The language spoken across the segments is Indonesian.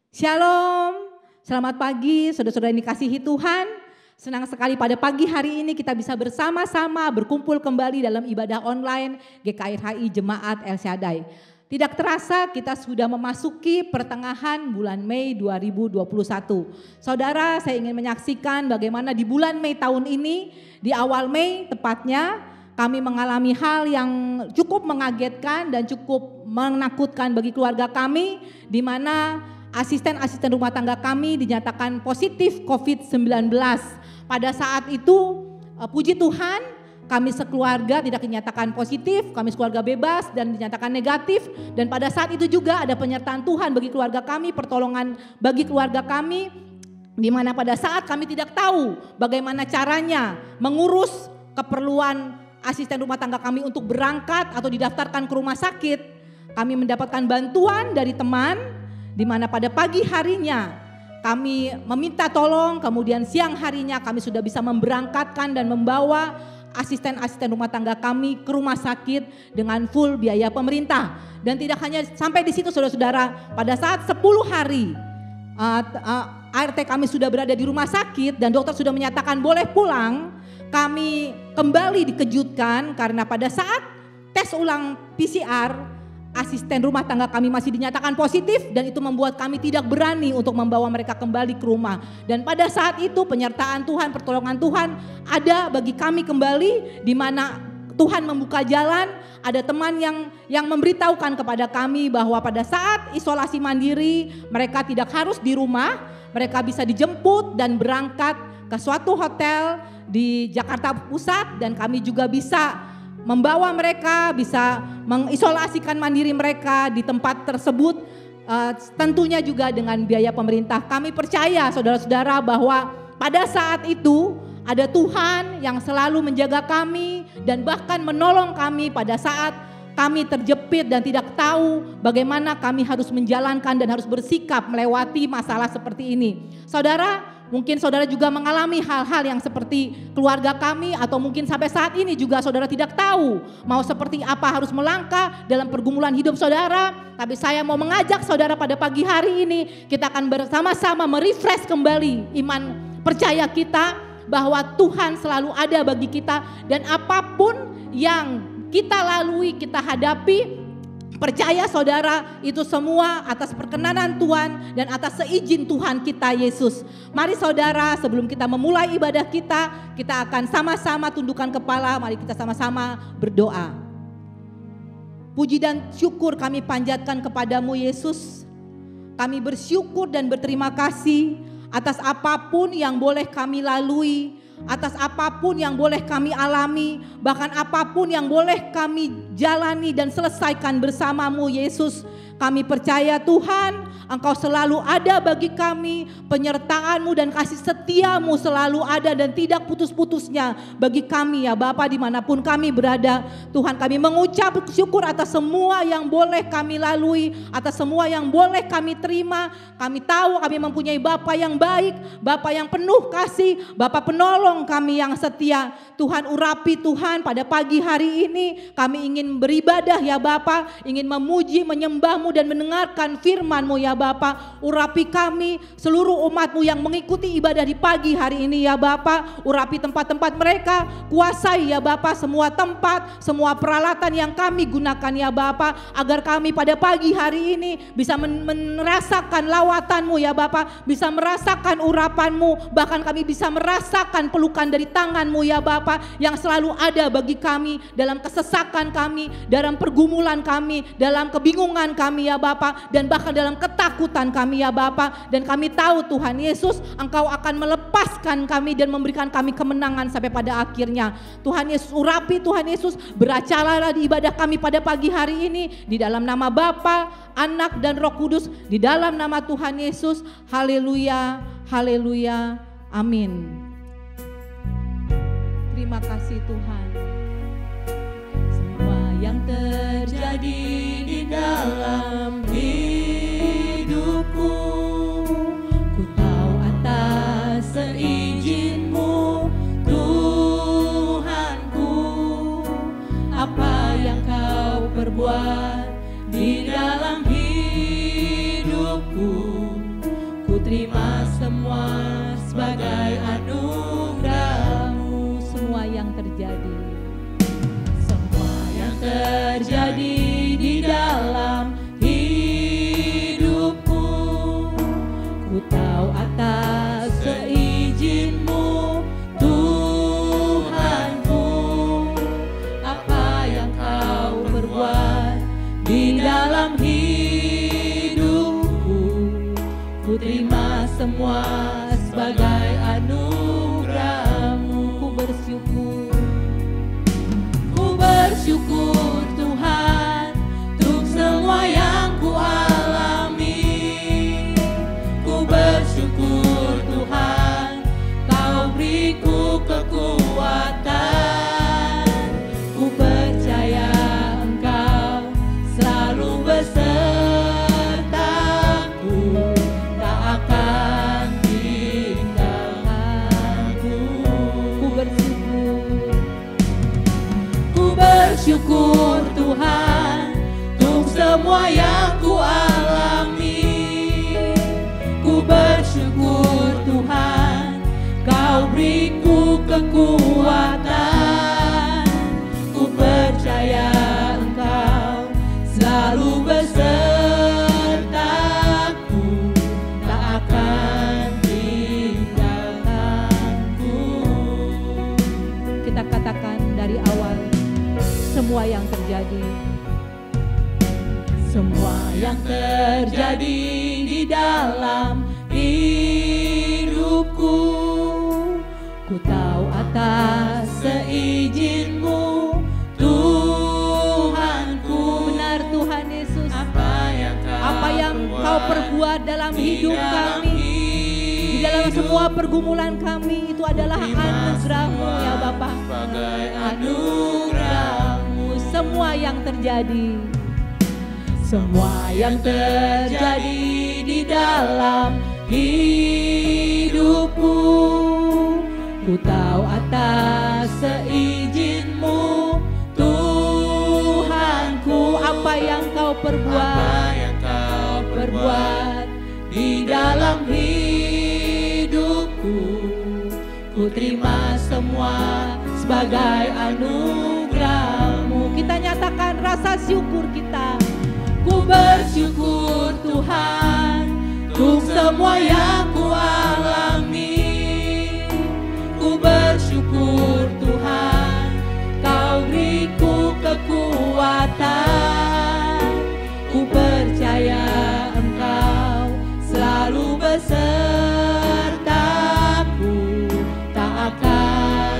Shalom, selamat pagi saudara-saudara yang dikasihi Tuhan. Senang sekali pada pagi hari ini kita bisa bersama-sama berkumpul kembali dalam ibadah online GKRHI Jemaat El Shaddai. Tidak terasa kita sudah memasuki pertengahan bulan Mei 2021. Saudara, saya ingin menyaksikan bagaimana di bulan Mei tahun ini, di awal Mei tepatnya, kami mengalami hal yang cukup mengagetkan dan cukup menakutkan bagi keluarga kami, di mana asisten-asisten rumah tangga kami dinyatakan positif COVID-19. Pada saat itu, puji Tuhan, kami sekeluarga tidak dinyatakan positif, kami sekeluarga bebas dan dinyatakan negatif. Dan pada saat itu juga ada penyertaan Tuhan bagi keluarga kami, pertolongan bagi keluarga kami, di mana pada saat kami tidak tahu bagaimana caranya mengurus keperluan asisten rumah tangga kami untuk berangkat atau didaftarkan ke rumah sakit, kami mendapatkan bantuan dari teman, di mana pada pagi harinya kami meminta tolong, kemudian siang harinya kami sudah bisa memberangkatkan dan membawa asisten-asisten rumah tangga kami ke rumah sakit dengan full biaya pemerintah. Dan tidak hanya sampai di situ saudara-saudara, pada saat 10 hari ART kami sudah berada di rumah sakit dan dokter sudah menyatakan boleh pulang, kami kembali dikejutkan karena pada saat tes ulang PCR, asisten rumah tangga kami masih dinyatakan positif dan itu membuat kami tidak berani untuk membawa mereka kembali ke rumah. Dan pada saat itu penyertaan Tuhan, pertolongan Tuhan ada bagi kami kembali, di mana Tuhan membuka jalan. Ada teman yang memberitahukan kepada kami bahwa pada saat isolasi mandiri mereka tidak harus di rumah, mereka bisa dijemput dan berangkat ke suatu hotel di Jakarta Pusat, dan kami juga bisa membawa mereka, bisa mengisolasikan mandiri mereka di tempat tersebut, tentunya juga dengan biaya pemerintah. Kami percaya saudara-saudara bahwa pada saat itu ada Tuhan yang selalu menjaga kami dan bahkan menolong kami pada saat kami terjepit dan tidak tahu bagaimana kami harus menjalankan dan harus bersikap melewati masalah seperti ini. Saudara, mungkin saudara juga mengalami hal-hal yang seperti keluarga kami, atau mungkin sampai saat ini juga saudara tidak tahu mau seperti apa harus melangkah dalam pergumulan hidup saudara. Tapi saya mau mengajak saudara pada pagi hari ini, kita akan bersama-sama merefresh kembali iman percaya kita bahwa Tuhan selalu ada bagi kita, dan apapun yang kita lalui, kita hadapi, percaya saudara, itu semua atas perkenanan Tuhan dan atas seizin Tuhan kita Yesus. Mari saudara, sebelum kita memulai ibadah kita akan sama-sama tundukkan kepala, mari kita sama-sama berdoa. Puji dan syukur kami panjatkan kepadamu Yesus. Kami bersyukur dan berterima kasih atas apapun yang boleh kami lalui, atas apapun yang boleh kami alami, bahkan apapun yang boleh kami jalani dan selesaikan bersamamu Yesus. Kami percaya Tuhan, Engkau selalu ada bagi kami, penyertaan-Mu dan kasih setia-Mu selalu ada dan tidak putus-putusnya bagi kami ya Bapa, dimanapun kami berada. Tuhan, kami mengucap syukur atas semua yang boleh kami lalui, atas semua yang boleh kami terima. Kami tahu kami mempunyai Bapa yang baik, Bapa yang penuh kasih, Bapa penolong kami yang setia. Tuhan, urapi Tuhan pada pagi hari ini, kami ingin beribadah ya Bapa, ingin memuji, menyembah-Mu dan mendengarkan firman-Mu ya Bapa. Urapi kami, seluruh umat-Mu yang mengikuti ibadah di pagi hari ini ya Bapa. Urapi tempat-tempat mereka, kuasai ya Bapa semua tempat, semua peralatan yang kami gunakan ya Bapa, agar kami pada pagi hari ini bisa merasakan lawatan-Mu ya Bapa, bisa merasakan urapan-Mu, bahkan kami bisa merasakan pelukan dari tangan-Mu ya Bapa, yang selalu ada bagi kami dalam kesesakan kami, dalam pergumulan kami, dalam kebingungan kami ya Bapa, dan bahkan dalam ketakutan kami ya Bapa. Dan kami tahu Tuhan Yesus, Engkau akan melepaskan kami dan memberikan kami kemenangan sampai pada akhirnya. Tuhan Yesus, urapi Tuhan Yesus, beracaralah di ibadah kami pada pagi hari ini, di dalam nama Bapa, Anak dan Roh Kudus, di dalam nama Tuhan Yesus. Haleluya, haleluya, amin. Terima kasih Tuhan. Semua yang terjadi di dalam hidupku, ku tahu atas seizin-Mu Tuhanku. Apa yang Kau perbuat di dalam hidupku, terima semua sebagai anugerah-Mu. Semua yang terjadi, Semua yang terjadi di dalam hidupku, ku tahu atas seizin-Mu, Tuhanku. Apa yang Kau perbuat di dalam hidupku, ku terima semua sebagai anugerah-Mu. ku bersyukur. Ku bersyukur Tuhan untuk semua yang ku alami. Ku bersyukur Tuhan, Kau beriku kekuatan. Ku percaya Engkau selalu besertaku, tak akan tinggalkanku. Ku bersyukur. Ku bersyukur Tuhan untuk semua yang ku alami. Ku bersyukur Tuhan, Kau beriku kekuatan. Ku percaya Engkau selalu besertaku, tak akan tinggalkanku. Kita katakan dari awal, semua yang terjadi, Semua yang terjadi di dalam hidupku, ku tahu atas seizin-Mu, Tuhanku. benar Tuhan Yesus. Apa yang Kau perbuat dalam hidup kami, di dalam semua pergumulan kami, itu adalah anugerah-Mu ya Bapa. sebagai anugerah-Mu. Semua yang terjadi, Semua yang terjadi di dalam hidupku, ku tahu atas seizin-Mu, Tuhanku. apa yang Kau perbuat, perbuat di dalam hidupku, ku terima semua sebagai anugerah-Mu. kita nyatakan rasa syukur kita. Ku bersyukur Tuhan untuk semua yang ku alami. Ku bersyukur Tuhan, Kau beriku kekuatan. Ku percaya Engkau selalu besertaku, tak akan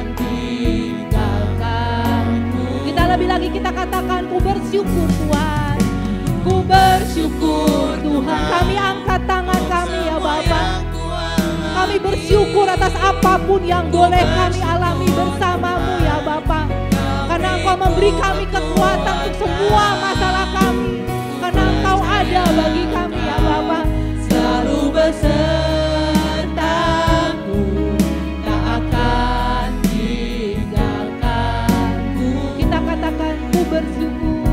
tinggalkanku. Kita lebih lagi kita katakan, ku bersyukur Tuhan. Ku bersyukur Tuhan, Kami angkat tangan kami ya Bapa. yang ku alami. Kami bersyukur atas apapun yang boleh kami alami bersama-Mu ya Bapa. Karena Engkau memberi kami kekuatan untuk semua masalah kami. Karena Engkau ada bagi kami ya Bapa. Selalu besertaku, tak akan tinggalkanku. Kita katakan, ku bersyukur.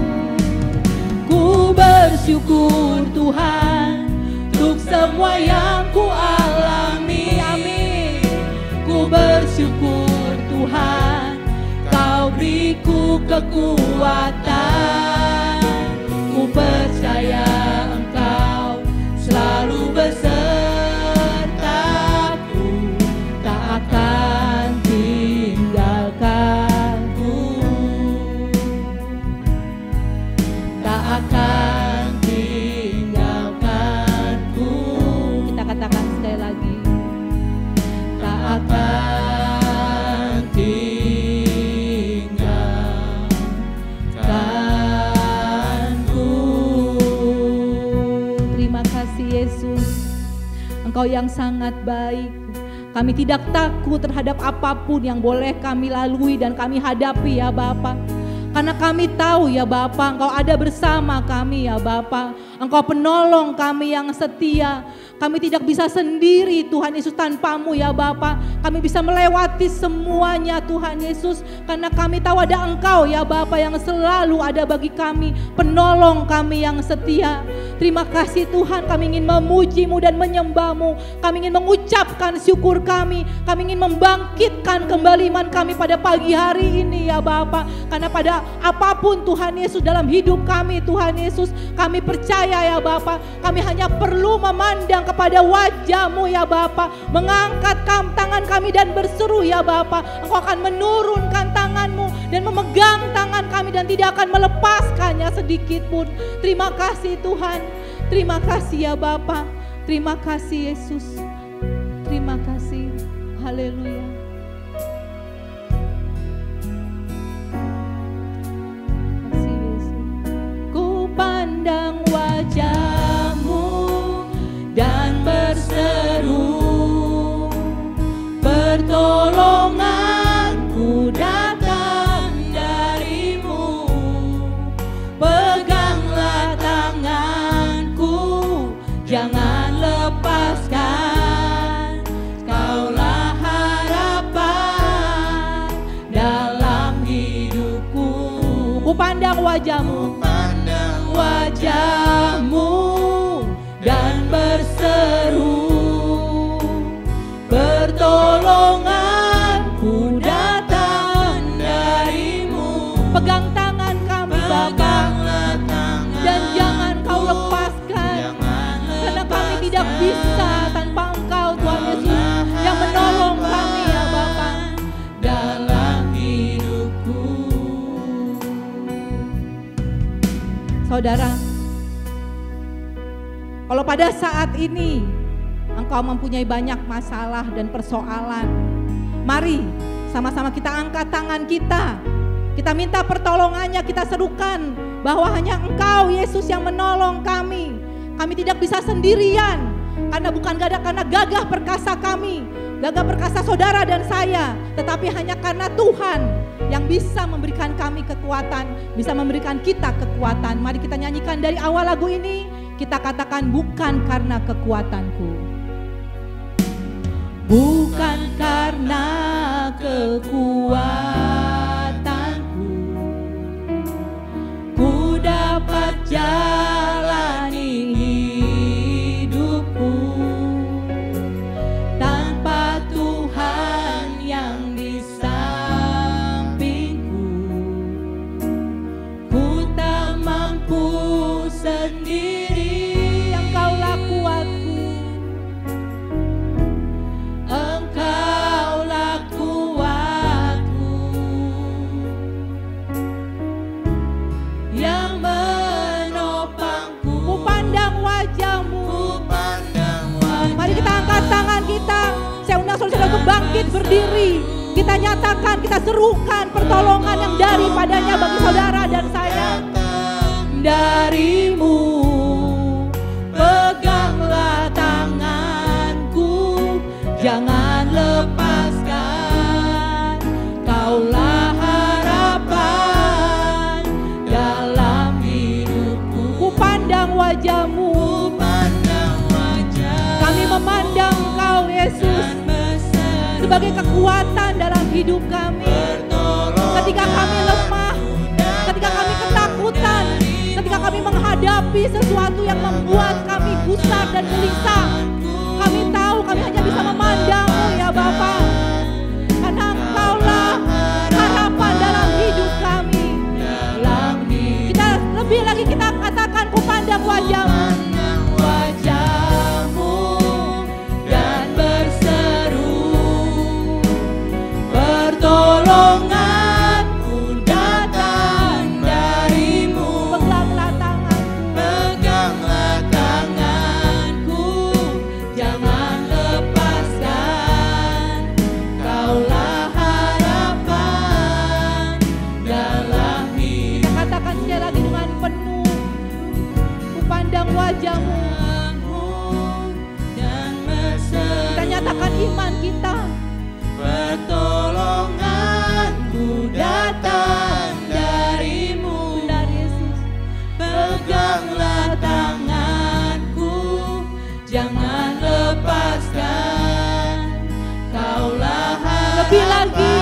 Ku bersyukur Tuhan untuk semua yang ku alami. Amin. Ku bersyukur Tuhan, Kau beriku kekuatan. Ku percaya Engkau selalu besertaku, tak akan tinggalkanku, tak akan tinggalkanku. Kita katakan sekali lagi, Tak akan tinggalkanku. terima kasih Yesus. Engkau yang sangat baik. Kami tidak takut terhadap apapun yang boleh kami lalui dan kami hadapi ya Bapa. Karena kami tahu ya Bapa, Engkau ada bersama kami ya Bapa. Engkau penolong kami yang setia. Kami tidak bisa sendiri Tuhan Yesus tanpa-Mu ya Bapa. Kami bisa melewati semuanya Tuhan Yesus. Karena kami tahu ada Engkau ya Bapa yang selalu ada bagi kami. Penolong kami yang setia. Terima kasih Tuhan, kami ingin memuji-Mu dan menyembah-Mu. Kami ingin mengucapkan syukur kami ingin membangkitkan kembali iman kami pada pagi hari ini ya Bapa. Karena pada apapun Tuhan Yesus dalam hidup kami, Tuhan Yesus, kami percaya ya Bapa, kami hanya perlu memandang kepada wajah-Mu ya Bapa, mengangkat tangan kami dan berseru ya Bapa, Engkau akan menurunkan tangan-Mu dan memegang tangan kami dan tidak akan melepaskannya sedikit pun. Terima kasih Tuhan, terima kasih ya Bapa, terima kasih Yesus, terima kasih, haleluya. Kasih Yesus. Ku pandang wajah-Mu dan berseru, pertolonganku datang dari-Mu. Peganglah tanganku, jangan lepaskan. Kaulah harapan dalam hidupku. Ku pandang wajah-Mu, wajah-Mu dan berseru, pertolonganku datang dari-Mu. Pegang tangan kami Bapa, dan jangan Kau lepaskan, karena kami tidak bisa tanpa Engkau Tuhan Yesus yang menolong kami ya Bapa dalam hidupku. Saudara, kalau pada saat ini engkau mempunyai banyak masalah dan persoalan, mari sama-sama kita angkat tangan kita minta pertolongannya, kita serukan bahwa hanya Engkau Yesus yang menolong kami. Kami tidak bisa sendirian, karena bukan karena gagah perkasa kami, gagah perkasa saudara dan saya, tetapi hanya karena Tuhan yang bisa memberikan kami kekuatan, bisa memberikan kita kekuatan. Mari kita nyanyikan dari awal lagu ini, kita katakan bukan karena kekuatanku, bukan karena kekuatanku, ku dapat jalani hidupku tanpa Tuhan yang di sampingku. Ku tak mampu sendiri, Engkaulah kuatku, Engkaulah kuatku, yang menopangku. Ku pandang wajah-Mu, mari kita angkat tangan kita. Saya undang saudara untuk bangkit berdiri. Kita nyatakan, kita serukan pertolongan yang daripadanya bagi saudara dan saya. Dari-Mu, peganglah tanganku, jangan lepaskan. Kaulah harapan dalam hidupku. Ku pandang wajah-Mu, kami memandang Engkau Yesus sebagai kekuatan dalam hidup kami. Ketika kami lemah, ketika kami ketakutan, ketika kami menghadapi sesuatu yang membuat kami gusar dan gelisah, kami tahu kami hanya bisa memandang-Mu ya Bapa, karena Engkaulah harapan dalam hidup kami. Kita lebih lagi kita katakan, ku pandang wajah-Mu, wajah-Mu dan berseru, pertolonganku datang dari-Mu. Peganglah tanganku, jangan lepaskan. Kaulah harapan dalam hidup. Kita katakan sekali lagi dengan penuh, ku pandang wajah-Mu dan berseru. Kita nyatakan iman kita, pertolonganku datang dari-Mu. Benar Yesus, peganglah tanganku, jangan lepaskan. Kaulah harapan. Lebih lagi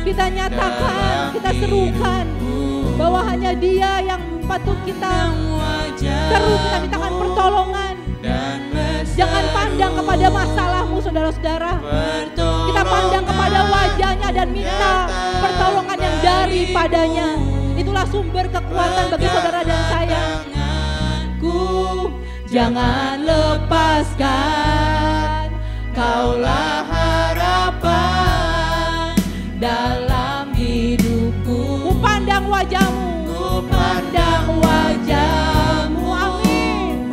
kita nyatakan, kita serukan bahwa hanya Dia yang patut kita Seru, kita mintakan pertolongan. Jangan pandang kepada masalahmu saudara-saudara. Kita pandang kepada wajahnya dan minta pertolongan yang daripadanya. Itulah sumber kekuatan bagi saudara dan saya. Jangan lepaskan, Kaulah harapan dalam hidupku. Ku pandang wajahmu, Ku pandang wajahmu, amin.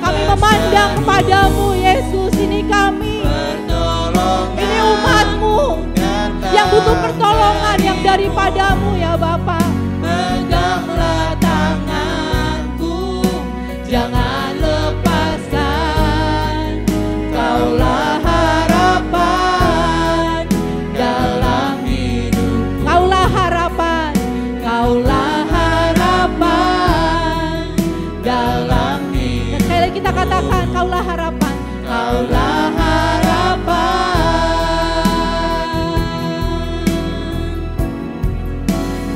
Kami memandang kepadamu Yesus, ini kami, ini umatmu yang butuh pertolongan yang daripadamu ya Bapa. Peganglah tanganku, jangan lepaskan, Kaulah harapan dalam hidup. Kaulah harapan, Kaulah harapan dalam hidup. dan sekali lagi kita katakan kaulah harapan. Kaulah harapan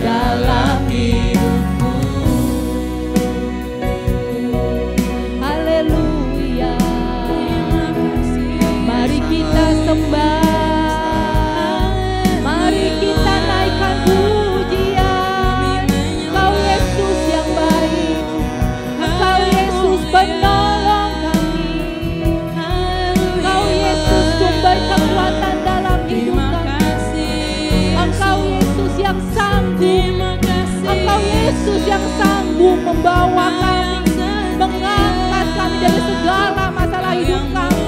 dalam hidupku. Haleluya. Mari kita sembah, mari kita naikkan pujian. Engkau Yesus yang baik, Engkau Yesus penolong kami, Engkau Yesus sumber kekuatan dalam hidup kami. Engkau Yesus yang sanggup, Engkau Yesus yang sanggup membawa kami, mengangkat kami dari segala masalah hidup kami.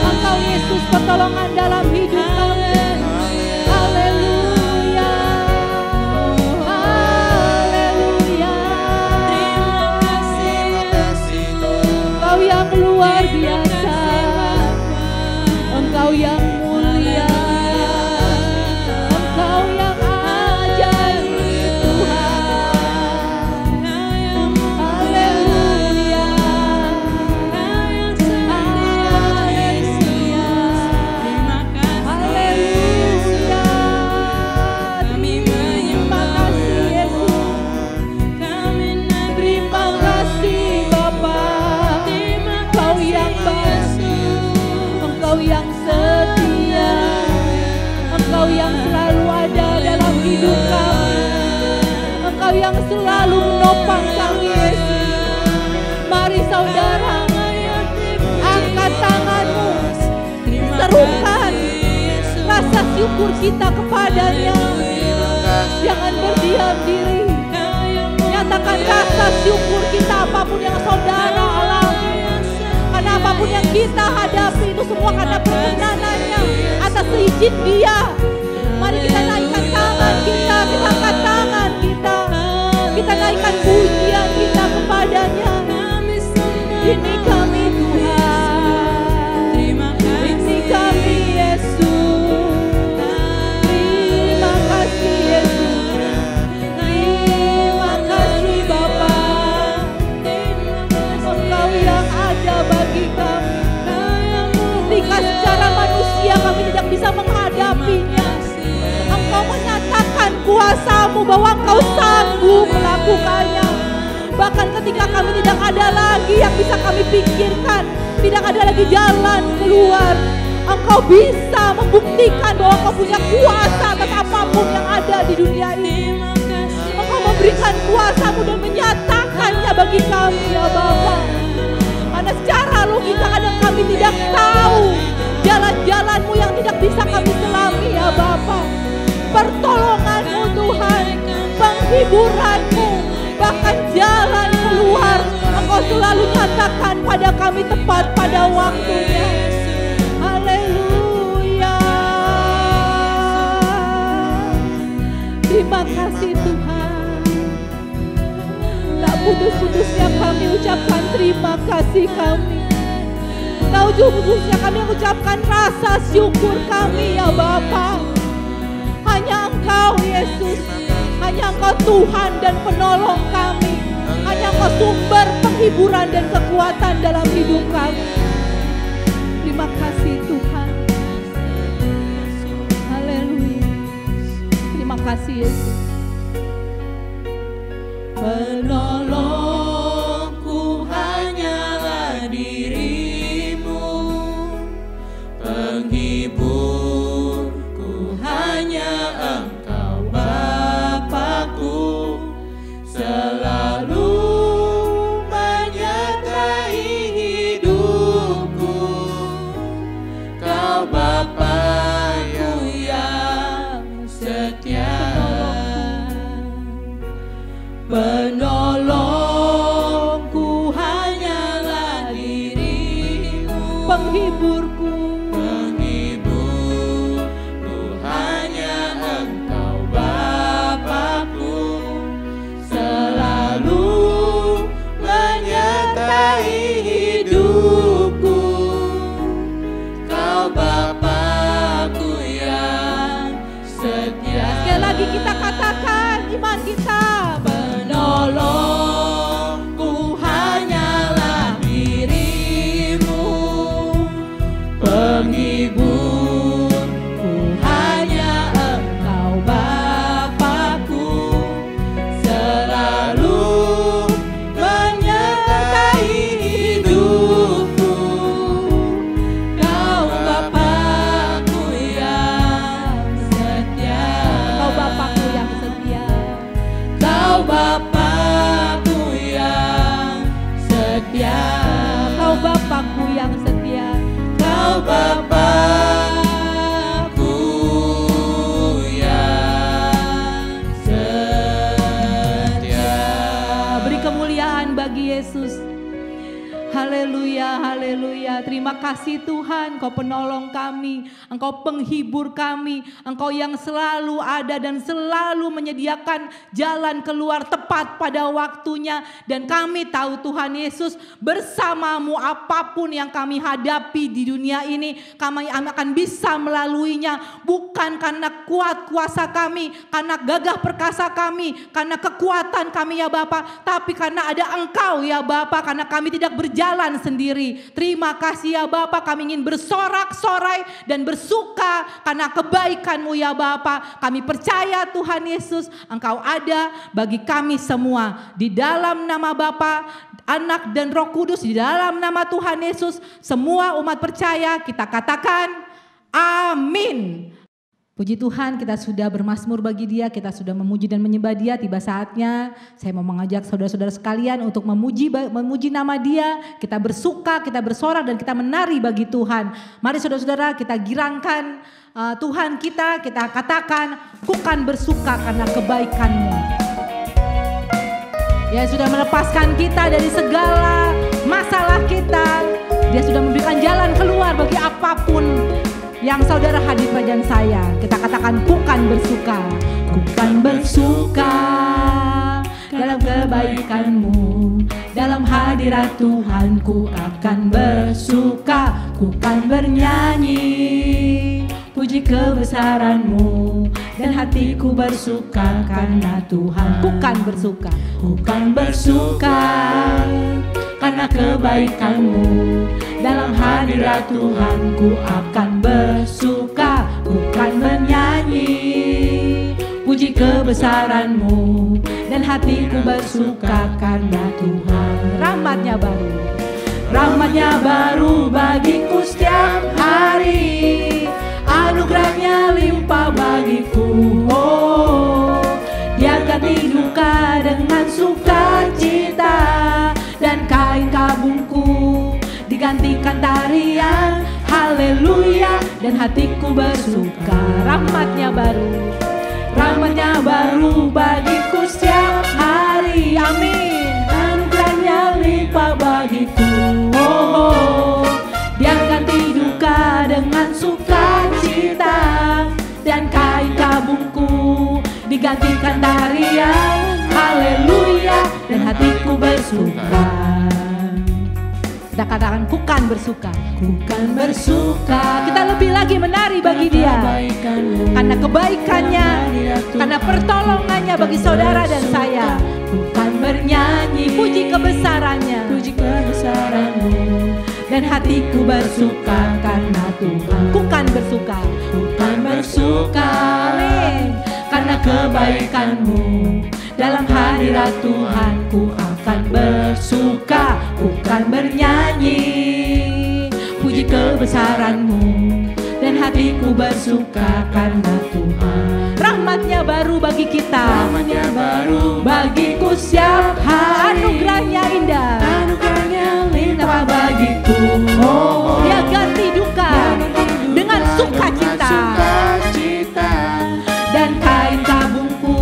Engkau Yesus pertolongan dalam hidup kami. Haleluya, haleluya. Engkau yang luar biasa, Engkau yang mulia, Engkau yang ajaib Tuhan. Haleluya, haleluya, haleluya. Terima kasih Yesus, terima kasih Bapa. Engkau yang baik, Engkau yang setia, Engkau yang selalu ada dalam hidup kami, Engkau yang selalu menopang kami Yesus. Mari saudara, angkat tanganmu, serukan rasa syukur kita kepadanya. Jangan berdiam diri, nyatakan rasa syukur kita apapun yang saudara alami. Karena apapun yang kita hadapi itu semua karena perkenanannya, atas izin Dia. Mari kita naikkan tangan kita, kita angkat tangan kita naikkan pujian kita kepadanya. Ini kami Tuhan, ini kami Yesus. Terima kasih Yesus, terima kasih Bapa. Engkau yang ada bagi kami, ketika secara manusia kami tidak bisa menghadapinya. Engkau menyatakan kuasa-Mu bahwa Engkau sanggup melakukannya. Bahkan ketika kami tidak ada lagi yang bisa kami pikirkan, tidak ada lagi jalan keluar, Engkau bisa membuktikan bahwa Engkau punya kuasa atas apapun yang ada di dunia ini. Engkau memberikan kuasa-Mu dan menyatakannya bagi kami ya Bapa. Karena secara logika kadang kami tidak tahu jalan-jalan-Mu yang tidak bisa kami selami ya Bapa. Pertolongan-Mu Tuhan, penghiburan-Mu, bahkan jalan keluar Engkau selalu nyatakan pada kami tepat pada waktunya. Haleluya. Terima kasih Tuhan. Tak putus-putusnya kami ucapkan terima kasih kami. Tak ujung-ujungnya kami ucapkan rasa syukur kami ya Bapa. Hanya Engkau Yesus, hanya Engkau Tuhan dan penolong kami, hanya Engkau sumber penghiburan dan kekuatan dalam hidup kami. Terima kasih Tuhan. Haleluya. Terima kasih Yesus. Penolongku Penolongku hanyalah dirimu, penghiburku, penghiburku hanya Engkau Bapa-Ku, selalu menyertai hidupku. Kau Bapa-Ku yang setia. sekali lagi kita katakan iman kita. Penolongku hanyalah dirimu, penghiburku hanya Engkau Bapa-Ku, selalu menyertai hidupku. Kau Bapa-Ku yang setia, Kau Bapa-Ku yang setia, Kau Bapa-Ku yang setia, Kau Bapa-Ku yang setia, Kau Bapa-Ku yang setia. beri kemuliaan bagi Yesus. Haleluya, haleluya. Terima kasih Tuhan, Engkau penolong kami, Engkau penghibur kami, Engkau yang selalu ada dan selalu menyediakan jalan keluar tepat pada waktunya. Dan kami tahu Tuhan Yesus, bersamamu apapun yang kami hadapi di dunia ini, kami akan bisa melaluinya. Bukan karena kuat kuasa kami, karena gagah perkasa kami, karena kekuatan kami ya Bapa, tapi karena ada Engkau ya Bapa, karena kami tidak berjalan sendiri. Terima kasih ya Bapa, kami ingin bersorak-sorai dan bersuka karena kebaikan-Mu ya Bapa. Kami percaya Tuhan Yesus, Engkau ada bagi kami semua. Di dalam nama Bapa, Anak dan Roh Kudus, di dalam nama Tuhan Yesus, semua umat percaya kita katakan amin. Puji Tuhan, kita sudah bermazmur bagi Dia, kita sudah memuji dan menyembah Dia. Tiba saatnya saya mau mengajak saudara-saudara sekalian untuk memuji nama Dia. Kita bersuka, kita bersorak dan kita menari bagi Tuhan. Mari saudara-saudara kita girangkan Tuhan kita katakan, ku kan bersuka karena kebaikan-Mu. Dia sudah melepaskan kita dari segala masalah kita. Dia sudah memberikan jalan keluar bagi apapun yang saudara hadir pada saya. Kita katakan, ku kan bersuka, ku kan bersuka dalam kebaikan-Mu. Dalam hadirat Tuhan ku akan bersuka, ku kan bernyanyi puji kebesaran-Mu. Dan hatiku bersuka karena Tuhan. Ku kan bersuka, ku kan bersuka karena kebaikan-Mu. Dalam hadirat Tuhan ku akan bersuka, ku kan bernyanyi puji kebesaran-Mu. Dan hatiku bersuka karena Tuhan. Rahmat-Nya baru, rahmat-Nya baru bagiku setiap hari. Anugerah-Nya limpah bagiku. Oh, Dia ganti duka dengan sukacita, dan kain kabungku digantikan tarian. Haleluya, dan hatiku bersuka. Rahmat-Nya baru, rahmat-Nya baru bagiku setiap hari. Amin. Anugerah-Nya limpah bagiku. Oh, Dia ganti duka dengan sukacita, dan kain kabungku digantikan tarian. Haleluya, dan hatiku bersuka. Kita katakan, ku kan bersuka, ku kan bersuka. Kita lebih lagi menari bagi Dia karena kebaikan-Nya, karena pertolongan-Nya bagi saudara dan saya. Ku kan bernyanyi puji kebesaran-Nya, puji kebesaran-Mu. Dan hatiku bersuka karena Tuhan. Ku kan bersuka, ku kan bersuka, amin, karena kebaikan-Mu. Dalam hadirat Tuhan ku akan bersuka, ku kan bernyanyi puji kebesaran-Mu. Dan hatiku bersuka karena Tuhan. Rahmat-Nya baru bagi kita, rahmat-Nya baru bagiku setiap hari. Anugerah-Nya indah, anugerah-Nya limpah bagiku. Oh, Dia ganti duka dengan sukacita, dan kain kabungku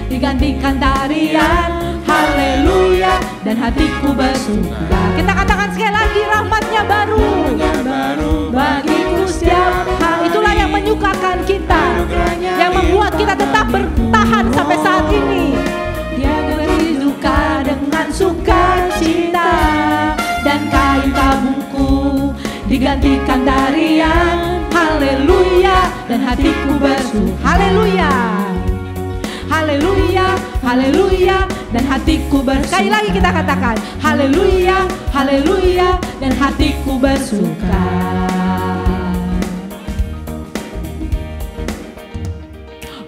diganti digantikan tarian haleluya dan hatiku bersuka. Kita katakan sekali lagi, rahmatnya baru bagiku setiap hari. Itulah yang menyukakan kita, yang membuat kita tetap bertahan sampai saat ini. Dia beri duka dengan sukacita, dan kain kabungku digantikan tarian haleluya dan hatiku bersuka. Haleluya, haleluya, haleluya dan hatiku bersuka. Sekali lagi kita katakan haleluya, haleluya dan hatiku bersuka.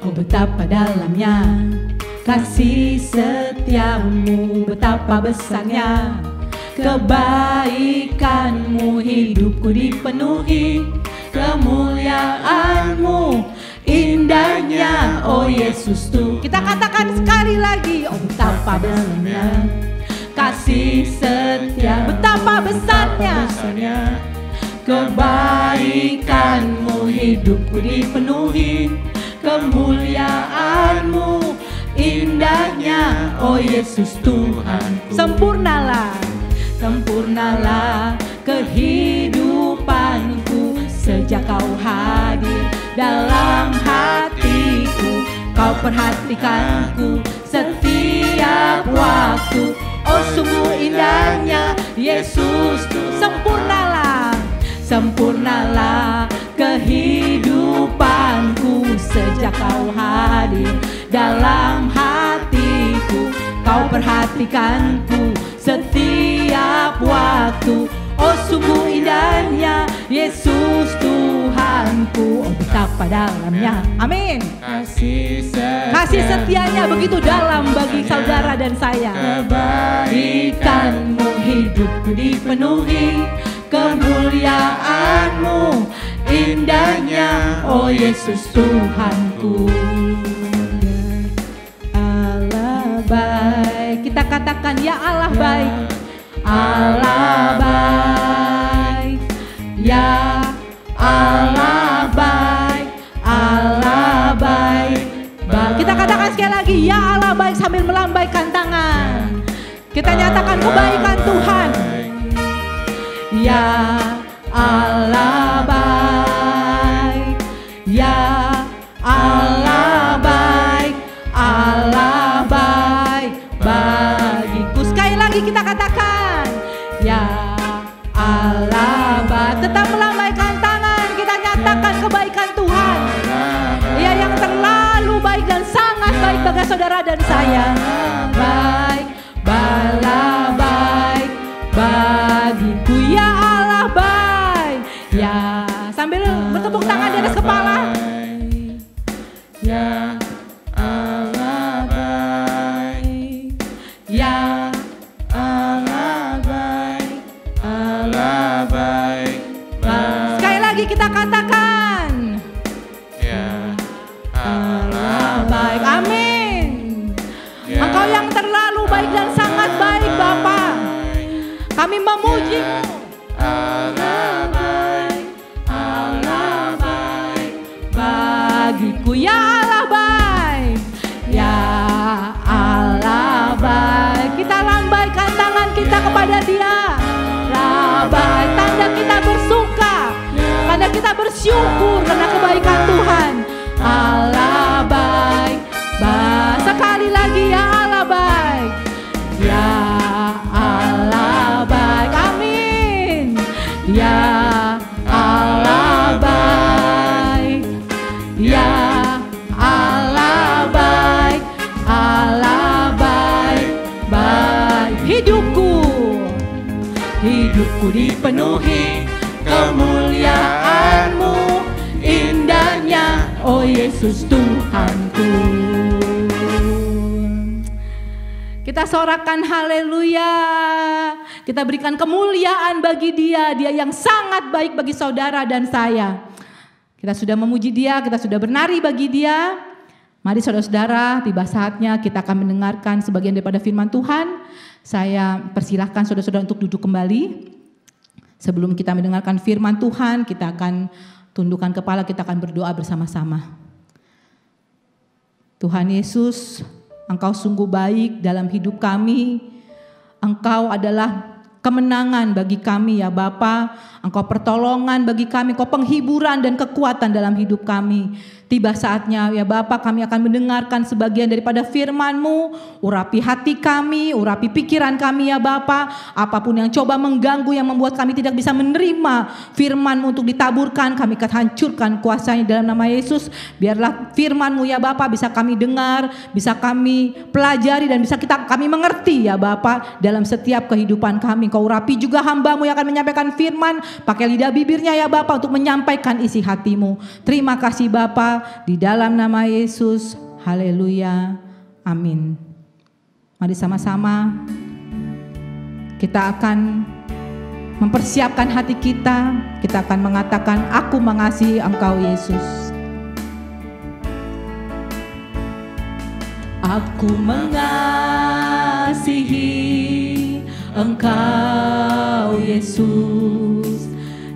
Oh betapa dalamnya kasih setiamu, betapa besarnya kebaikanmu, hidupku dipenuhi kemuliaanmu, indahnya oh Yesus Tuhan. Kita katakan sekali lagi, oh betapa besarnya kasih setia, betapa besarnya kebaikanmu, hidupku dipenuhi kemuliaanmu, indahnya oh Yesus Tuhanku. Sempurnalah, sempurnalah kehidupanku sejak kau hadir dalam hatiku. Kau perhatikanku setiap waktu, oh sungguh indahnya Yesus. Sempurnalah, sempurnalah kehidupanku sejak kau hadir dalam hatiku. Kau perhatikanku setiap waktu, oh sungguh indahnya Yesus Tuhanku. Oh betapa dalamnya, amin. Kasih setianya begitu dalam bagi saudara dan saya. Kebaikanmu, hidupku dipenuhi kemuliaanmu, indahnya oh Yesus Tuhanku. Allah baik, kita katakan ya Allah baik, Allah baik, ya Allah baik, Allah baik, baik. Kita katakan sekali lagi ya Allah baik sambil melambaikan tangan. Kita nyatakan kebaikan Tuhan. Ya Allah baik, ya Allah baik, Allah baik bagiku. Sekali lagi kita katakan ya Allah baik. Tetap melambaikan tangan, kita nyatakan kebaikan Tuhan. Ya yang terlalu baik dan sangat baik bagi saudara dan saya. Baik, bala baik bagiku, ya Allah baik. Ya sambil bertepuk tangan di atas kepala. Ya Allah baik, ya Allah baik, Allah baik, baik. Sekali lagi kita katakan ya Allah baik, amin. Engkau yang terlalu baik dan sangat baik Bapa, kami memuji-Mu. Allah baik, Allah baik bagiku, ya Allah baik, ya Allah baik. Kita lambaikan tangan kita kepada Dia. Rabai, tanda kita bersuka, tanda kita bersyukur karena kebaikan Tuhan. Allah baik, baik. Sekali lagi ya Allah baik, ya Allah baik, amin. Ya Allah baik, ya Allah baik, Allah baik, baik. Hidupku dipenuhi kemuliaan-Mu, indahnya oh Yesus Tuhanku. Kita sorakan haleluya. Kita berikan kemuliaan bagi Dia, Dia yang sangat baik bagi saudara dan saya. Kita sudah memuji Dia, kita sudah bernari bagi Dia. Mari saudara-saudara, tiba saatnya kita akan mendengarkan sebagian daripada firman Tuhan. Saya persilahkan saudara-saudara untuk duduk kembali. Sebelum kita mendengarkan firman Tuhan, kita akan tundukkan kepala, kita akan berdoa bersama-sama. Tuhan Yesus, Engkau sungguh baik dalam hidup kami. Engkau adalah kemenangan bagi kami ya Bapa. Engkau pertolongan bagi kami, Engkau penghiburan dan kekuatan dalam hidup kami. Tiba saatnya ya Bapa, kami akan mendengarkan sebagian daripada firman-Mu. Urapi hati kami, urapi pikiran kami ya Bapa. Apapun yang coba mengganggu, yang membuat kami tidak bisa menerima firman-Mu untuk ditaburkan, kami akan hancurkan kuasanya dalam nama Yesus. Biarlah firman-Mu ya Bapa bisa kami dengar, bisa kami pelajari, dan bisa kami mengerti ya Bapa dalam setiap kehidupan kami. Kau urapi juga hamba-Mu yang akan menyampaikan firman, pakai lidah bibirnya ya Bapa untuk menyampaikan isi hati-Mu. Terima kasih Bapa, di dalam nama Yesus. Haleluya. Amin. Mari sama-sama kita akan mempersiapkan hati kita. Kita akan mengatakan, aku mengasihi Engkau Yesus. Aku mengasihi Engkau Yesus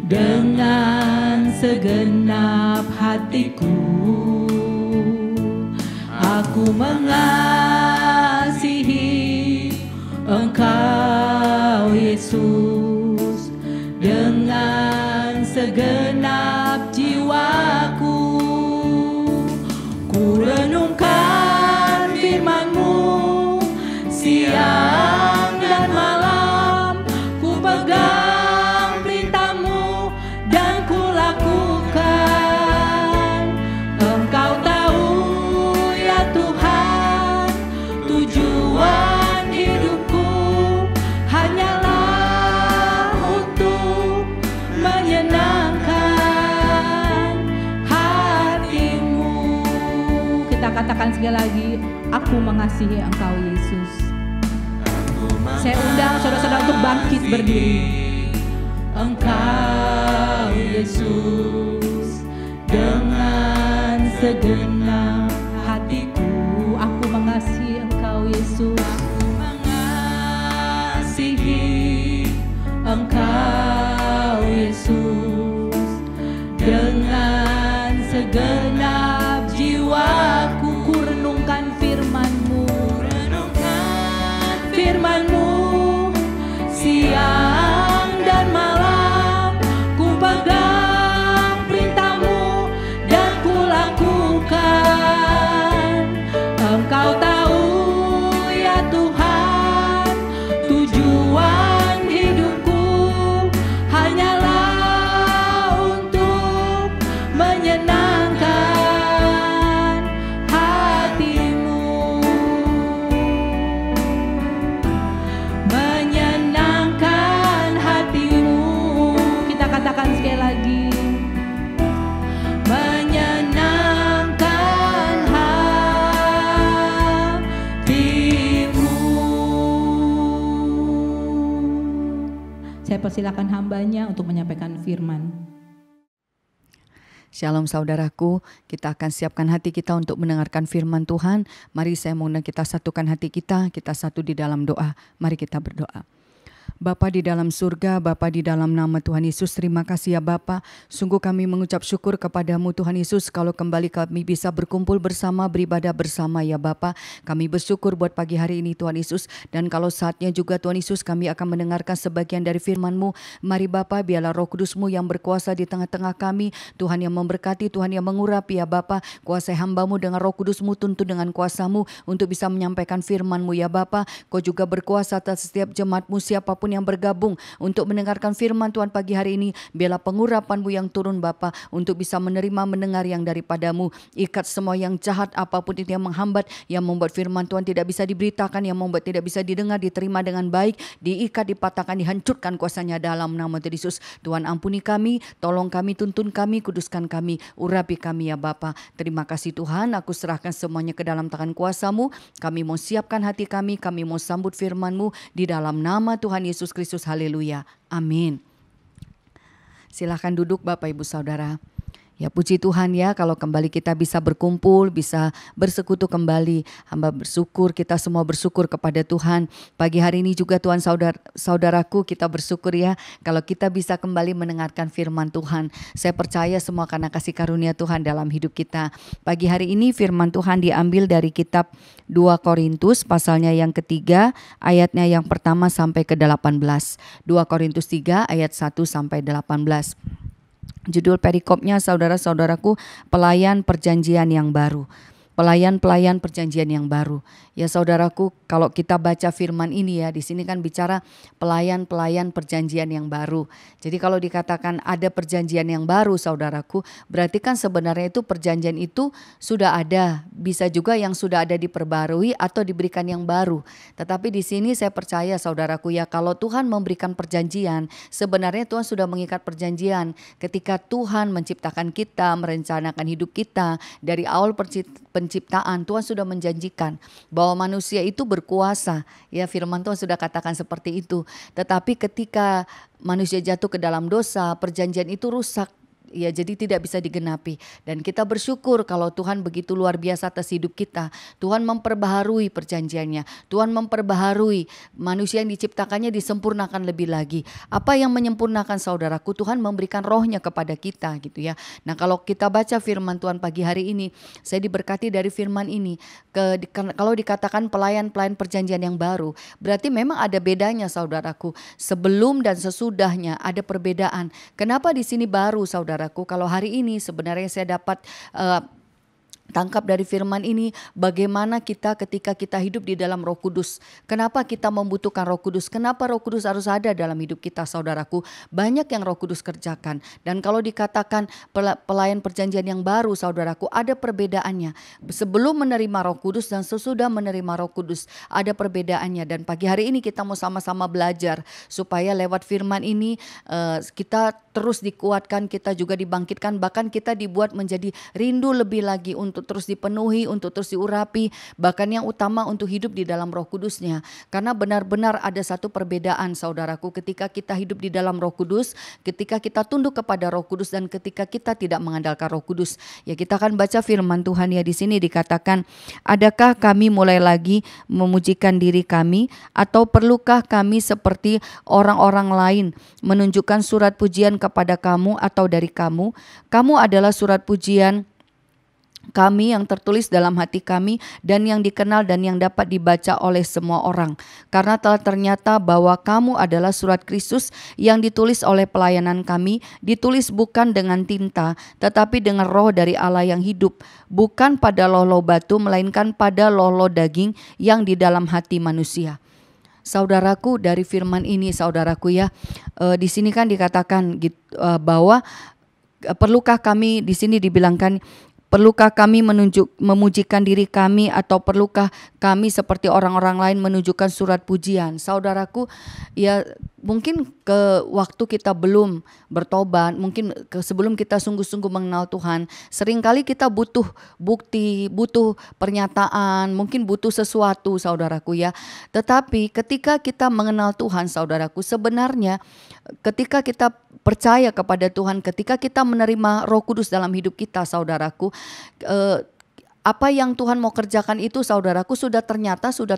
dengan segenap hatiku. Aku mengasihi Engkau Yesus dengan segenap jiwaku. Ku renungkan firman-Mu siang dan malam, ku pegang perintah-Mu dan ku lakukan. Engkau tahu ya Tuhan, tujuan hidupku hanyalah untuk menyenangkan hati-Mu. Kita katakan sekali lagi, aku mengasihi Engkau Yesus. Saya undang saudara-saudara untuk bangkit berdiri. Engkau Yesus dengan segenap hatiku. Aku mengasihi Engkau Yesus. Aku mengasihi Engkau Yesus dengan segenap jiwaku. Ku renungkan firman-Mu, firman-Mu siang dan malam, ku pegang perintah-Mu dan ku lakukan. Engkau tahu ya Tuhan, tujuan hidupku hanyalah untuk menyenangkan hati-Mu. Menyenangkan hati-Mu. kita katakan sekali lagi. Menyenangkan hati-Mu. Saya persilakan hambanya untuk menyampaikan firman. Shalom saudaraku, kita akan siapkan hati kita untuk mendengarkan firman Tuhan. Mari saya mengundang kita satukan hati kita satu di dalam doa. Mari kita berdoa. Bapa di dalam surga, Bapa di dalam nama Tuhan Yesus, terima kasih ya Bapa. Sungguh kami mengucap syukur kepadamu Tuhan Yesus, kalau kembali kami bisa berkumpul bersama, beribadah bersama ya Bapa. Kami bersyukur buat pagi hari ini Tuhan Yesus, dan kalau saatnya juga Tuhan Yesus kami akan mendengarkan sebagian dari firman-Mu. Mari Bapa, biarlah Roh Kudus-Mu yang berkuasa di tengah-tengah kami, Tuhan yang memberkati, Tuhan yang mengurapi ya Bapa. Kuasai hamba-Mu dengan Roh Kudus-Mu, tuntun dengan kuasa-Mu untuk bisa menyampaikan firman-Mu ya Bapa. Kau juga berkuasa atas setiap jemaat-Mu, siapapun yang bergabung untuk mendengarkan firman Tuhan pagi hari ini. Biarlah pengurapan-Mu yang turun Bapa, untuk bisa menerima mendengar yang daripada-Mu. Ikat semua yang jahat, apapun itu yang menghambat, yang membuat firman Tuhan tidak bisa diberitakan, yang membuat tidak bisa didengar, diterima dengan baik, diikat, dipatahkan, dihancurkan kuasanya dalam nama Tuhan Yesus. Tuhan ampuni kami, tolong kami, tuntun kami, kuduskan kami, urapi kami ya Bapa. Terima kasih Tuhan, aku serahkan semuanya ke dalam tangan kuasa-Mu. Kami mau siapkan hati kami mau sambut firman-Mu di dalam nama Tuhan Yesus Kristus. Haleluya. Amin. Silakan duduk Bapak Ibu Saudara. Ya puji Tuhan ya kalau kembali kita bisa berkumpul, bisa bersekutu kembali. Hamba bersyukur, kita semua bersyukur kepada Tuhan. Pagi hari ini juga Tuhan saudaraku kita bersyukur ya kalau kita bisa kembali mendengarkan firman Tuhan. Saya percaya semua karena kasih karunia Tuhan dalam hidup kita. Pagi hari ini firman Tuhan diambil dari kitab 2 Korintus pasalnya yang ketiga, ayatnya yang pertama sampai ke 18. 2 Korintus 3 ayat 1 sampai 18. Judul perikopnya saudara-saudaraku, pelayan perjanjian yang baru. Pelayan-pelayan perjanjian yang baru. Ya saudaraku, kalau kita baca firman ini ya, di sini kan bicara pelayan-pelayan perjanjian yang baru. Jadi kalau dikatakan ada perjanjian yang baru saudaraku, berarti kan sebenarnya itu perjanjian itu sudah ada. Bisa juga yang sudah ada diperbarui atau diberikan yang baru. Tetapi di sini saya percaya saudaraku ya, kalau Tuhan memberikan perjanjian, sebenarnya Tuhan sudah mengikat perjanjian. Ketika Tuhan menciptakan kita, merencanakan hidup kita, dari awal penciptaan Tuhan sudah menjanjikan bahwa manusia itu berkuasa. Ya firman Tuhan sudah katakan seperti itu. Tetapi ketika manusia jatuh ke dalam dosa, perjanjian itu rusak. Ya jadi tidak bisa digenapi. Dan kita bersyukur kalau Tuhan begitu luar biasa atas hidup kita. Tuhan memperbaharui perjanjiannya. Tuhan memperbaharui manusia yang diciptakannya disempurnakan lebih lagi. Apa yang menyempurnakan saudaraku? Tuhan memberikan rohnya kepada kita gitu ya. Nah kalau kita baca firman Tuhan pagi hari ini, saya diberkati dari firman ini. Kalau dikatakan pelayan-pelayan perjanjian yang baru, berarti memang ada bedanya saudaraku. Sebelum dan sesudahnya ada perbedaan. Kenapa di sini baru saudara? Kalau hari ini sebenarnya saya dapat tangkap dari firman ini bagaimana kita ketika kita hidup di dalam Roh Kudus. Kenapa kita membutuhkan Roh Kudus? Kenapa Roh Kudus harus ada dalam hidup kita saudaraku? Banyak yang Roh Kudus kerjakan. Dan kalau dikatakan pelayan perjanjian yang baru saudaraku, ada perbedaannya. Sebelum menerima Roh Kudus dan sesudah menerima Roh Kudus ada perbedaannya. Dan pagi hari ini kita mau sama-sama belajar supaya lewat firman ini kita terus dikuatkan, kita juga dibangkitkan, bahkan kita dibuat menjadi rindu lebih lagi untuk terus dipenuhi, untuk terus diurapi, bahkan yang utama untuk hidup di dalam Roh Kudusnya. Karena benar-benar ada satu perbedaan saudaraku ketika kita hidup di dalam Roh Kudus, ketika kita tunduk kepada Roh Kudus dan ketika kita tidak mengandalkan Roh Kudus. Ya kita akan baca firman Tuhan ya, di sini dikatakan, adakah kami mulai lagi memujikan diri kami atau perlukah kami seperti orang-orang lain menunjukkan surat pujian kepada kamu atau dari kamu? Kamu adalah surat pujian kami yang tertulis dalam hati kami dan yang dikenal dan yang dapat dibaca oleh semua orang. Karena telah ternyata bahwa kamu adalah surat Kristus yang ditulis oleh pelayanan kami, ditulis bukan dengan tinta tetapi dengan roh dari Allah yang hidup, bukan pada loh-loh batu melainkan pada loh-loh daging yang di dalam hati manusia. Saudaraku, dari firman ini saudaraku ya, di sini kan dikatakan bahwa perlukah kami, di sini dibilangkan, perlukah kami memujikan diri kami atau perlukah kami seperti orang-orang lain menunjukkan surat pujian? Saudaraku, ya mungkin ke waktu kita belum bertobat, mungkin sebelum kita sungguh-sungguh mengenal Tuhan, seringkali kita butuh bukti, butuh pernyataan, mungkin butuh sesuatu saudaraku ya. Tetapi ketika kita mengenal Tuhan saudaraku, sebenarnya ketika kita percaya kepada Tuhan, ketika kita menerima Roh Kudus dalam hidup kita saudaraku, apa yang Tuhan mau kerjakan itu saudaraku sudah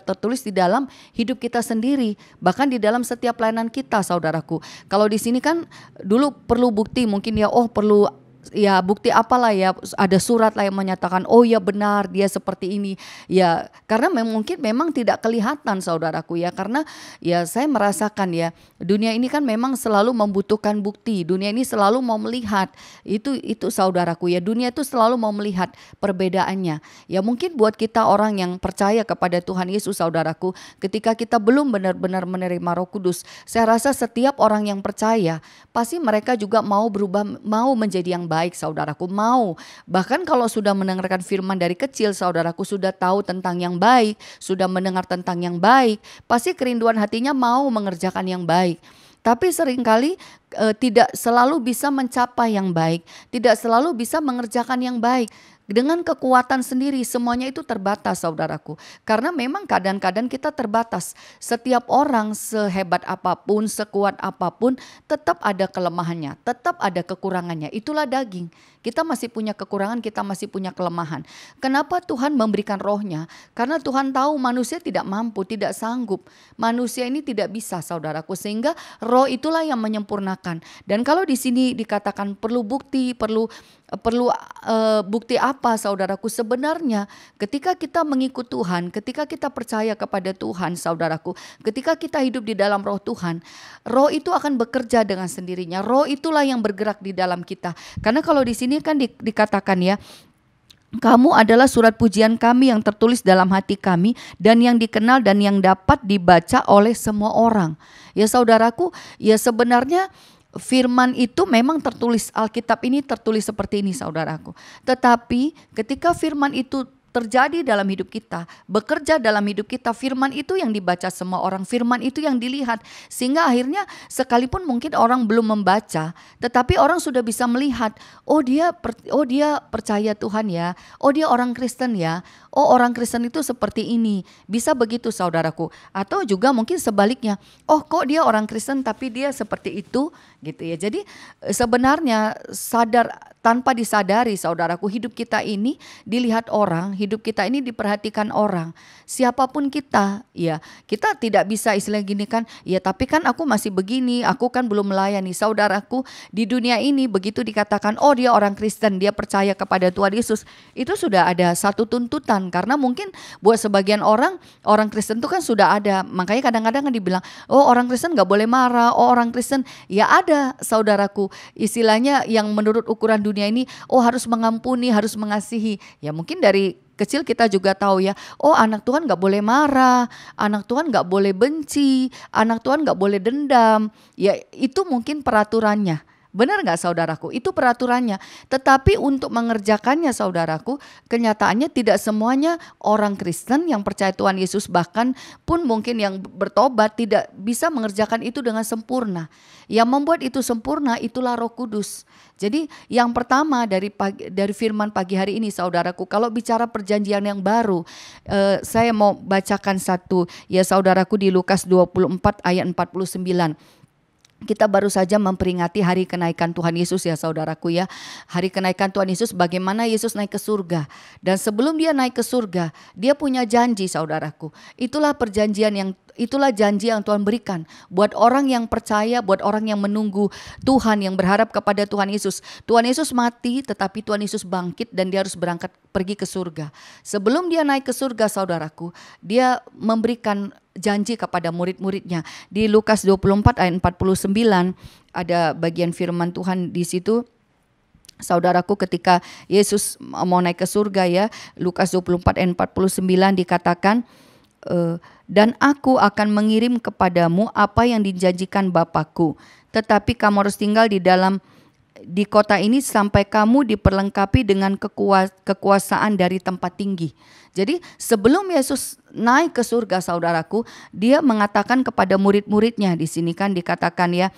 tertulis di dalam hidup kita sendiri, bahkan di dalam setiap pelayanan kita saudaraku. Kalau di sini kan dulu perlu bukti, mungkin ya perlu ya bukti apalah ya, ada surat lah yang menyatakan oh ya benar dia seperti ini ya, karena mungkin memang tidak kelihatan saudaraku ya, karena ya saya merasakan ya dunia ini kan memang selalu membutuhkan bukti, dunia ini selalu mau melihat itu saudaraku ya, dunia itu selalu mau melihat perbedaannya ya. Mungkin buat kita orang yang percaya kepada Tuhan Yesus saudaraku, ketika kita belum benar-benar menerima Roh Kudus, saya rasa setiap orang yang percaya pasti mereka juga mau berubah, mau menjadi yang baik saudaraku, mau. Bahkan kalau sudah mendengarkan firman dari kecil saudaraku, sudah tahu tentang yang baik, sudah mendengar tentang yang baik, pasti kerinduan hatinya mau mengerjakan yang baik. Tapi seringkali tidak selalu bisa mencapai yang baik, tidak selalu bisa mengerjakan yang baik. dengan kekuatan sendiri, semuanya itu terbatas saudaraku. Karena memang kadang-kadang kita terbatas. Setiap orang sehebat apapun, sekuat apapun, tetap ada kelemahannya, tetap ada kekurangannya. Itulah daging. Kita masih punya kekurangan, kita masih punya kelemahan. Kenapa Tuhan memberikan rohnya? Karena Tuhan tahu manusia tidak mampu, tidak sanggup. Manusia ini tidak bisa saudaraku. Sehingga roh itulah yang menyempurnakan. Dan kalau di sini dikatakan perlu bukti, perlu bukti apa saudaraku? Sebenarnya ketika kita mengikut Tuhan, ketika kita percaya kepada Tuhan saudaraku, ketika kita hidup di dalam roh Tuhan, roh itu akan bekerja dengan sendirinya. Roh itulah yang bergerak di dalam kita. Karena kalau di sini kan dikatakan ya, kamu adalah surat pujian kami yang tertulis dalam hati kami dan yang dikenal dan yang dapat dibaca oleh semua orang. Ya saudaraku, ya sebenarnya firman itu memang tertulis, Alkitab ini tertulis seperti ini saudaraku. Tetapi ketika firman itu terjadi dalam hidup kita, bekerja dalam hidup kita, firman itu yang dibaca semua orang, firman itu yang dilihat. Sehingga akhirnya sekalipun mungkin orang belum membaca, tetapi orang sudah bisa melihat, oh dia percaya Tuhan ya, oh dia orang Kristen ya, oh orang Kristen itu seperti ini. Bisa begitu saudaraku. Atau juga mungkin sebaliknya, oh kok dia orang Kristen tapi dia seperti itu gitu ya. Jadi sebenarnya tanpa disadari saudaraku, hidup kita ini dilihat orang, hidup kita ini diperhatikan orang. Siapapun kita, ya kita tidak bisa istilah gini kan, ya tapi kan aku masih begini, aku kan belum melayani. Saudaraku, di dunia ini begitu dikatakan, oh dia orang Kristen, dia percaya kepada Tuhan Yesus, itu sudah ada satu tuntutan. Karena mungkin buat sebagian orang Kristen itu kan sudah ada. Makanya kadang-kadang kan dibilang, oh orang Kristen gak boleh marah, oh orang Kristen, ya ada saudaraku, istilahnya yang menurut ukuran dunia ini, oh harus mengampuni, harus mengasihi. Ya mungkin dari kecil kita juga tahu ya, oh anak Tuhan gak boleh marah, anak Tuhan gak boleh benci, anak Tuhan gak boleh dendam. Ya itu mungkin peraturannya. Benar gak saudaraku? Itu peraturannya. Tetapi untuk mengerjakannya saudaraku, kenyataannya tidak semuanya orang Kristen yang percaya Tuhan Yesus, bahkan pun mungkin yang bertobat tidak bisa mengerjakan itu dengan sempurna. Yang membuat itu sempurna itulah Roh Kudus. Jadi yang pertama dari firman pagi hari ini saudaraku, kalau bicara perjanjian yang baru, saya mau bacakan satu ya saudaraku di Lukas 24 ayat 49. Kita baru saja memperingati hari kenaikan Tuhan Yesus ya saudaraku ya. Hari kenaikan Tuhan Yesus, bagaimana Yesus naik ke surga. Dan sebelum dia naik ke surga, dia punya janji saudaraku. Itulah janji yang Tuhan berikan buat orang yang percaya, buat orang yang menunggu Tuhan, yang berharap kepada Tuhan Yesus. Tuhan Yesus mati tetapi Tuhan Yesus bangkit dan dia harus berangkat pergi ke surga. Sebelum dia naik ke surga saudaraku, dia memberikan janji kepada murid-muridnya. Di Lukas 24 ayat 49 ada bagian firman Tuhan di situ. Saudaraku, ketika Yesus mau naik ke surga ya, Lukas 24 ayat 49 dikatakan, dan aku akan mengirim kepadamu apa yang dijanjikan Bapakku, tetapi kamu harus tinggal di kota ini sampai kamu diperlengkapi dengan kekuasaan dari tempat tinggi. Jadi sebelum Yesus naik ke surga saudaraku, dia mengatakan kepada murid-muridnya, di sini kan dikatakan ya,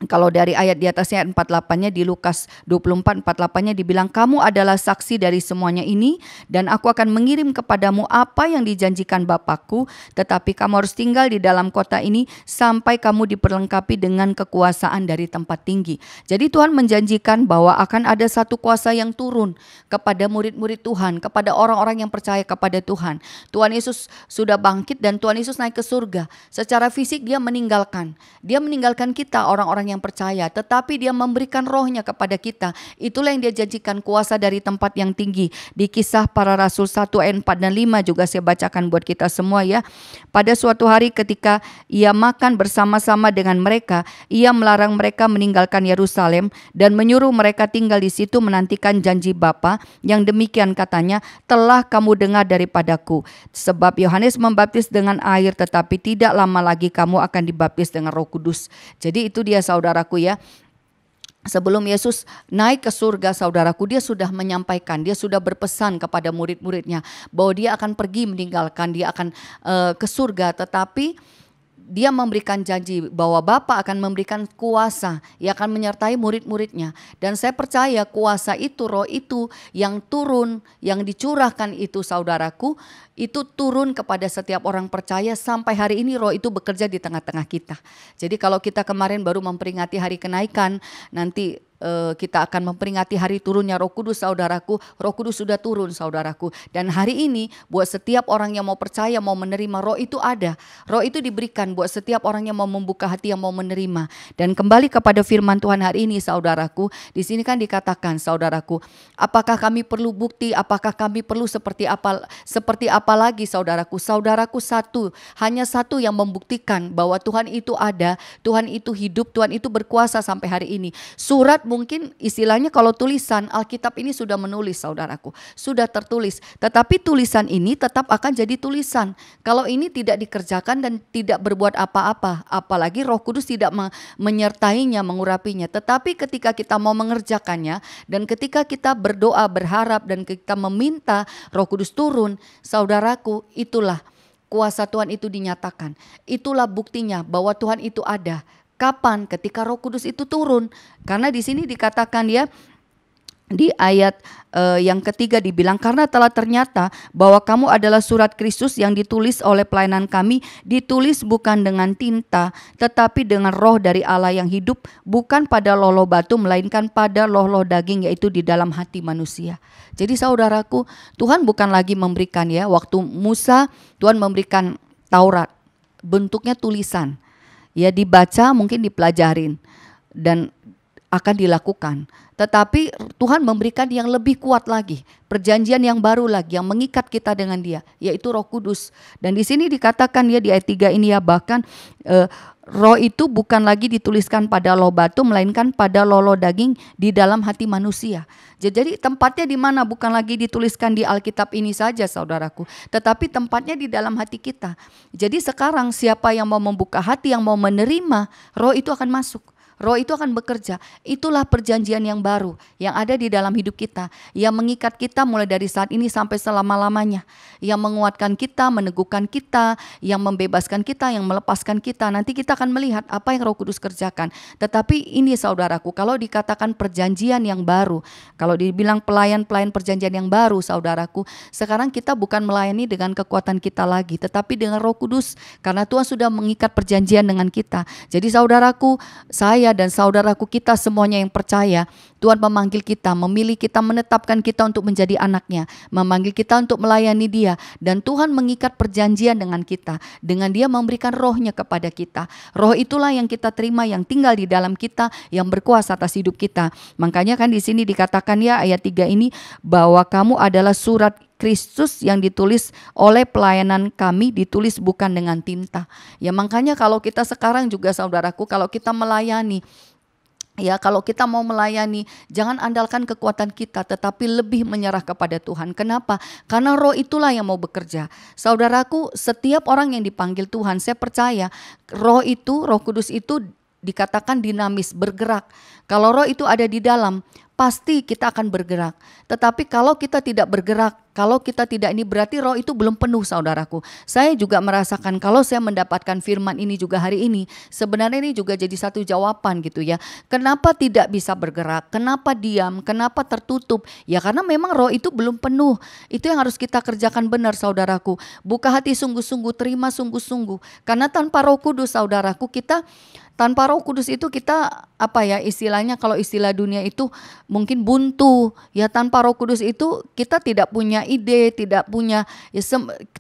kalau dari ayat di atasnya ayat 48-nya di Lukas 24 48-nya dibilang, kamu adalah saksi dari semuanya ini dan aku akan mengirim kepadamu apa yang dijanjikan Bapakku, tetapi kamu harus tinggal di dalam kota ini sampai kamu diperlengkapi dengan kekuasaan dari tempat tinggi. Jadi Tuhan menjanjikan bahwa akan ada satu kuasa yang turun kepada murid-murid Tuhan, kepada orang-orang yang percaya kepada Tuhan. Tuhan Yesus sudah bangkit dan Tuhan Yesus naik ke surga. Secara fisik dia meninggalkan kita orang-orang yang percaya, tetapi dia memberikan rohnya kepada kita. Itulah yang dia janjikan, kuasa dari tempat yang tinggi. Di Kisah Para Rasul 1 ayat 4 dan 5 juga saya bacakan buat kita semua ya. Pada suatu hari ketika ia makan bersama-sama dengan mereka, ia melarang mereka meninggalkan Yerusalem dan menyuruh mereka tinggal di situ menantikan janji Bapa, yang demikian katanya, telah kamu dengar daripadaku. Sebab Yohanes membaptis dengan air, tetapi tidak lama lagi kamu akan dibaptis dengan Roh Kudus. Jadi itu dia saudaraku ya. Sebelum Yesus naik ke surga saudaraku, dia sudah menyampaikan, dia sudah berpesan kepada murid-muridnya bahwa dia akan pergi meninggalkan, dia akan ke surga. Tetapi dia memberikan janji bahwa Bapa akan memberikan kuasa yang akan menyertai murid-muridnya. Dan saya percaya kuasa itu, roh itu yang turun, yang dicurahkan itu saudaraku, itu turun kepada setiap orang percaya sampai hari ini roh itu bekerja di tengah-tengah kita. Jadi kalau kita kemarin baru memperingati hari kenaikan, nanti kita akan memperingati hari turunnya Roh Kudus saudaraku. Roh Kudus sudah turun saudaraku. Dan hari ini buat setiap orang yang mau percaya, mau menerima, roh itu ada. Roh itu diberikan buat setiap orang yang mau membuka hati, yang mau menerima. Dan kembali kepada firman Tuhan hari ini saudaraku. Di sini kan dikatakan saudaraku, apakah kami perlu bukti, apakah kami perlu seperti apa lagi saudaraku. Saudaraku satu, hanya satu yang membuktikan bahwa Tuhan itu ada, Tuhan itu hidup, Tuhan itu berkuasa sampai hari ini. Surat mungkin istilahnya kalau tulisan, Alkitab ini sudah menulis saudaraku, sudah tertulis. Tetapi tulisan ini tetap akan jadi tulisan. Kalau ini tidak dikerjakan dan tidak berbuat apa-apa, apalagi Roh Kudus tidak menyertainya, mengurapinya. Tetapi ketika kita mau mengerjakannya dan ketika kita berdoa, berharap dan kita meminta Roh Kudus turun, saudaraku, itulah kuasa Tuhan itu dinyatakan. Itulah buktinya bahwa Tuhan itu ada. Kapan? Ketika Roh Kudus itu turun. Karena di sini dikatakan ya, di ayat yang ketiga dibilang, karena telah ternyata bahwa kamu adalah surat Kristus yang ditulis oleh pelayanan kami, ditulis bukan dengan tinta tetapi dengan roh dari Allah yang hidup, bukan pada loh-loh batu melainkan pada loh-loh daging, yaitu di dalam hati manusia. Jadi saudaraku, Tuhan bukan lagi memberikan ya, waktu Musa Tuhan memberikan Taurat, bentuknya tulisan. Ya dibaca, mungkin dipelajarin dan akan dilakukan. Tetapi Tuhan memberikan yang lebih kuat lagi, perjanjian yang baru lagi yang mengikat kita dengan Dia, yaitu Roh Kudus. Dan di sini dikatakan ya di ayat 3 ini ya, bahkan roh itu bukan lagi dituliskan pada loh batu melainkan pada loh daging di dalam hati manusia. Jadi tempatnya di mana? Bukan lagi dituliskan di Alkitab ini saja saudaraku, tetapi tempatnya di dalam hati kita. Jadi sekarang siapa yang mau membuka hati, yang mau menerima, roh itu akan masuk. Roh itu akan bekerja. Itulah perjanjian yang baru yang ada di dalam hidup kita, yang mengikat kita mulai dari saat ini sampai selama-lamanya, yang menguatkan kita, meneguhkan kita, yang membebaskan kita, yang melepaskan kita. Nanti kita akan melihat apa yang Roh Kudus kerjakan. Tetapi ini saudaraku, kalau dikatakan perjanjian yang baru, kalau dibilang pelayan-pelayan perjanjian yang baru saudaraku, sekarang kita bukan melayani dengan kekuatan kita lagi, tetapi dengan Roh Kudus, karena Tuhan sudah mengikat perjanjian dengan kita. Jadi saudaraku, saya dan saudaraku, kita semuanya yang percaya, Tuhan memanggil kita, memilih kita, menetapkan kita untuk menjadi anaknya, memanggil kita untuk melayani Dia, dan Tuhan mengikat perjanjian dengan kita, dengan Dia memberikan rohnya kepada kita. Roh itulah yang kita terima, yang tinggal di dalam kita, yang berkuasa atas hidup kita. Makanya kan di sini dikatakan ya ayat 3 ini, bahwa kamu adalah surat Kristus yang ditulis oleh pelayanan kami, ditulis bukan dengan tinta. Ya makanya kalau kita sekarang juga saudaraku, kalau kita melayani, ya kalau kita mau melayani, jangan andalkan kekuatan kita, tetapi lebih menyerah kepada Tuhan. Kenapa? Karena roh itulah yang mau bekerja. Saudaraku, setiap orang yang dipanggil Tuhan, saya percaya roh itu, Roh Kudus itu dikatakan dinamis, bergerak. Kalau roh itu ada di dalam, pasti kita akan bergerak. Tetapi kalau kita tidak bergerak, kalau kita tidak ini, berarti roh itu belum penuh saudaraku. Saya juga merasakan kalau saya mendapatkan firman ini juga hari ini, sebenarnya ini juga jadi satu jawaban gitu ya. Kenapa tidak bisa bergerak? Kenapa diam? Kenapa tertutup? Ya karena memang roh itu belum penuh. Itu yang harus kita kerjakan benar saudaraku. Buka hati sungguh-sungguh, terima sungguh-sungguh. Karena tanpa Roh Kudus saudaraku, tanpa Roh Kudus itu kita apa ya istilahnya, kalau istilah dunia itu mungkin buntu. Ya tanpa Roh Kudus itu kita tidak punya ide, tidak punya ya,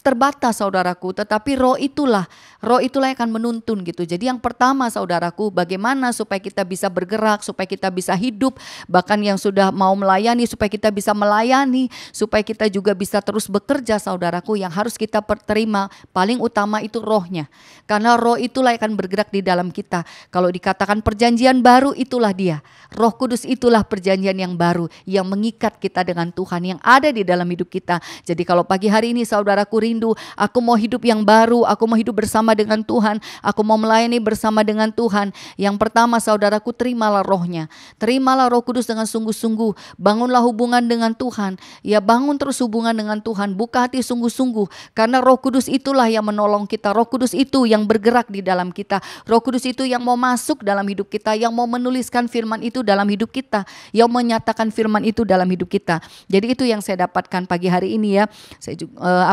terbatas saudaraku. Tetapi roh itulah yang akan menuntun gitu. Jadi yang pertama saudaraku, bagaimana supaya kita bisa bergerak, supaya kita bisa hidup, bahkan yang sudah mau melayani supaya kita bisa melayani, supaya kita juga bisa terus bekerja saudaraku. Yang harus kita terima paling utama itu rohnya. Karena roh itulah yang akan bergerak di dalam kita. Kalau dikatakan perjanjian baru, itulah Dia. Roh Kudus itulah perjanjian yang baru yang mengikat kita dengan Tuhan, yang ada di dalam hidup kita. Jadi kalau pagi hari ini saudaraku rindu, aku mau hidup yang baru, aku mau hidup bersama dengan Tuhan, aku mau melayani bersama dengan Tuhan. Yang pertama saudaraku, terimalah rohnya, terimalah Roh Kudus dengan sungguh-sungguh, bangunlah hubungan dengan Tuhan, ya bangun terus hubungan dengan Tuhan, buka hati sungguh-sungguh, karena Roh Kudus itulah yang menolong kita, Roh Kudus itu yang bergerak di dalam kita, Roh Kudus itu yang mau masuk dalam hidup kita, yang mau menuliskan firman itu dalam hidup kita, yang menyatakan firman itu dalam hidup kita. Jadi itu yang saya dapatkan pagi hari ini ya. Saya juga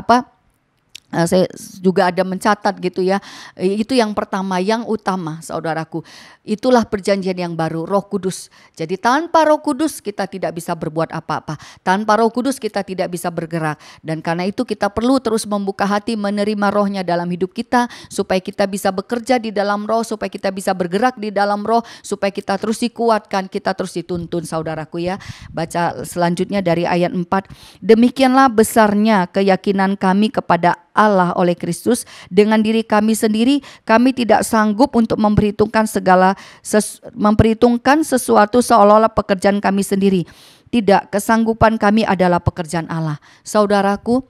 saya juga ada mencatat gitu ya. Itu yang pertama, yang utama saudaraku. Itulah perjanjian yang baru, Roh Kudus. Jadi tanpa Roh Kudus kita tidak bisa berbuat apa-apa. Tanpa Roh Kudus kita tidak bisa bergerak. Dan karena itu kita perlu terus membuka hati, menerima rohnya dalam hidup kita, supaya kita bisa bekerja di dalam roh, supaya kita bisa bergerak di dalam roh, supaya kita terus dikuatkan, kita terus dituntun saudaraku ya. Baca selanjutnya dari ayat 4. Demikianlah besarnya keyakinan kami kepada Allah oleh Kristus, dengan diri kami sendiri kami tidak sanggup untuk memperhitungkan sesuatu seolah-olah pekerjaan kami sendiri. Tidak, kesanggupan kami adalah pekerjaan Allah. Saudaraku,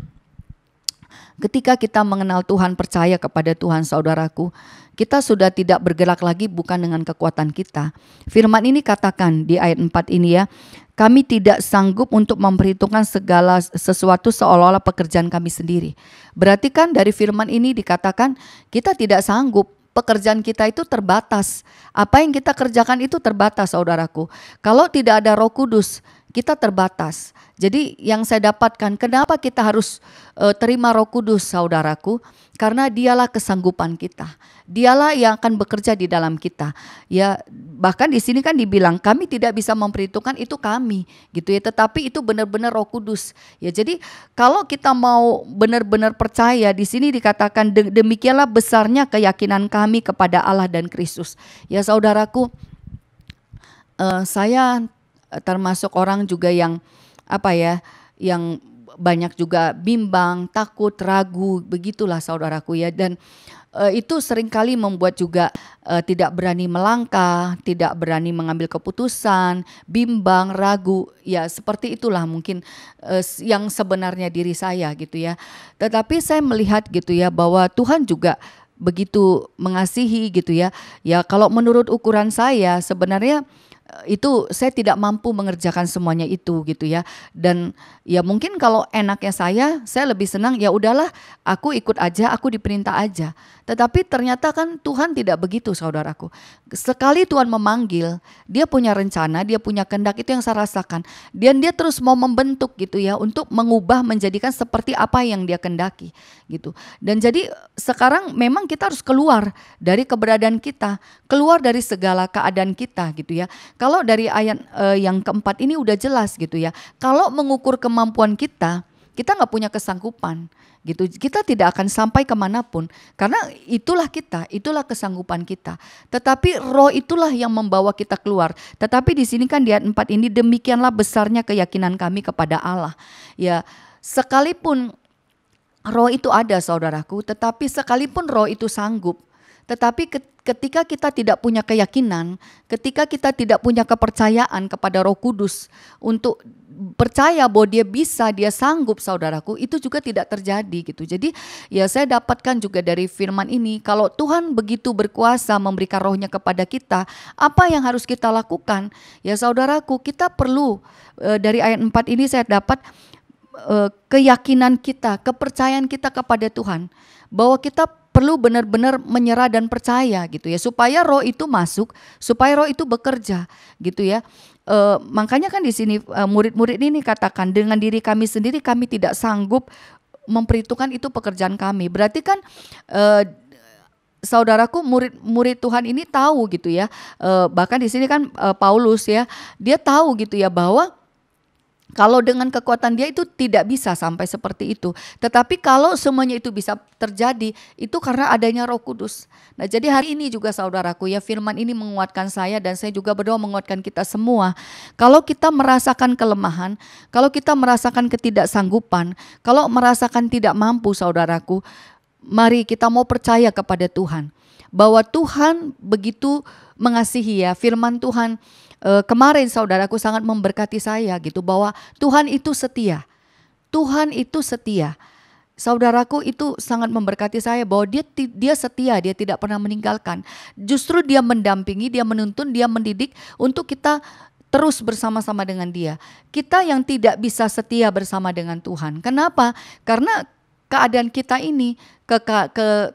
ketika kita mengenal Tuhan, percaya kepada Tuhan saudaraku, kita sudah tidak bergerak lagi bukan dengan kekuatan kita. Firman ini katakan di ayat 4 ini ya, kami tidak sanggup untuk memperhitungkan segala sesuatu seolah-olah pekerjaan kami sendiri. Berarti kan dari firman ini dikatakan kita tidak sanggup, pekerjaan kita itu terbatas. Apa yang kita kerjakan itu terbatas saudaraku. Kalau tidak ada Roh Kudus, kita terbatas. Jadi yang saya dapatkan, kenapa kita harus terima Roh Kudus saudaraku? Karena dialah kesanggupan kita. Dialah yang akan bekerja di dalam kita. Ya, bahkan di sini kan dibilang kami tidak bisa memperhitungkan, itu kami gitu ya, tetapi itu benar-benar Roh Kudus. Ya, jadi kalau kita mau benar-benar percaya, di sini dikatakan demikianlah besarnya keyakinan kami kepada Allah dan Kristus. Ya saudaraku, saya termasuk orang juga yang yang banyak juga bimbang, takut, ragu, begitulah saudaraku ya. Dan itu seringkali membuat juga tidak berani melangkah, tidak berani mengambil keputusan, bimbang, ragu. Ya seperti itulah mungkin yang sebenarnya diri saya gitu ya. Tetapi saya melihat gitu ya bahwa Tuhan juga begitu mengasihi gitu ya. Ya kalau menurut ukuran saya sebenarnya itu saya tidak mampu mengerjakan semuanya itu gitu ya. Dan ya mungkin kalau enaknya saya lebih senang ya udahlah aku ikut aja, aku diperintah aja. Tetapi ternyata kan Tuhan tidak begitu saudaraku. Sekali Tuhan memanggil, dia punya rencana, dia punya kehendak, itu yang saya rasakan. Dan dia terus mau membentuk gitu ya, untuk mengubah menjadikan seperti apa yang dia kehendaki gitu. Dan jadi sekarang memang kita harus keluar dari keberadaan kita, keluar dari segala keadaan kita gitu ya. Kalau dari ayat yang keempat ini udah jelas gitu ya. Kalau mengukur kemampuan kita nggak punya kesanggupan gitu. Kita tidak akan sampai kemanapun karena itulah kita, itulah kesanggupan kita. Tetapi roh itulah yang membawa kita keluar. Tetapi di sini kan di ayat 4 ini demikianlah besarnya keyakinan kami kepada Allah. Ya, sekalipun roh itu ada saudaraku, tetapi sekalipun roh itu sanggup, tetapi ketika kita tidak punya keyakinan, ketika kita tidak punya kepercayaan kepada Roh Kudus untuk percaya bahwa dia bisa, dia sanggup saudaraku, itu juga tidak terjadi gitu. Jadi ya saya dapatkan juga dari firman ini, kalau Tuhan begitu berkuasa memberikan rohnya kepada kita, apa yang harus kita lakukan? Ya saudaraku, kita perlu dari ayat 4 ini saya dapat keyakinan kita, kepercayaan kita kepada Tuhan, bahwa kita perlu benar-benar menyerah dan percaya gitu ya, supaya roh itu masuk, supaya roh itu bekerja gitu ya. Makanya kan di sini murid-murid ini katakan dengan diri kami sendiri kami tidak sanggup memperhitungkan itu pekerjaan kami. Berarti kan saudaraku, murid Tuhan ini tahu gitu ya. Bahkan di sini kan Paulus ya, dia tahu gitu ya bahwa kalau dengan kekuatan dia itu tidak bisa sampai seperti itu. Tetapi kalau semuanya itu bisa terjadi, itu karena adanya Roh Kudus. Nah, jadi hari ini juga saudaraku ya, firman ini menguatkan saya dan saya juga berdoa menguatkan kita semua. Kalau kita merasakan kelemahan, kalau kita merasakan ketidaksanggupan, kalau merasakan tidak mampu saudaraku, mari kita mau percaya kepada Tuhan. Bahwa Tuhan begitu mengasihi ya, firman Tuhan kemarin saudaraku sangat memberkati saya gitu, bahwa Tuhan itu setia. Tuhan itu setia. Saudaraku, itu sangat memberkati saya bahwa dia setia, dia tidak pernah meninggalkan. Justru dia mendampingi, dia menuntun, dia mendidik untuk kita terus bersama-sama dengan dia. Kita yang tidak bisa setia bersama dengan Tuhan. Kenapa? Karena keadaan kita ini,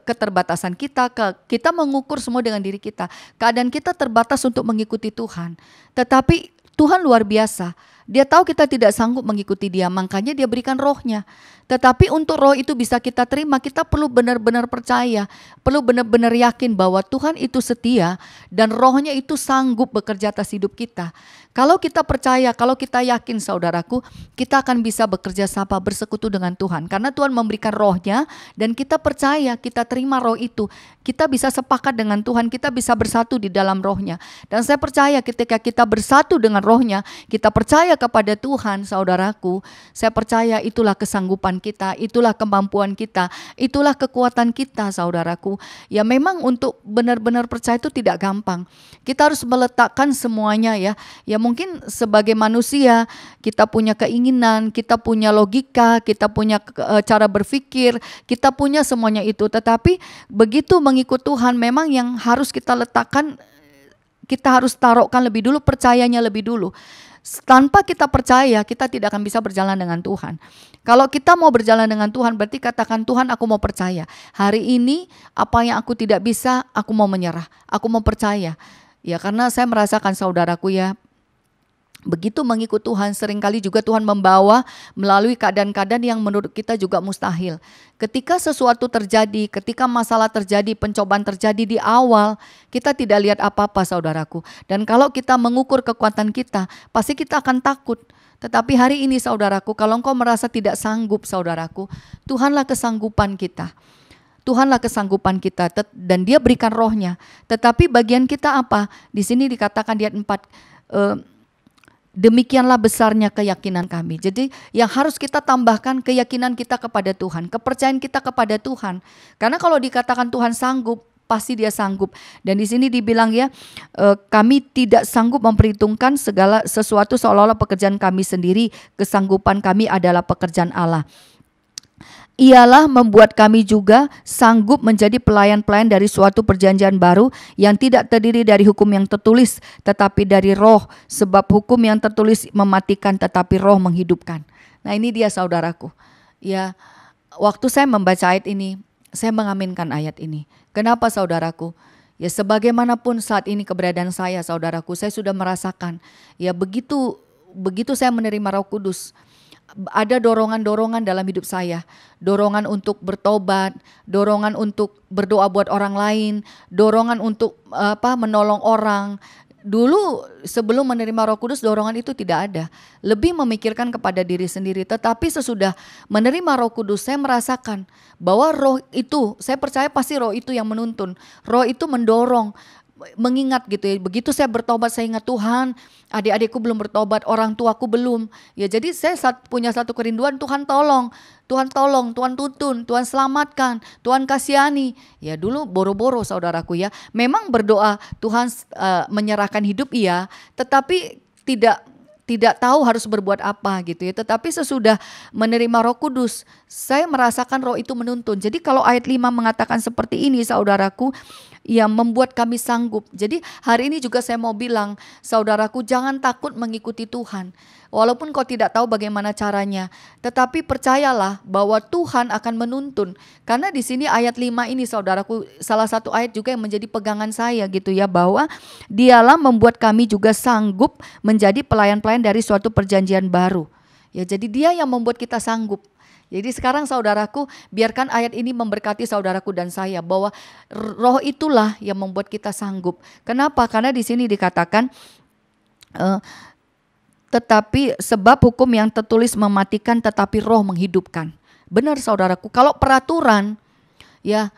keterbatasan kita, kita mengukur semua dengan diri kita. Keadaan kita terbatas untuk mengikuti Tuhan. Tetapi Tuhan luar biasa. Dia tahu kita tidak sanggup mengikuti dia, makanya dia berikan rohnya. Tetapi untuk roh itu bisa kita terima, kita perlu benar-benar percaya, perlu benar-benar yakin bahwa Tuhan itu setia dan rohnya itu sanggup bekerja atas hidup kita. Kalau kita percaya, kalau kita yakin saudaraku, kita akan bisa bekerja sama bersekutu dengan Tuhan. Karena Tuhan memberikan rohnya dan kita percaya, kita terima roh itu. Kita bisa sepakat dengan Tuhan, kita bisa bersatu di dalam rohnya. Dan saya percaya ketika kita bersatu dengan rohnya, kita percaya kepada Tuhan saudaraku, saya percaya itulah kesanggupan kita, itulah kemampuan kita, itulah kekuatan kita saudaraku. Ya memang untuk benar-benar percaya itu tidak gampang. Kita harus meletakkan semuanya ya. Ya mungkin sebagai manusia kita punya keinginan, kita punya logika, kita punya cara berpikir, kita punya semuanya itu. Tetapi begitu mengikut Tuhan memang yang harus kita letakkan, kita harus taruhkan lebih dulu, percayanya lebih dulu. Tanpa kita percaya, kita tidak akan bisa berjalan dengan Tuhan. Kalau kita mau berjalan dengan Tuhan, berarti katakan, Tuhan aku mau percaya. Hari ini apa yang aku tidak bisa, aku mau menyerah. Aku mau percaya. Ya karena saya merasakan saudaraku ya, begitu mengikut Tuhan seringkali juga Tuhan membawa melalui keadaan-keadaan yang menurut kita juga mustahil. Ketika sesuatu terjadi, ketika masalah terjadi, pencobaan terjadi di awal, kita tidak lihat apa-apa saudaraku. Dan kalau kita mengukur kekuatan kita, pasti kita akan takut. Tetapi hari ini saudaraku, kalau engkau merasa tidak sanggup saudaraku, Tuhanlah kesanggupan kita. Tuhanlah kesanggupan kita dan dia berikan rohnya. Tetapi bagian kita apa? Di sini dikatakan di ayat 4, demikianlah besarnya keyakinan kami. Jadi yang harus kita tambahkan keyakinan kita kepada Tuhan, kepercayaan kita kepada Tuhan. Karena kalau dikatakan Tuhan sanggup, pasti dia sanggup. Dan di sini dibilang ya, kami tidak sanggup memperhitungkan segala sesuatu seolah-olah pekerjaan kami sendiri, kesanggupan kami adalah pekerjaan Allah. Ialah membuat kami juga sanggup menjadi pelayan-pelayan dari suatu perjanjian baru yang tidak terdiri dari hukum yang tertulis tetapi dari roh, sebab hukum yang tertulis mematikan tetapi roh menghidupkan. Nah ini dia saudaraku. Ya, waktu saya membaca ayat ini, saya mengaminkan ayat ini. Kenapa saudaraku? Ya sebagaimanapun saat ini keberadaan saya saudaraku, saya sudah merasakan ya begitu saya menerima Roh Kudus, ada dorongan-dorongan dalam hidup saya, dorongan untuk bertobat, dorongan untuk berdoa buat orang lain, dorongan untuk menolong orang. Dulu sebelum menerima Roh Kudus dorongan itu tidak ada, lebih memikirkan kepada diri sendiri. Tetapi sesudah menerima Roh Kudus saya merasakan bahwa roh itu, saya percaya pasti roh itu yang menuntun, roh itu mendorong, mengingat gitu ya. Begitu saya bertobat saya ingat Tuhan, adik-adikku belum bertobat, orang tuaku belum. Ya jadi saya punya satu kerinduan, Tuhan tolong, Tuhan tuntun, Tuhan selamatkan, Tuhan kasihani. Ya dulu boro-boro saudaraku ya. Memang berdoa Tuhan menyerahkan hidup iya, tetapi tidak tahu harus berbuat apa gitu ya. Tetapi sesudah menerima Roh Kudus, saya merasakan roh itu menuntun. Jadi kalau ayat 5 mengatakan seperti ini saudaraku, yang membuat kami sanggup. Jadi hari ini juga saya mau bilang, saudaraku jangan takut mengikuti Tuhan. Walaupun kau tidak tahu bagaimana caranya, tetapi percayalah bahwa Tuhan akan menuntun. Karena di sini ayat 5 ini saudaraku, salah satu ayat juga yang menjadi pegangan saya gitu ya, bahwa dialah membuat kami juga sanggup menjadi pelayan-pelayan dari suatu perjanjian baru. Ya jadi dia yang membuat kita sanggup. Jadi sekarang saudaraku, biarkan ayat ini memberkati saudaraku dan saya bahwa roh itulah yang membuat kita sanggup. Kenapa? Karena di sini dikatakan tetapi sebab hukum yang tertulis mematikan tetapi roh menghidupkan. Benar saudaraku, kalau peraturan ya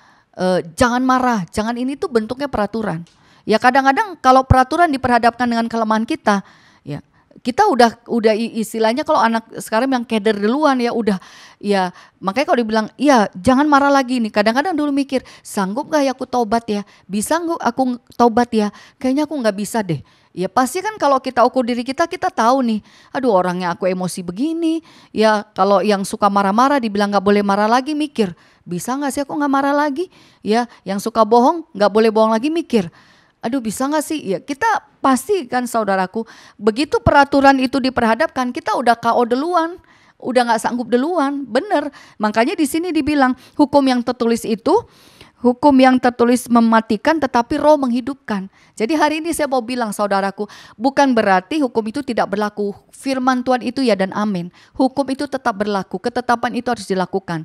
jangan marah, jangan, ini tuh bentuknya peraturan. Ya kadang-kadang kalau peraturan diperhadapkan dengan kelemahan kita, ya kita udah istilahnya kalau anak sekarang yang keder duluan ya udah ya, makanya kalau dibilang ya jangan marah lagi nih, kadang-kadang dulu mikir sanggup gak ya aku taubat ya, bisa nggak aku taubat ya, kayaknya aku nggak bisa deh. Ya pasti kan kalau kita ukur diri kita tahu nih, aduh orangnya aku emosi begini. Ya kalau yang suka marah-marah dibilang gak boleh marah lagi, mikir bisa gak sih aku gak marah lagi. Ya yang suka bohong gak boleh bohong lagi, mikir aduh bisa gak sih. Ya kita pasti kan saudaraku, begitu peraturan itu diperhadapkan kita udah KO duluan, udah gak sanggup duluan, bener. Makanya di sini dibilang hukum yang tertulis itu, hukum yang tertulis mematikan tetapi roh menghidupkan. Jadi hari ini saya mau bilang saudaraku, bukan berarti hukum itu tidak berlaku. Firman Tuhan itu ya dan amin. Hukum itu tetap berlaku, ketetapan itu harus dilakukan.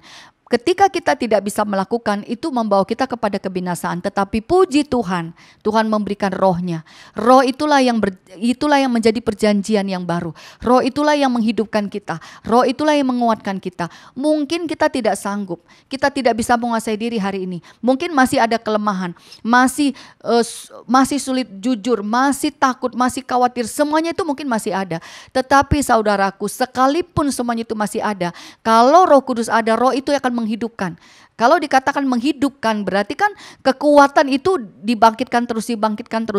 Ketika kita tidak bisa melakukan, itu membawa kita kepada kebinasaan. Tetapi puji Tuhan, Tuhan memberikan rohnya. Roh itulah yang menjadi perjanjian yang baru. Roh itulah yang menghidupkan kita. Roh itulah yang menguatkan kita. Mungkin kita tidak sanggup, kita tidak bisa menguasai diri hari ini. Mungkin masih ada kelemahan, masih sulit jujur, masih takut, masih khawatir. Semuanya itu mungkin masih ada. Tetapi saudaraku, sekalipun semuanya itu masih ada, kalau Roh Kudus ada, roh itu akan menghidupkan. Kalau dikatakan menghidupkan berarti kan kekuatan itu dibangkitkan terus.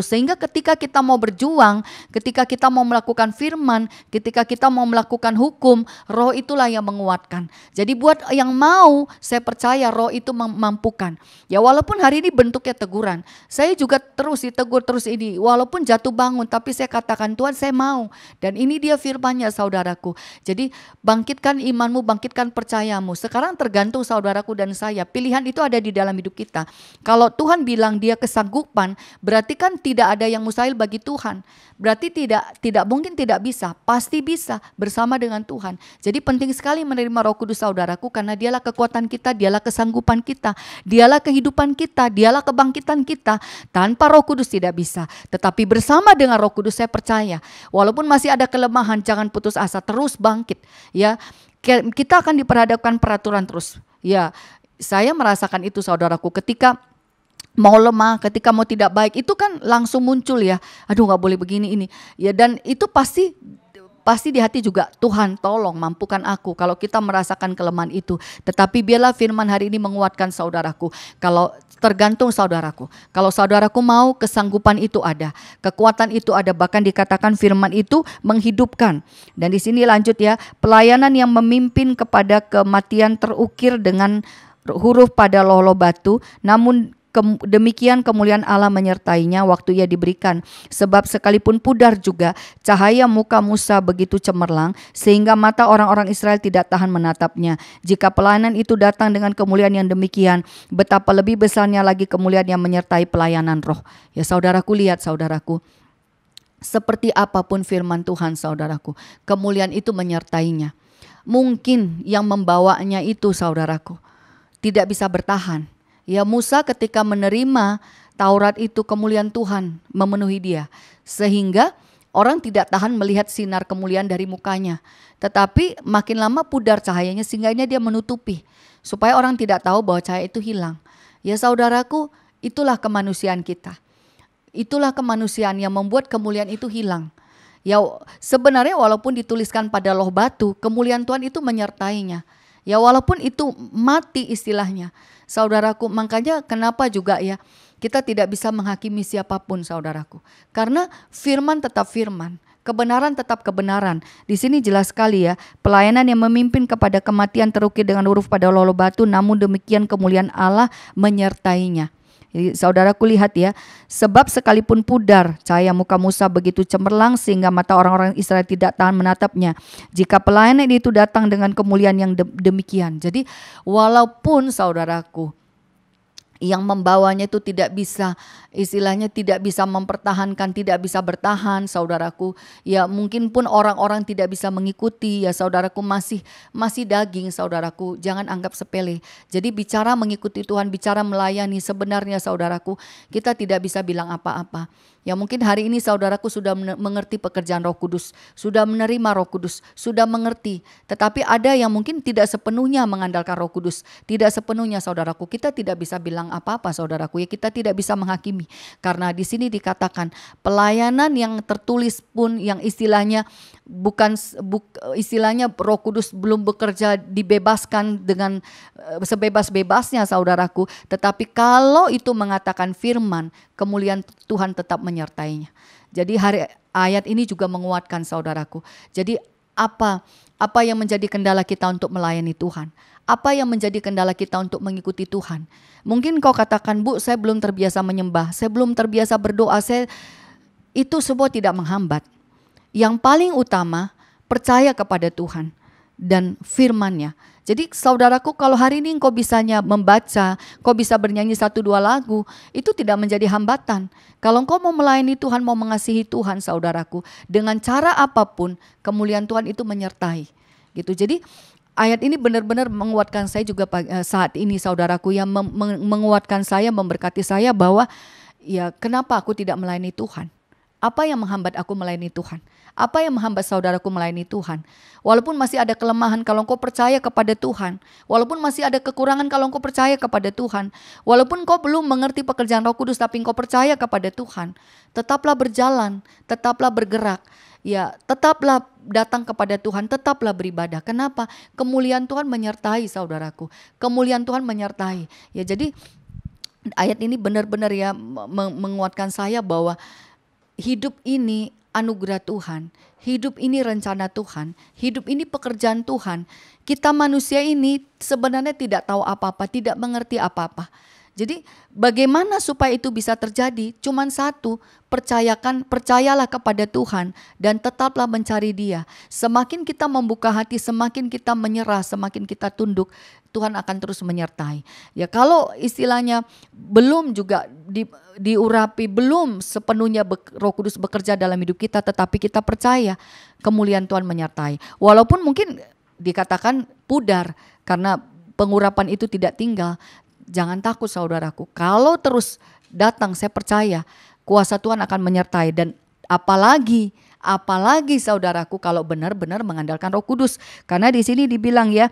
Sehingga ketika kita mau berjuang, ketika kita mau melakukan firman, ketika kita mau melakukan hukum, roh itulah yang menguatkan. Jadi buat yang mau, saya percaya roh itu memampukan. Ya walaupun hari ini bentuknya teguran, saya juga terus ditegur terus ini. Walaupun jatuh bangun, tapi saya katakan Tuhan saya mau. Dan ini dia firman-Nya saudaraku. Jadi bangkitkan imanmu, bangkitkan percayamu. Sekarang tergantung saudaraku dan saya. Pilihan itu ada di dalam hidup kita. Kalau Tuhan bilang dia kesanggupan, berarti kan tidak ada yang mustahil bagi Tuhan. Berarti tidak mungkin tidak bisa, pasti bisa bersama dengan Tuhan. Jadi penting sekali menerima Roh Kudus saudaraku, karena dialah kekuatan kita, dialah kesanggupan kita, dialah kehidupan kita, dialah kebangkitan kita. Tanpa Roh Kudus tidak bisa. Tetapi bersama dengan Roh Kudus saya percaya, walaupun masih ada kelemahan, jangan putus asa, terus bangkit. Ya, kita akan diperhadapkan peraturan terus. Ya, saya merasakan itu saudaraku, ketika mau lemah, ketika mau tidak baik, itu kan langsung muncul ya, aduh gak boleh begini ini. Ya dan itu pasti di hati juga, Tuhan tolong mampukan aku kalau kita merasakan kelemahan itu. Tetapi biarlah firman hari ini menguatkan saudaraku. Kalau tergantung saudaraku, kalau saudaraku mau, kesanggupan itu ada, kekuatan itu ada, bahkan dikatakan firman itu menghidupkan. Dan di sini lanjut ya, pelayanan yang memimpin kepada kematian terukir dengan huruf pada loh-loh batu, namun demikian kemuliaan Allah menyertainya waktu ia diberikan. Sebab sekalipun pudar juga cahaya muka Musa begitu cemerlang, sehingga mata orang-orang Israel tidak tahan menatapnya. Jika pelayanan itu datang dengan kemuliaan yang demikian, betapa lebih besarnya lagi kemuliaan yang menyertai pelayanan roh. Ya saudaraku, lihat saudaraku, seperti apapun firman Tuhan saudaraku, kemuliaan itu menyertainya. Mungkin yang membawanya itu saudaraku tidak bisa bertahan. Ya Musa ketika menerima Taurat itu, kemuliaan Tuhan memenuhi dia. Sehingga orang tidak tahan melihat sinar kemuliaan dari mukanya. Tetapi makin lama pudar cahayanya, sehingga dia menutupi. Supaya orang tidak tahu bahwa cahaya itu hilang. Ya saudaraku, itulah kemanusiaan kita. Itulah kemanusiaan yang membuat kemuliaan itu hilang. Ya sebenarnya walaupun dituliskan pada loh batu, kemuliaan Tuhan itu menyertainya. Ya walaupun itu mati istilahnya, saudaraku. Makanya kenapa juga ya kita tidak bisa menghakimi siapapun saudaraku. Karena firman tetap firman, kebenaran tetap kebenaran. Di sini jelas sekali ya, pelayanan yang memimpin kepada kematian terukir dengan huruf pada loh-loh batu, namun demikian kemuliaan Allah menyertainya. Jadi saudaraku lihat ya, sebab sekalipun pudar cahaya muka Musa begitu cemerlang sehingga mata orang-orang Israel tidak tahan menatapnya. Jika pelayanan itu datang dengan kemuliaan yang demikian. Jadi walaupun saudaraku yang membawanya itu tidak bisa, istilahnya tidak bisa mempertahankan, tidak bisa bertahan saudaraku. Ya mungkin pun orang-orang tidak bisa mengikuti ya saudaraku, masih daging saudaraku, jangan anggap sepele. Jadi bicara mengikuti Tuhan, bicara melayani, sebenarnya saudaraku kita tidak bisa bilang apa-apa. Ya mungkin hari ini saudaraku sudah mengerti pekerjaan Roh Kudus, sudah menerima Roh Kudus, sudah mengerti. Tetapi ada yang mungkin tidak sepenuhnya mengandalkan Roh Kudus, tidak sepenuhnya saudaraku. Kita tidak bisa bilang apa-apa saudaraku, ya kita tidak bisa menghakimi. Karena di sini dikatakan pelayanan yang tertulis pun yang istilahnya istilahnya Roh Kudus belum bekerja dibebaskan dengan sebebas-bebasnya saudaraku. Tetapi kalau itu mengatakan firman, kemuliaan Tuhan tetap menyertainya. Jadi ayat ini juga menguatkan saudaraku. Jadi apa yang menjadi kendala kita untuk melayani Tuhan? Apa yang menjadi kendala kita untuk mengikuti Tuhan? Mungkin kau katakan, Bu, saya belum terbiasa menyembah, saya belum terbiasa berdoa, itu semua tidak menghambat. Yang paling utama, percaya kepada Tuhan dan firman-Nya. Jadi saudaraku, kalau hari ini kau bisanya membaca, kau bisa bernyanyi 1-2 lagu, itu tidak menjadi hambatan. Kalau kau mau melayani Tuhan, mau mengasihi Tuhan saudaraku, dengan cara apapun, kemuliaan Tuhan itu menyertai. Gitu. Jadi ayat ini benar-benar menguatkan saya juga saat ini saudaraku, yang menguatkan saya, memberkati saya bahwa ya kenapa aku tidak melayani Tuhan? Apa yang menghambat aku melayani Tuhan? Apa yang menghambat saudaraku melayani Tuhan? Walaupun masih ada kelemahan, kalau engkau percaya kepada Tuhan. Walaupun masih ada kekurangan, kalau engkau percaya kepada Tuhan. Walaupun engkau belum mengerti pekerjaan Roh Kudus, tapi engkau percaya kepada Tuhan. Tetaplah berjalan, tetaplah bergerak. Ya, tetaplah datang kepada Tuhan, tetaplah beribadah. Kenapa? Kemuliaan Tuhan menyertai saudaraku. Kemuliaan Tuhan menyertai. Ya, jadi ayat ini benar-benar ya menguatkan saya bahwa hidup ini anugerah Tuhan, hidup ini rencana Tuhan, hidup ini pekerjaan Tuhan. Kita manusia ini sebenarnya tidak tahu apa-apa, tidak mengerti apa-apa. Jadi bagaimana supaya itu bisa terjadi? Cuman satu, percayalah kepada Tuhan dan tetaplah mencari Dia. Semakin kita membuka hati, semakin kita menyerah, semakin kita tunduk, Tuhan akan terus menyertai. Ya kalau istilahnya belum juga diurapi, belum sepenuhnya Roh Kudus bekerja dalam hidup kita, tetapi kita percaya kemuliaan Tuhan menyertai. Walaupun mungkin dikatakan pudar karena pengurapan itu tidak tinggal. Jangan takut saudaraku, kalau terus datang saya percaya kuasa Tuhan akan menyertai. Dan apalagi saudaraku kalau benar-benar mengandalkan Roh Kudus. Karena di sini dibilang ya,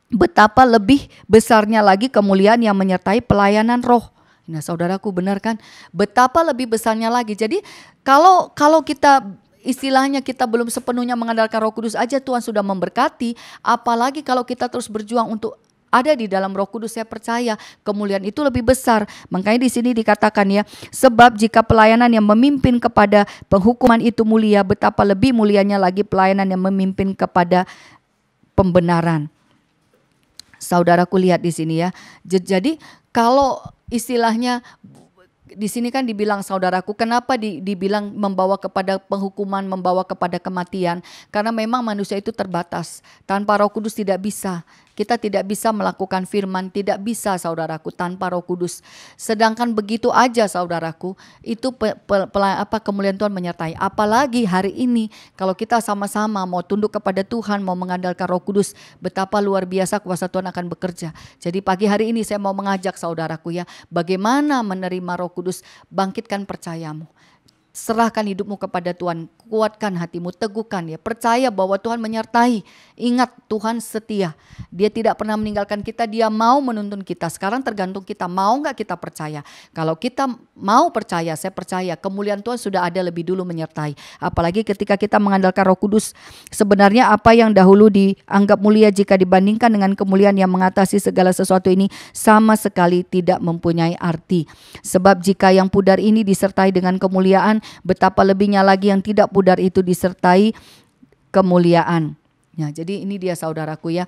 betapa lebih besarnya lagi kemuliaan yang menyertai pelayanan roh. Nah saudaraku benar kan, betapa lebih besarnya lagi. Jadi kalau kita istilahnya kita belum sepenuhnya mengandalkan Roh Kudus aja Tuhan sudah memberkati, apalagi kalau kita terus berjuang untuk ada di dalam Roh Kudus, saya percaya kemuliaan itu lebih besar. Makanya di sini dikatakan ya, sebab jika pelayanan yang memimpin kepada penghukuman itu mulia, betapa lebih mulianya lagi pelayanan yang memimpin kepada pembenaran. Saudaraku lihat di sini ya. Jadi kalau istilahnya di sini kan dibilang saudaraku, kenapa dibilang membawa kepada penghukuman, membawa kepada kematian? Karena memang manusia itu terbatas. Tanpa Roh Kudus tidak bisa. Kita tidak bisa melakukan firman, tidak bisa saudaraku tanpa Roh Kudus. Sedangkan begitu aja saudaraku, itu kemuliaan Tuhan menyertai. Apalagi hari ini kalau kita sama-sama mau tunduk kepada Tuhan, mau mengandalkan Roh Kudus, betapa luar biasa kuasa Tuhan akan bekerja. Jadi pagi hari ini saya mau mengajak saudaraku ya, bagaimana menerima Roh Kudus, bangkitkan percayamu. Serahkan hidupmu kepada Tuhan, kuatkan hatimu, teguhkan ya, percaya bahwa Tuhan menyertai. Ingat Tuhan setia, Dia tidak pernah meninggalkan kita, Dia mau menuntun kita. Sekarang tergantung kita, mau gak kita percaya. Kalau kita mau percaya, saya percaya kemuliaan Tuhan sudah ada lebih dulu menyertai. Apalagi ketika kita mengandalkan Roh Kudus, sebenarnya apa yang dahulu dianggap mulia jika dibandingkan dengan kemuliaan yang mengatasi segala sesuatu ini sama sekali tidak mempunyai arti. Sebab jika yang pudar ini disertai dengan kemuliaan, betapa lebihnya lagi yang tidak pudar itu disertai kemuliaan. Ya, jadi ini dia saudaraku ya.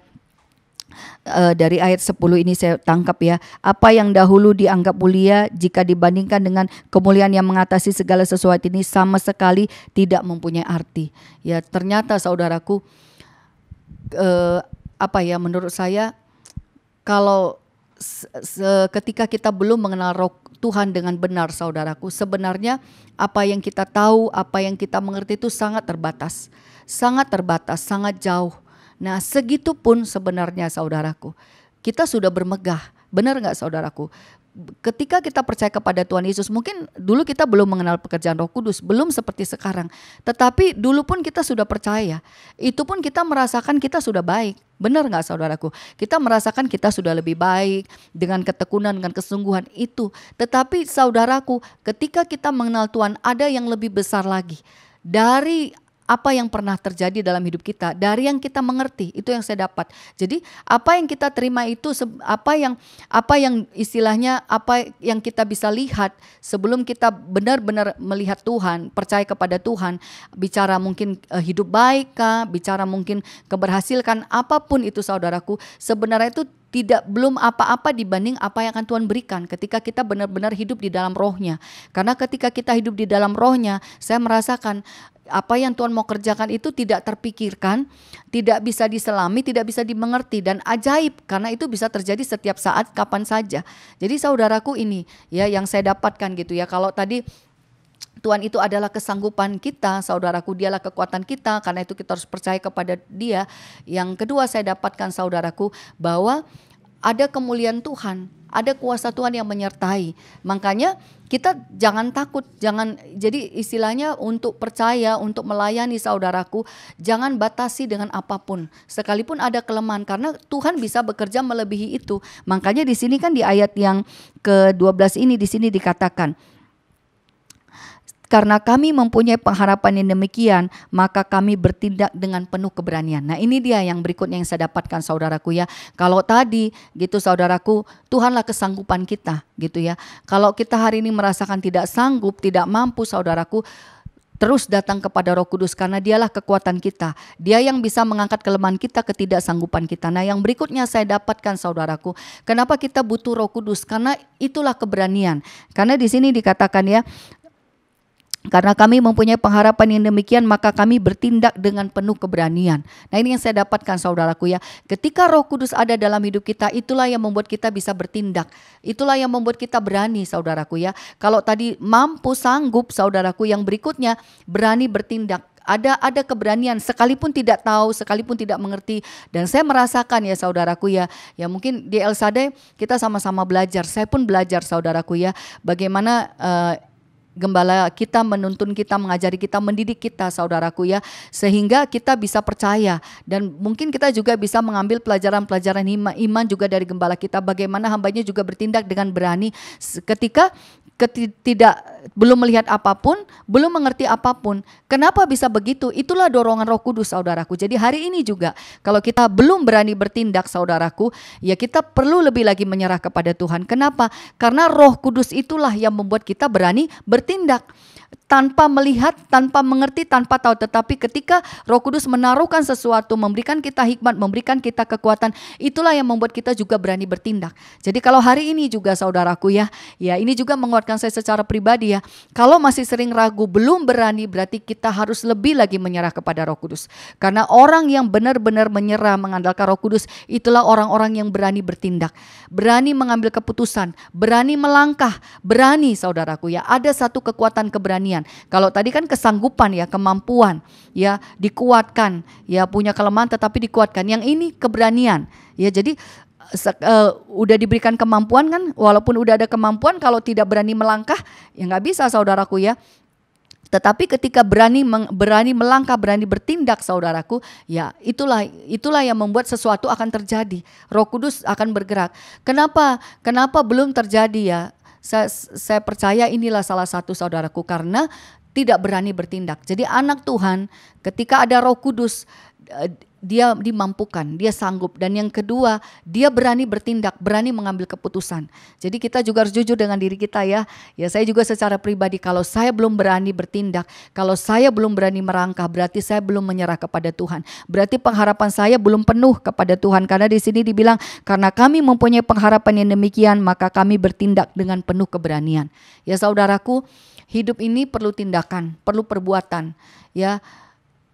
Dari ayat 10 ini saya tangkap ya. Apa yang dahulu dianggap mulia jika dibandingkan dengan kemuliaan yang mengatasi segala sesuatu ini sama sekali tidak mempunyai arti. Ya, ternyata saudaraku menurut saya kalau ketika kita belum mengenal Roh Tuhan dengan benar saudaraku, sebenarnya apa yang kita tahu, apa yang kita mengerti itu sangat terbatas, sangat jauh. Nah segitu pun sebenarnya saudaraku, kita sudah bermegah, benar gak saudaraku? ketika kita percaya kepada Tuhan Yesus, mungkin dulu kita belum mengenal pekerjaan Roh Kudus, belum seperti sekarang. Tetapi dulu pun kita sudah percaya. Itu pun kita merasakan kita sudah baik. Benar gak saudaraku? Kita merasakan kita sudah lebih baik dengan ketekunan, dengan kesungguhan itu. Tetapi saudaraku, ketika kita mengenal Tuhan, ada yang lebih besar lagi dari apa yang pernah terjadi dalam hidup kita, dari yang kita mengerti, itu yang saya dapat. Jadi apa yang kita terima itu, apa yang istilahnya, apa yang kita bisa lihat sebelum kita benar-benar melihat Tuhan, percaya kepada Tuhan, bicara mungkin hidup baik kah, bicara mungkin keberhasilan, apapun itu saudaraku, sebenarnya itu belum apa-apa dibanding apa yang akan Tuhan berikan ketika kita benar-benar hidup di dalam rohnya. Karena ketika kita hidup di dalam rohnya, saya merasakan apa yang Tuhan mau kerjakan itu tidak terpikirkan, tidak bisa diselami, tidak bisa dimengerti, dan ajaib karena itu bisa terjadi setiap saat kapan saja. Jadi saudaraku, ini ya yang saya dapatkan gitu ya. Kalau tadi Tuhan itu adalah kesanggupan kita, saudaraku, dialah kekuatan kita, karena itu kita harus percaya kepada Dia. Yang kedua saya dapatkan saudaraku, bahwa ada kemuliaan Tuhan, ada kuasa Tuhan yang menyertai. Makanya kita jangan takut, jadi istilahnya untuk percaya, untuk melayani saudaraku, jangan batasi dengan apapun. Sekalipun ada kelemahan, karena Tuhan bisa bekerja melebihi itu. Makanya di sini kan di ayat yang ke-12 ini di sini dikatakan, karena kami mempunyai pengharapan yang demikian, maka kami bertindak dengan penuh keberanian. Nah, ini dia yang berikutnya yang saya dapatkan saudaraku ya. Kalau tadi gitu saudaraku, Tuhanlah kesanggupan kita gitu ya. Kalau kita hari ini merasakan tidak sanggup, tidak mampu saudaraku, terus datang kepada Roh Kudus karena Dialah kekuatan kita. Dia yang bisa mengangkat kelemahan kita, ketidaksanggupan kita. Nah, yang berikutnya saya dapatkan saudaraku, kenapa kita butuh Roh Kudus? Karena itulah keberanian. Karena di sini dikatakan ya, karena kami mempunyai pengharapan yang demikian, maka kami bertindak dengan penuh keberanian. Nah, ini yang saya dapatkan saudaraku ya. Ketika Roh Kudus ada dalam hidup kita, itulah yang membuat kita bisa bertindak. Itulah yang membuat kita berani saudaraku ya. Kalau tadi mampu, sanggup saudaraku, yang berikutnya berani bertindak. Ada keberanian sekalipun tidak tahu, sekalipun tidak mengerti. Dan saya merasakan ya saudaraku ya, ya mungkin di El Shaddai kita sama-sama belajar. Saya pun belajar saudaraku ya, bagaimana Gembala kita menuntun kita, mengajari kita, mendidik kita saudaraku ya, sehingga kita bisa percaya. Dan mungkin kita juga bisa mengambil pelajaran-pelajaran iman juga dari gembala kita, bagaimana hambanya juga bertindak dengan berani ketika belum melihat apapun, belum mengerti apapun. Kenapa bisa begitu? Itulah dorongan Roh Kudus saudaraku. Jadi hari ini juga kalau kita belum berani bertindak saudaraku, ya kita perlu lebih lagi menyerah kepada Tuhan. Kenapa? Karena Roh Kudus itulah yang membuat kita berani bertindak. Tanpa melihat, tanpa mengerti, tanpa tahu. Tetapi ketika Roh Kudus menaruhkan sesuatu, memberikan kita hikmat, memberikan kita kekuatan, itulah yang membuat kita juga berani bertindak. Jadi kalau hari ini juga saudaraku ya ini juga menguatkan saya secara pribadi ya. Kalau masih sering ragu, belum berani, berarti kita harus lebih lagi menyerah kepada Roh Kudus. Karena orang yang benar-benar menyerah mengandalkan Roh Kudus, itulah orang-orang yang berani bertindak, berani mengambil keputusan, berani melangkah, berani saudaraku ya. Ada satu kekuatan keberanian. Kalau tadi kan kesanggupan ya, kemampuan ya, dikuatkan ya, punya kelemahan tetapi dikuatkan. Yang ini keberanian ya. Jadi udah diberikan kemampuan kan, walaupun udah ada kemampuan, kalau tidak berani melangkah ya nggak bisa saudaraku ya. Tetapi ketika berani melangkah, berani bertindak saudaraku, ya itulah yang membuat sesuatu akan terjadi. Roh Kudus akan bergerak. Kenapa belum terjadi ya? Saya percaya inilah salah satu saudaraku, karena tidak berani bertindak. Jadi anak Tuhan ketika ada Roh Kudus, dia dimampukan, dia sanggup. Dan yang kedua, dia berani bertindak, berani mengambil keputusan. Jadi kita juga harus jujur dengan diri kita ya. Ya saya juga secara pribadi, kalau saya belum berani bertindak, kalau saya belum berani merangkah, berarti saya belum menyerah kepada Tuhan. Berarti pengharapan saya belum penuh kepada Tuhan. Karena di sini dibilang, karena kami mempunyai pengharapan yang demikian, maka kami bertindak dengan penuh keberanian. Ya saudaraku, hidup ini perlu tindakan, perlu perbuatan ya.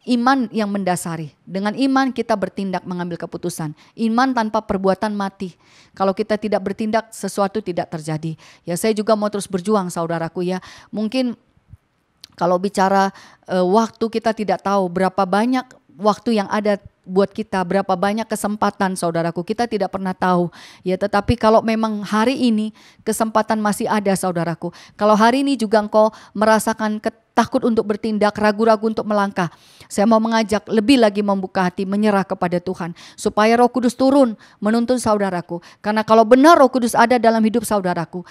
Iman yang mendasari. Dengan iman kita bertindak mengambil keputusan. Iman tanpa perbuatan mati. Kalau kita tidak bertindak, sesuatu tidak terjadi. Ya saya juga mau terus berjuang saudaraku ya. Mungkin kalau bicara waktu, kita tidak tahu berapa banyak waktu yang ada buat kita, berapa banyak kesempatan saudaraku, kita tidak pernah tahu ya. Tetapi kalau memang hari ini kesempatan masih ada saudaraku, kalau hari ini juga engkau merasakan takut untuk bertindak, ragu-ragu untuk melangkah, saya mau mengajak lebih lagi membuka hati, menyerah kepada Tuhan, supaya Roh Kudus turun menuntun saudaraku. Karena kalau benar Roh Kudus ada dalam hidup saudaraku,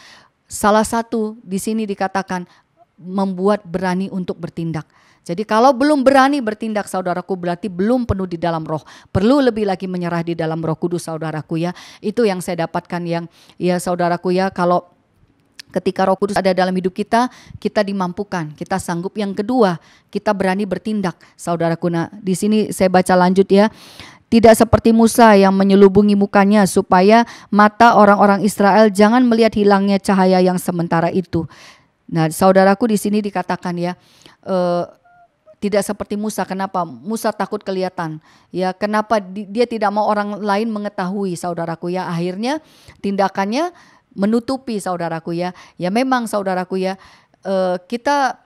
salah satu di sini dikatakan membuat berani untuk bertindak. Jadi kalau belum berani bertindak saudaraku, berarti belum penuh di dalam roh. Perlu lebih lagi menyerah di dalam Roh Kudus saudaraku ya. Itu yang saya dapatkan yang ya saudaraku ya, kalau ketika Roh Kudus ada dalam hidup kita, kita dimampukan, kita sanggup. Yang kedua, kita berani bertindak saudaraku. Nah, di sini saya baca lanjut ya. Tidak seperti Musa yang menyelubungi mukanya supaya mata orang-orang Israel jangan melihat hilangnya cahaya yang sementara itu. Nah, saudaraku di sini dikatakan ya, tidak seperti Musa. Kenapa? Musa takut kelihatan. Ya, kenapa dia tidak mau orang lain mengetahui saudaraku ya. Akhirnya tindakannya menutupi saudaraku ya. Ya memang saudaraku ya, kita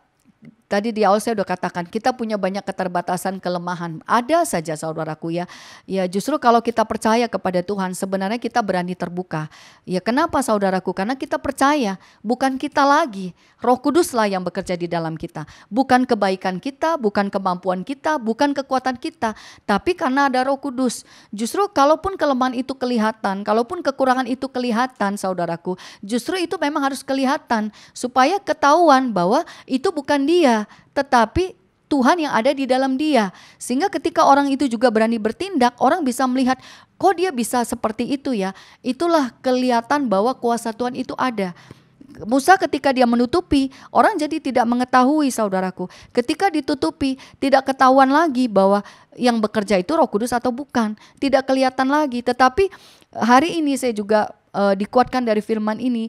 tadi di awal saya udah katakan kita punya banyak keterbatasan, kelemahan. Ada saja saudaraku ya. Ya justru kalau kita percaya kepada Tuhan sebenarnya kita berani terbuka. Ya kenapa saudaraku? Karena kita percaya bukan kita lagi. Roh Kuduslah yang bekerja di dalam kita. Bukan kebaikan kita, bukan kemampuan kita, bukan kekuatan kita. Tapi karena ada Roh Kudus. Justru kalaupun kelemahan itu kelihatan, kalaupun kekurangan itu kelihatan saudaraku, justru itu memang harus kelihatan. Supaya ketahuan bahwa itu bukan dia, tetapi Tuhan yang ada di dalam dia. Sehingga ketika orang itu juga berani bertindak, orang bisa melihat, kok dia bisa seperti itu ya. Itulah kelihatan bahwa kuasa Tuhan itu ada. Musa ketika dia menutupi, orang jadi tidak mengetahui saudaraku. Ketika ditutupi, tidak ketahuan lagi bahwa yang bekerja itu Roh Kudus atau bukan. Tidak kelihatan lagi. Tetapi hari ini saya juga dikuatkan dari firman ini,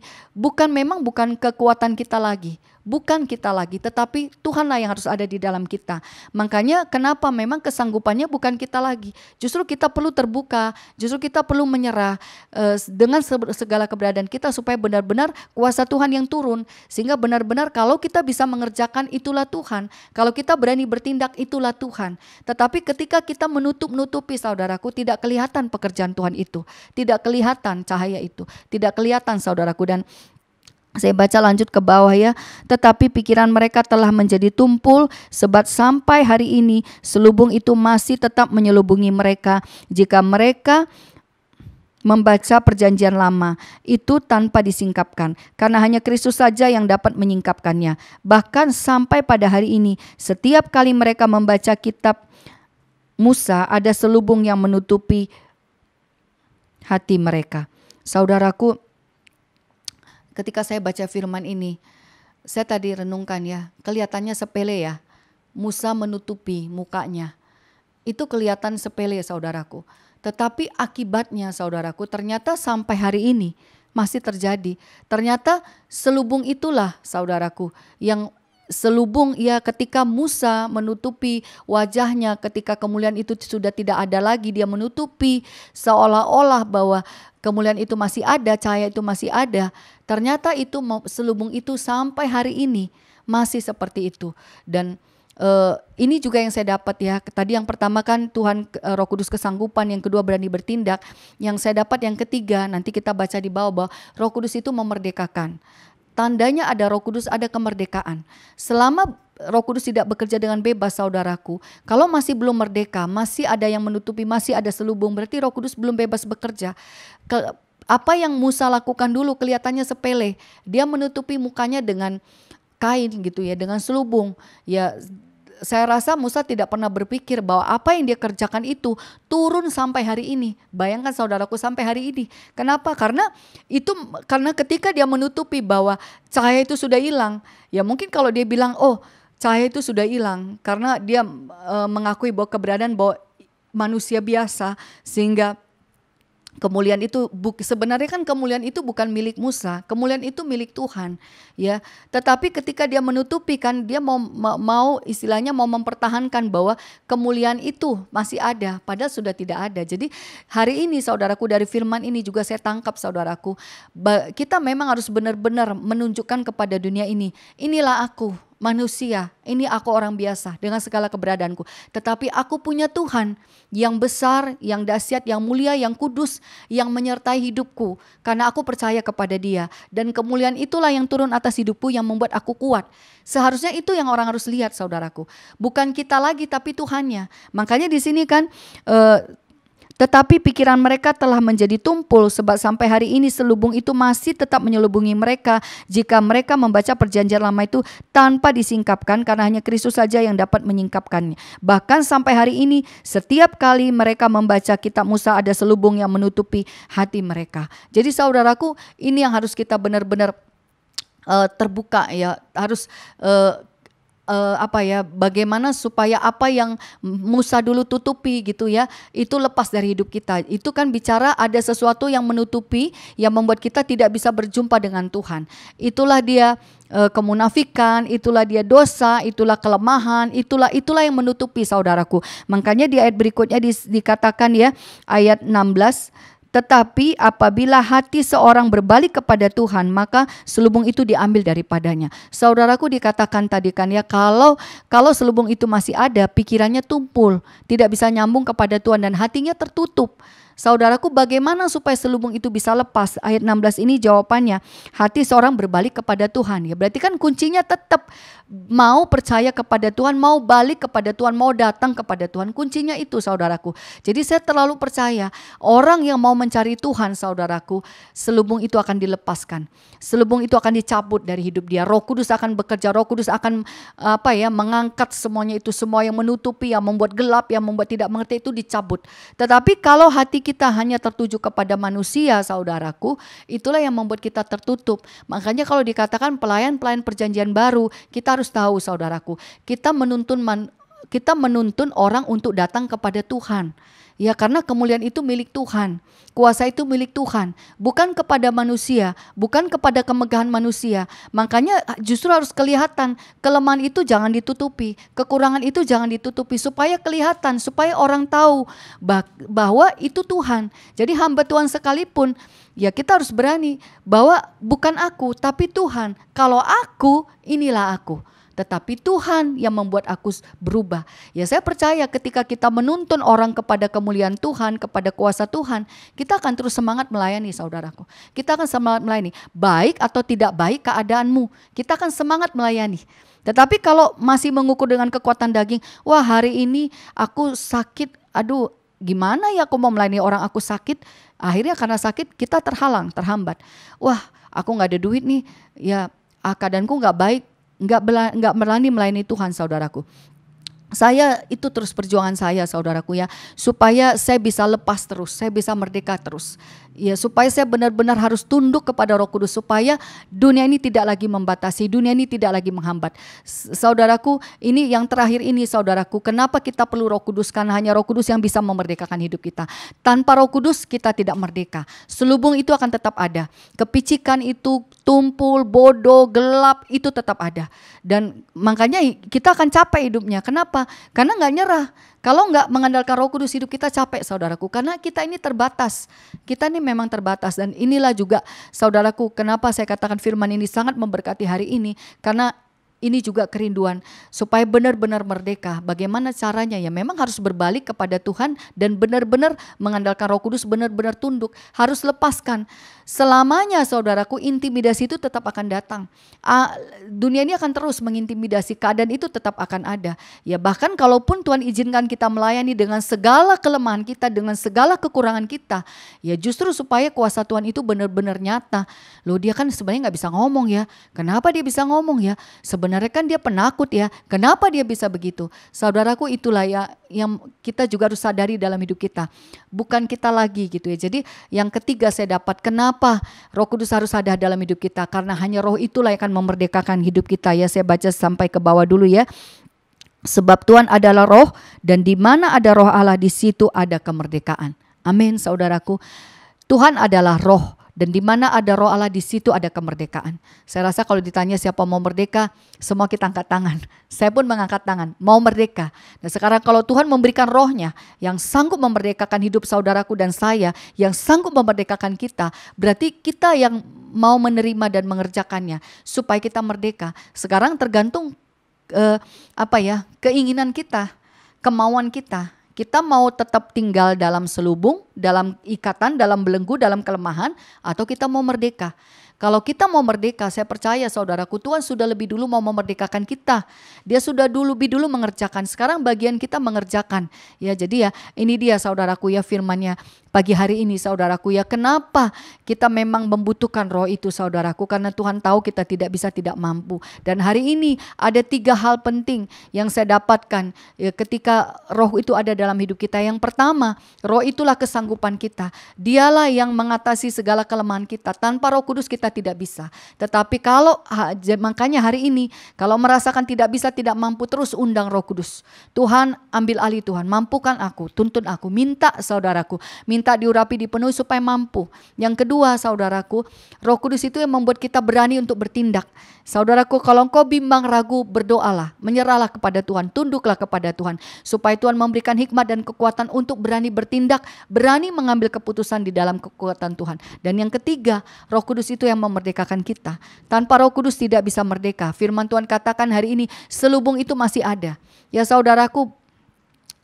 memang bukan kekuatan kita lagi, bukan kita lagi, tetapi Tuhanlah yang harus ada di dalam kita. Makanya kenapa memang kesanggupannya bukan kita lagi, justru kita perlu terbuka, justru kita perlu menyerah dengan segala keberadaan kita supaya benar-benar kuasa Tuhan yang turun, sehingga benar-benar kalau kita bisa mengerjakan itulah Tuhan, kalau kita berani bertindak itulah Tuhan. Tetapi ketika kita menutup-nutupi saudaraku, tidak kelihatan pekerjaan Tuhan itu, tidak kelihatan cahaya itu, tidak kelihatan saudaraku. Dan saya baca lanjut ke bawah ya. Tetapi pikiran mereka telah menjadi tumpul, sebab sampai hari ini selubung itu masih tetap menyelubungi mereka. Jika mereka membaca perjanjian lama itu tanpa disingkapkan, karena hanya Kristus saja yang dapat menyingkapkannya. Bahkan sampai pada hari ini, setiap kali mereka membaca kitab Musa, ada selubung yang menutupi hati mereka. Saudaraku, ketika saya baca firman ini, saya tadi renungkan ya, kelihatannya sepele ya. Musa menutupi mukanya. Itu kelihatan sepele saudaraku. Tetapi akibatnya saudaraku, ternyata sampai hari ini masih terjadi. Ternyata selubung itulah saudaraku yang selubung ya, ketika Musa menutupi wajahnya, ketika kemuliaan itu sudah tidak ada lagi, dia menutupi seolah-olah bahwa kemuliaan itu masih ada, cahaya itu masih ada. Ternyata itu selubung itu sampai hari ini masih seperti itu. Dan ini juga yang saya dapat ya. Tadi yang pertama kan Tuhan, Roh Kudus kesanggupan, yang kedua berani bertindak. Yang saya dapat yang ketiga, nanti kita baca di bawah, bahwa Roh Kudus itu memerdekakan. Tandanya ada Roh Kudus, ada kemerdekaan. Selama Roh Kudus tidak bekerja dengan bebas saudaraku, kalau masih belum merdeka, masih ada yang menutupi, masih ada selubung, berarti Roh Kudus belum bebas bekerja. Apa yang Musa lakukan dulu kelihatannya sepele. Dia menutupi mukanya dengan kain gitu ya, dengan selubung. Ya, saya rasa Musa tidak pernah berpikir bahwa apa yang dia kerjakan itu turun sampai hari ini. Bayangkan saudaraku, sampai hari ini. Kenapa? Karena ketika dia menutupi bahwa cahaya itu sudah hilang. Ya mungkin kalau dia bilang, oh cahaya itu sudah hilang, karena dia mengakui bahwa keberadaan bahwa manusia biasa, sehingga kemuliaan itu sebenarnya kan kemuliaan itu bukan milik Musa, kemuliaan itu milik Tuhan, ya. Tetapi ketika dia menutupi kan, dia mau istilahnya mau mempertahankan bahwa kemuliaan itu masih ada, padahal sudah tidak ada. Jadi hari ini saudaraku, dari firman ini juga saya tangkap saudaraku, kita memang harus benar-benar menunjukkan kepada dunia ini, inilah manusia, ini aku orang biasa dengan segala keberadaanku. Tetapi aku punya Tuhan yang besar, yang dahsyat, yang mulia, yang kudus, yang menyertai hidupku. Karena aku percaya kepada Dia. Dan kemuliaan itulah yang turun atas hidupku yang membuat aku kuat. Seharusnya itu yang orang harus lihat, saudaraku. Bukan kita lagi, tapi Tuhannya. Makanya di sini kan tetapi pikiran mereka telah menjadi tumpul, sebab sampai hari ini selubung itu masih tetap menyelubungi mereka jika mereka membaca perjanjian lama itu tanpa disingkapkan, karena hanya Kristus saja yang dapat menyingkapkannya. Bahkan sampai hari ini setiap kali mereka membaca kitab Musa ada selubung yang menutupi hati mereka. Jadi saudaraku, ini yang harus kita benar-benar terbuka ya, harus bagaimana supaya apa yang Musa dulu tutupi gitu ya, itu lepas dari hidup kita. Itu kan bicara ada sesuatu yang menutupi, yang membuat kita tidak bisa berjumpa dengan Tuhan. Itulah dia kemunafikan, itulah dia dosa, itulah kelemahan, itulah yang menutupi, saudaraku. Makanya di ayat berikutnya dikatakan ya, ayat 16, tetapi apabila hati seorang berbalik kepada Tuhan, maka selubung itu diambil daripadanya. Saudaraku, dikatakan tadi kan ya, kalau selubung itu masih ada, pikirannya tumpul, tidak bisa nyambung kepada Tuhan dan hatinya tertutup. Saudaraku, bagaimana supaya selubung itu bisa lepas? Ayat 16 ini jawabannya, hati seorang berbalik kepada Tuhan. Ya, berarti kan kuncinya tetap mau percaya kepada Tuhan, mau balik kepada Tuhan, mau datang kepada Tuhan. Kuncinya itu, saudaraku. Jadi saya terlalu percaya orang yang mau mencari Tuhan, saudaraku, selubung itu akan dilepaskan. Selubung itu akan dicabut dari hidup dia. Roh Kudus akan bekerja, Roh Kudus akan mengangkat semuanya itu, semua yang menutupi, yang membuat gelap, yang membuat tidak mengerti itu dicabut. Tetapi kalau hati kita hanya tertuju kepada manusia, saudaraku, itulah yang membuat kita tertutup. Makanya kalau dikatakan pelayan-pelayan perjanjian baru, kita harus tahu, saudaraku, kita menuntun orang untuk datang kepada Tuhan. Ya, karena kemuliaan itu milik Tuhan, kuasa itu milik Tuhan, bukan kepada manusia, bukan kepada kemegahan manusia. Makanya justru harus kelihatan, kelemahan itu jangan ditutupi, kekurangan itu jangan ditutupi, supaya kelihatan, supaya orang tahu bahwa itu Tuhan. Jadi hamba Tuhan sekalipun, ya kita harus berani bahwa bukan aku, tapi Tuhan. Kalau aku, inilah aku. Tetapi Tuhan yang membuat aku berubah. Ya, saya percaya ketika kita menuntun orang kepada kemuliaan Tuhan, kepada kuasa Tuhan, kita akan terus semangat melayani, saudaraku. Kita akan semangat melayani. Baik atau tidak baik keadaanmu, kita akan semangat melayani. Tetapi kalau masih mengukur dengan kekuatan daging, wah hari ini aku sakit, aduh gimana ya aku mau melayani orang aku sakit. Akhirnya karena sakit kita terhalang, terhambat. Wah aku gak ada duit nih, ya keadaanku gak baik. Enggak berani melayani Tuhan, saudaraku. Saya itu terus perjuangan saya, saudaraku ya, supaya saya bisa lepas terus, saya bisa merdeka terus. Ya, supaya saya benar-benar harus tunduk kepada Roh Kudus, supaya dunia ini tidak lagi membatasi, dunia ini tidak lagi menghambat. Saudaraku, ini yang terakhir ini, saudaraku, kenapa kita perlu Roh Kudus? Karena hanya Roh Kudus yang bisa memerdekakan hidup kita. Tanpa Roh Kudus kita tidak merdeka. Selubung itu akan tetap ada. Kepicikan itu, tumpul, bodoh, gelap, itu tetap ada. Dan makanya kita akan capek hidupnya. Kenapa? Karena gak nyerah. Kalau nggak mengandalkan Roh Kudus, hidup kita capek, saudaraku. Karena kita ini terbatas. Kita ini memang terbatas. Dan inilah juga, saudaraku, kenapa saya katakan firman ini sangat memberkati hari ini. Karena ini juga kerinduan supaya benar-benar merdeka. Bagaimana caranya? Ya memang harus berbalik kepada Tuhan dan benar-benar mengandalkan Roh Kudus, benar-benar tunduk. Harus lepaskan. Selamanya, saudaraku, intimidasi itu tetap akan datang. Dunia ini akan terus mengintimidasi, keadaan itu tetap akan ada. Ya bahkan kalaupun Tuhan izinkan kita melayani dengan segala kelemahan kita, dengan segala kekurangan kita, ya justru supaya kuasa Tuhan itu benar-benar nyata. Loh, dia kan sebenarnya nggak bisa ngomong ya. Kenapa dia bisa ngomong ya? Sebenarnya kan dia penakut ya. Kenapa dia bisa begitu? Saudaraku, itulah ya yang kita juga harus sadari dalam hidup kita. Bukan kita lagi gitu ya. Jadi yang ketiga saya dapat, kenapa Roh Kudus harus ada dalam hidup kita? Karena hanya Roh itulah yang akan memerdekakan hidup kita ya. Saya baca sampai ke bawah dulu ya. Sebab Tuhan adalah Roh, dan di mana ada Roh Allah, di situ ada kemerdekaan. Amin, saudaraku. Tuhan adalah Roh, dan di mana ada Roh Allah, di situ ada kemerdekaan. Saya rasa kalau ditanya siapa mau merdeka, semua kita angkat tangan. Saya pun mengangkat tangan, mau merdeka. Dan sekarang kalau Tuhan memberikan Roh-Nya yang sanggup memerdekakan hidup saudaraku dan saya, yang sanggup memerdekakan kita, berarti kita yang mau menerima dan mengerjakannya supaya kita merdeka. Sekarang tergantung keinginan kita, kemauan kita. Kita mau tetap tinggal dalam selubung, dalam ikatan, dalam belenggu, dalam kelemahan, atau kita mau merdeka. Kalau kita mau merdeka, saya percaya saudaraku, Tuhan sudah lebih dulu mau memerdekakan kita. Dia sudah lebih dulu mengerjakan. Sekarang bagian kita mengerjakan. Ya, jadi ya ini dia saudaraku ya firman-Nya pagi hari ini saudaraku ya. Kenapa kita memang membutuhkan roh itu saudaraku? Karena Tuhan tahu kita tidak mampu. Dan hari ini ada 3 hal penting yang saya dapatkan ya, ketika roh itu ada dalam hidup kita. Yang pertama, roh itulah kesanggupan kita. Dialah yang mengatasi segala kelemahan kita. Tanpa Roh Kudus kita tidak bisa. Tetapi makanya hari ini kalau merasakan tidak bisa, tidak mampu, terus undang Roh Kudus. Tuhan, ambil alih Tuhan, mampukan aku, tuntun aku, minta saudaraku, minta diurapi, dipenuhi supaya mampu. Yang kedua saudaraku, Roh Kudus itu yang membuat kita berani untuk bertindak. Saudaraku, kalau engkau bimbang ragu, berdoalah, menyerahlah kepada Tuhan, tunduklah kepada Tuhan, supaya Tuhan memberikan hikmat dan kekuatan untuk berani bertindak, berani mengambil keputusan di dalam kekuatan Tuhan. Dan yang ketiga, Roh Kudus itu yang memerdekakan kita. Tanpa Roh Kudus tidak bisa merdeka. Firman Tuhan katakan hari ini, selubung itu masih ada. Ya saudaraku,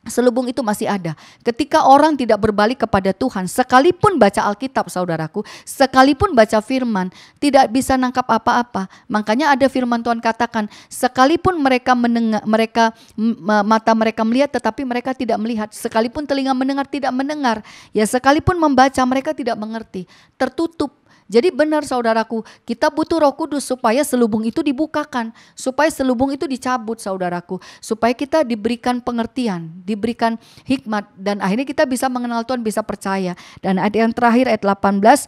selubung itu masih ada. Ketika orang tidak berbalik kepada Tuhan, sekalipun baca Alkitab saudaraku, sekalipun baca firman, tidak bisa nangkap apa-apa. Makanya ada firman Tuhan katakan, sekalipun mereka mendengar, mata mereka melihat tetapi mereka tidak melihat, sekalipun telinga mendengar tidak mendengar, ya sekalipun membaca mereka tidak mengerti, tertutup. Jadi benar saudaraku, kita butuh Roh Kudus supaya selubung itu dibukakan, supaya selubung itu dicabut saudaraku, supaya kita diberikan pengertian, diberikan hikmat, dan akhirnya kita bisa mengenal Tuhan, bisa percaya. Dan ayat yang terakhir ayat 18,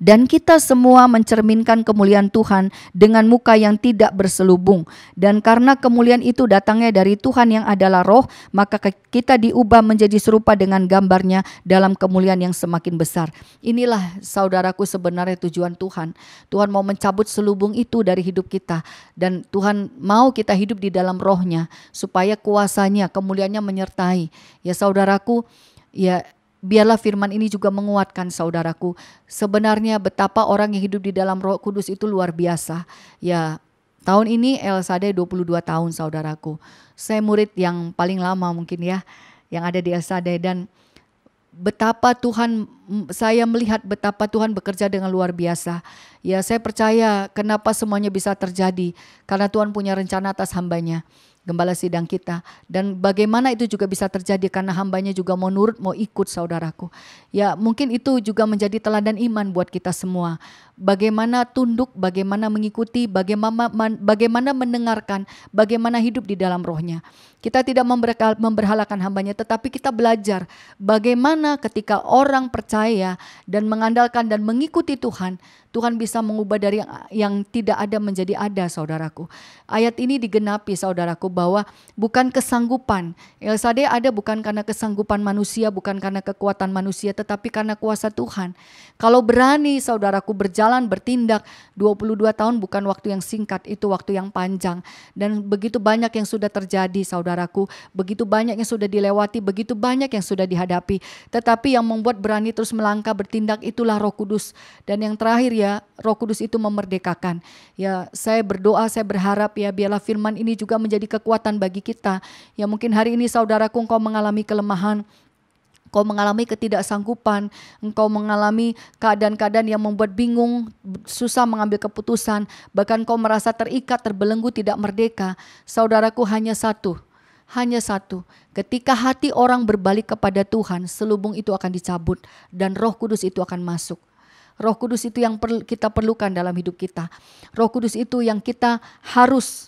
dan kita semua mencerminkan kemuliaan Tuhan dengan muka yang tidak berselubung. Dan karena kemuliaan itu datangnya dari Tuhan yang adalah roh, maka kita diubah menjadi serupa dengan gambarnya dalam kemuliaan yang semakin besar. Inilah saudaraku sebenarnya tujuan Tuhan. Tuhan mau mencabut selubung itu dari hidup kita. Dan Tuhan mau kita hidup di dalam rohnya, supaya kuasanya, kemuliaannya menyertai. Ya saudaraku, ya biarlah firman ini juga menguatkan saudaraku. Sebenarnya betapa orang yang hidup di dalam Roh Kudus itu luar biasa. Ya, tahun ini El Shaddai 22 tahun saudaraku. Saya murid yang paling lama mungkin ya, yang ada di El Shaddai. Dan betapa Tuhan, saya melihat betapa Tuhan bekerja dengan luar biasa. Ya, saya percaya kenapa semuanya bisa terjadi. Karena Tuhan punya rencana atas hambanya, gembala sidang kita. Dan bagaimana itu juga bisa terjadi karena hambanya juga mau nurut, mau ikut saudaraku. Ya mungkin itu juga menjadi teladan iman buat kita semua. Bagaimana tunduk, bagaimana mengikuti, bagaimana mendengarkan, bagaimana hidup di dalam rohnya. Kita tidak memberhalakan hambanya, tetapi kita belajar bagaimana ketika orang percaya dan mengandalkan dan mengikuti Tuhan, Tuhan bisa mengubah dari yang tidak ada menjadi ada saudaraku. Ayat ini digenapi saudaraku bahwa bukan kesanggupan. El Shaddai ada bukan karena kesanggupan manusia, bukan karena kekuatan manusia, tetapi karena kuasa Tuhan. Kalau berani saudaraku berjalan, bertindak, 22 tahun bukan waktu yang singkat, itu waktu yang panjang. Dan begitu banyak yang sudah terjadi saudaraku, begitu banyak yang sudah dilewati, begitu banyak yang sudah dihadapi. Tetapi yang membuat berani terus melangkah bertindak itulah Roh Kudus. Dan yang terakhir ya, Roh Kudus itu memerdekakan. Ya, saya berdoa, saya berharap ya biarlah firman ini juga menjadi kekuatan bagi kita. Ya mungkin hari ini saudaraku engkau mengalami kelemahan, engkau mengalami ketidaksanggupan, engkau mengalami keadaan-keadaan yang membuat bingung, susah mengambil keputusan, bahkan engkau merasa terikat, terbelenggu, tidak merdeka. Saudaraku hanya satu. Ketika hati orang berbalik kepada Tuhan, selubung itu akan dicabut dan Roh Kudus itu akan masuk. Roh Kudus itu yang kita perlukan dalam hidup kita. Roh Kudus itu yang kita harus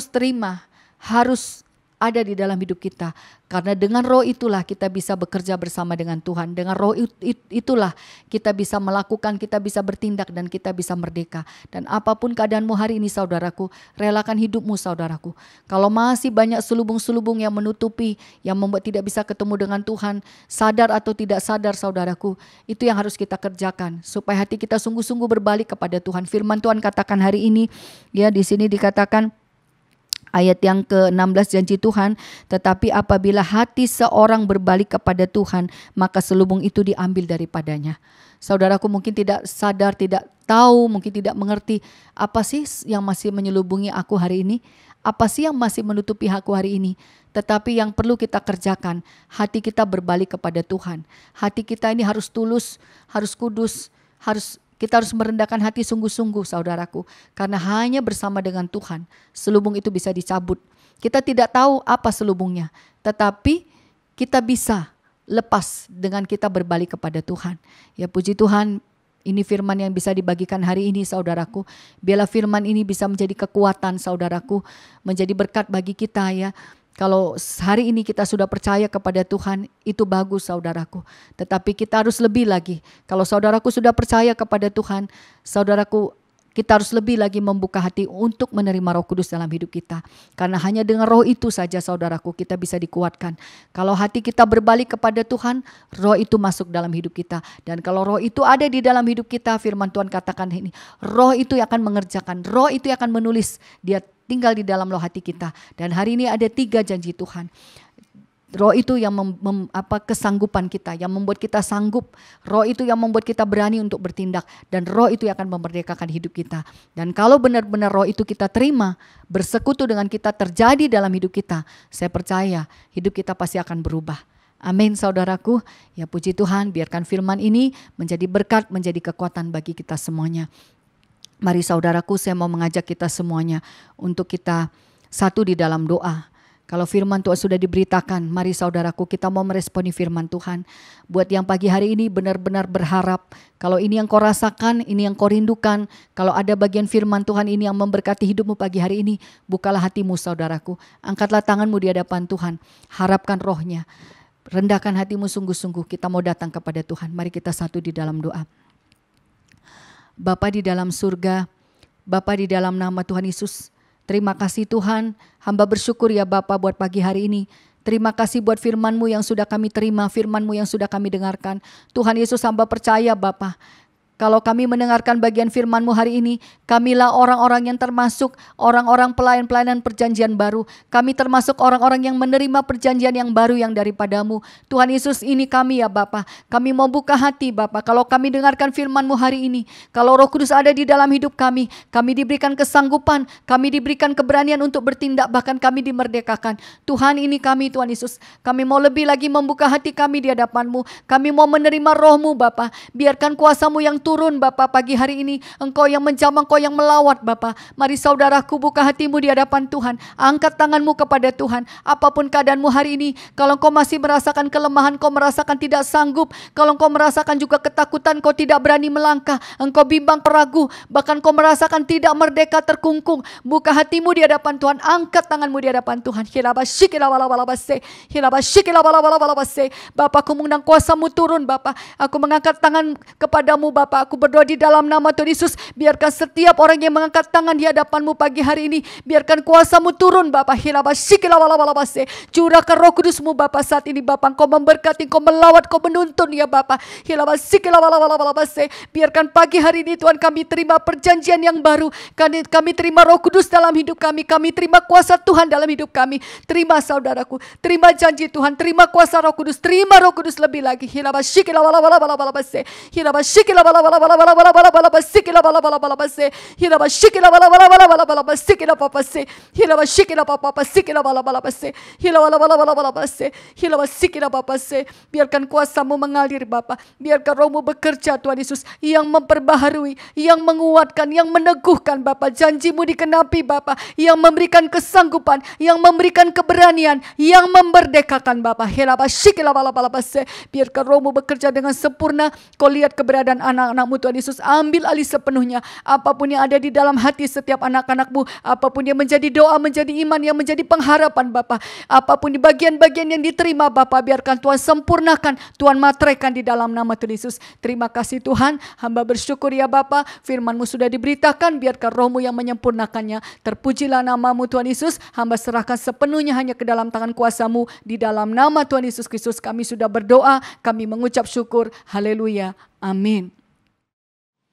terima, harus ada di dalam hidup kita. Karena dengan roh itulah kita bisa bekerja bersama dengan Tuhan. Dengan roh itulah kita bisa melakukan, kita bisa bertindak dan kita bisa merdeka. Dan apapun keadaanmu hari ini saudaraku, relakan hidupmu saudaraku. Kalau masih banyak selubung-selubung yang menutupi, yang membuat tidak bisa ketemu dengan Tuhan, sadar atau tidak sadar saudaraku, itu yang harus kita kerjakan. Supaya hati kita sungguh-sungguh berbalik kepada Tuhan. Firman Tuhan katakan hari ini, ya di sini dikatakan, Ayat yang ke-16 janji Tuhan, tetapi apabila hati seorang berbalik kepada Tuhan, maka selubung itu diambil daripadanya. Saudaraku mungkin tidak sadar, tidak tahu, mungkin tidak mengerti apa sih yang masih menyelubungi aku hari ini, apa sih yang masih menutupi aku hari ini. Tetapi yang perlu kita kerjakan, hati kita berbalik kepada Tuhan. Hati kita ini harus tulus, harus kudus, kita harus merendahkan hati sungguh-sungguh saudaraku. Karena hanya bersama dengan Tuhan selubung itu bisa dicabut. Kita tidak tahu apa selubungnya, tetapi kita bisa lepas dengan kita berbalik kepada Tuhan. Ya puji Tuhan, ini firman yang bisa dibagikan hari ini saudaraku. Biarlah firman ini bisa menjadi kekuatan saudaraku, menjadi berkat bagi kita ya. Kalau hari ini kita sudah percaya kepada Tuhan, itu bagus saudaraku. Tetapi kita harus lebih lagi. Kalau saudaraku sudah percaya kepada Tuhan, saudaraku, kita harus lebih lagi membuka hati untuk menerima Roh Kudus dalam hidup kita. Karena hanya dengan roh itu saja saudaraku kita bisa dikuatkan. Kalau hati kita berbalik kepada Tuhan, roh itu masuk dalam hidup kita. Dan kalau roh itu ada di dalam hidup kita, firman Tuhan katakan ini, roh itu yang akan mengerjakan, roh itu yang akan menulis, dia tinggal di dalam loh hati kita. Dan hari ini ada 3 janji Tuhan. Roh itu yang kesanggupan kita, yang membuat kita sanggup. Roh itu yang membuat kita berani untuk bertindak. Dan roh itu yang akan memerdekakan hidup kita. Dan kalau benar-benar roh itu kita terima, bersekutu dengan kita, terjadi dalam hidup kita, saya percaya hidup kita pasti akan berubah. Amin saudaraku. Ya puji Tuhan, biarkan firman ini menjadi berkat, menjadi kekuatan bagi kita semuanya. Mari saudaraku, saya mau mengajak kita semuanya untuk kita satu di dalam doa. Kalau firman Tuhan sudah diberitakan, mari saudaraku kita mau meresponi firman Tuhan. Buat yang pagi hari ini benar-benar berharap, kalau ini yang kau rasakan, ini yang kau rindukan, kalau ada bagian firman Tuhan ini yang memberkati hidupmu pagi hari ini, bukalah hatimu saudaraku. Angkatlah tanganmu di hadapan Tuhan, harapkan rohnya. Rendahkan hatimu sungguh-sungguh, kita mau datang kepada Tuhan. Mari kita satu di dalam doa. Bapa di dalam surga, Bapa di dalam nama Tuhan Yesus, terima kasih Tuhan, hamba bersyukur ya Bapa buat pagi hari ini. Terima kasih buat firman-Mu yang sudah kami terima, firman-Mu yang sudah kami dengarkan. Tuhan Yesus, hamba percaya Bapa, kalau kami mendengarkan bagian firman-Mu hari ini, kamilah orang-orang yang termasuk orang-orang pelayan-pelayanan perjanjian baru. Kami termasuk orang-orang yang menerima perjanjian yang baru yang daripada-Mu. Tuhan Yesus, ini kami ya Bapa. Kami mau buka hati Bapa. Kalau kami dengarkan firman-Mu hari ini, kalau Roh Kudus ada di dalam hidup kami diberikan kesanggupan, kami diberikan keberanian untuk bertindak, bahkan kami dimerdekakan. Tuhan, ini kami Tuhan Yesus. Kami mau lebih lagi membuka hati kami di hadapan-Mu. Kami mau menerima Roh-Mu Bapa. Biarkan kuasa-Mu yang turun Bapa pagi hari ini. Engkau yang menjamah, Engkau yang melawat Bapa. Mari saudaraku buka hatimu di hadapan Tuhan. Angkat tanganmu kepada Tuhan. Apapun keadaanmu hari ini, kalau engkau masih merasakan kelemahan, engkau merasakan tidak sanggup, kalau engkau merasakan juga ketakutan, engkau tidak berani melangkah, engkau bimbang ragu, bahkan engkau merasakan tidak merdeka, terkungkung, buka hatimu di hadapan Tuhan. Angkat tanganmu di hadapan Tuhan. Bapa, aku mengundang kuasa-Mu turun Bapa. Aku mengangkat tangan kepadamu Bapa. Aku berdoa di dalam nama Tuhan Yesus, biarkan setiap orang yang mengangkat tangan di hadapan-Mu pagi hari ini, biarkan kuasa-Mu turun Bapa. Curahkan Roh Kudus-Mu Bapa saat ini Bapa. Engkau memberkati, Engkau melawat, Engkau menuntun ya Bapa. Biarkan pagi hari ini Tuhan kami terima perjanjian yang baru. Kami terima Roh Kudus dalam hidup kami. Kami terima kuasa Tuhan dalam hidup kami. Terima saudaraku, terima janji Tuhan, terima kuasa Roh Kudus, terima Roh Kudus lebih lagi. Biarkan kuasa-Mu mengalir Bapa. Biarkan Roh-Mu bekerja Tuhan Yesus, yang memperbaharui, yang menguatkan, yang meneguhkan Bapa. Janji-Mu dikenapi Bapa, yang memberikan kesanggupan, yang memberikan keberanian, yang memerdekakan Bapa. Biarkan Roh-Mu bekerja dengan sempurna. Kau lihat keberadaan anak-anak-Mu Tuhan Yesus, ambil alih sepenuhnya. Apapun yang ada di dalam hati setiap anak-anak-Mu, apapun yang menjadi doa, menjadi iman, yang menjadi pengharapan Bapa, apapun di bagian-bagian yang diterima Bapa, biarkan Tuhan sempurnakan, Tuhan materaikan di dalam nama Tuhan Yesus. Terima kasih Tuhan, hamba bersyukur ya Bapa, firman-Mu sudah diberitakan, biarkan Roh-Mu yang menyempurnakannya. Terpujilah nama-Mu Tuhan Yesus, hamba serahkan sepenuhnya hanya ke dalam tangan kuasa-Mu. Di dalam nama Tuhan Yesus Kristus kami sudah berdoa, kami mengucap syukur. Haleluya, amin.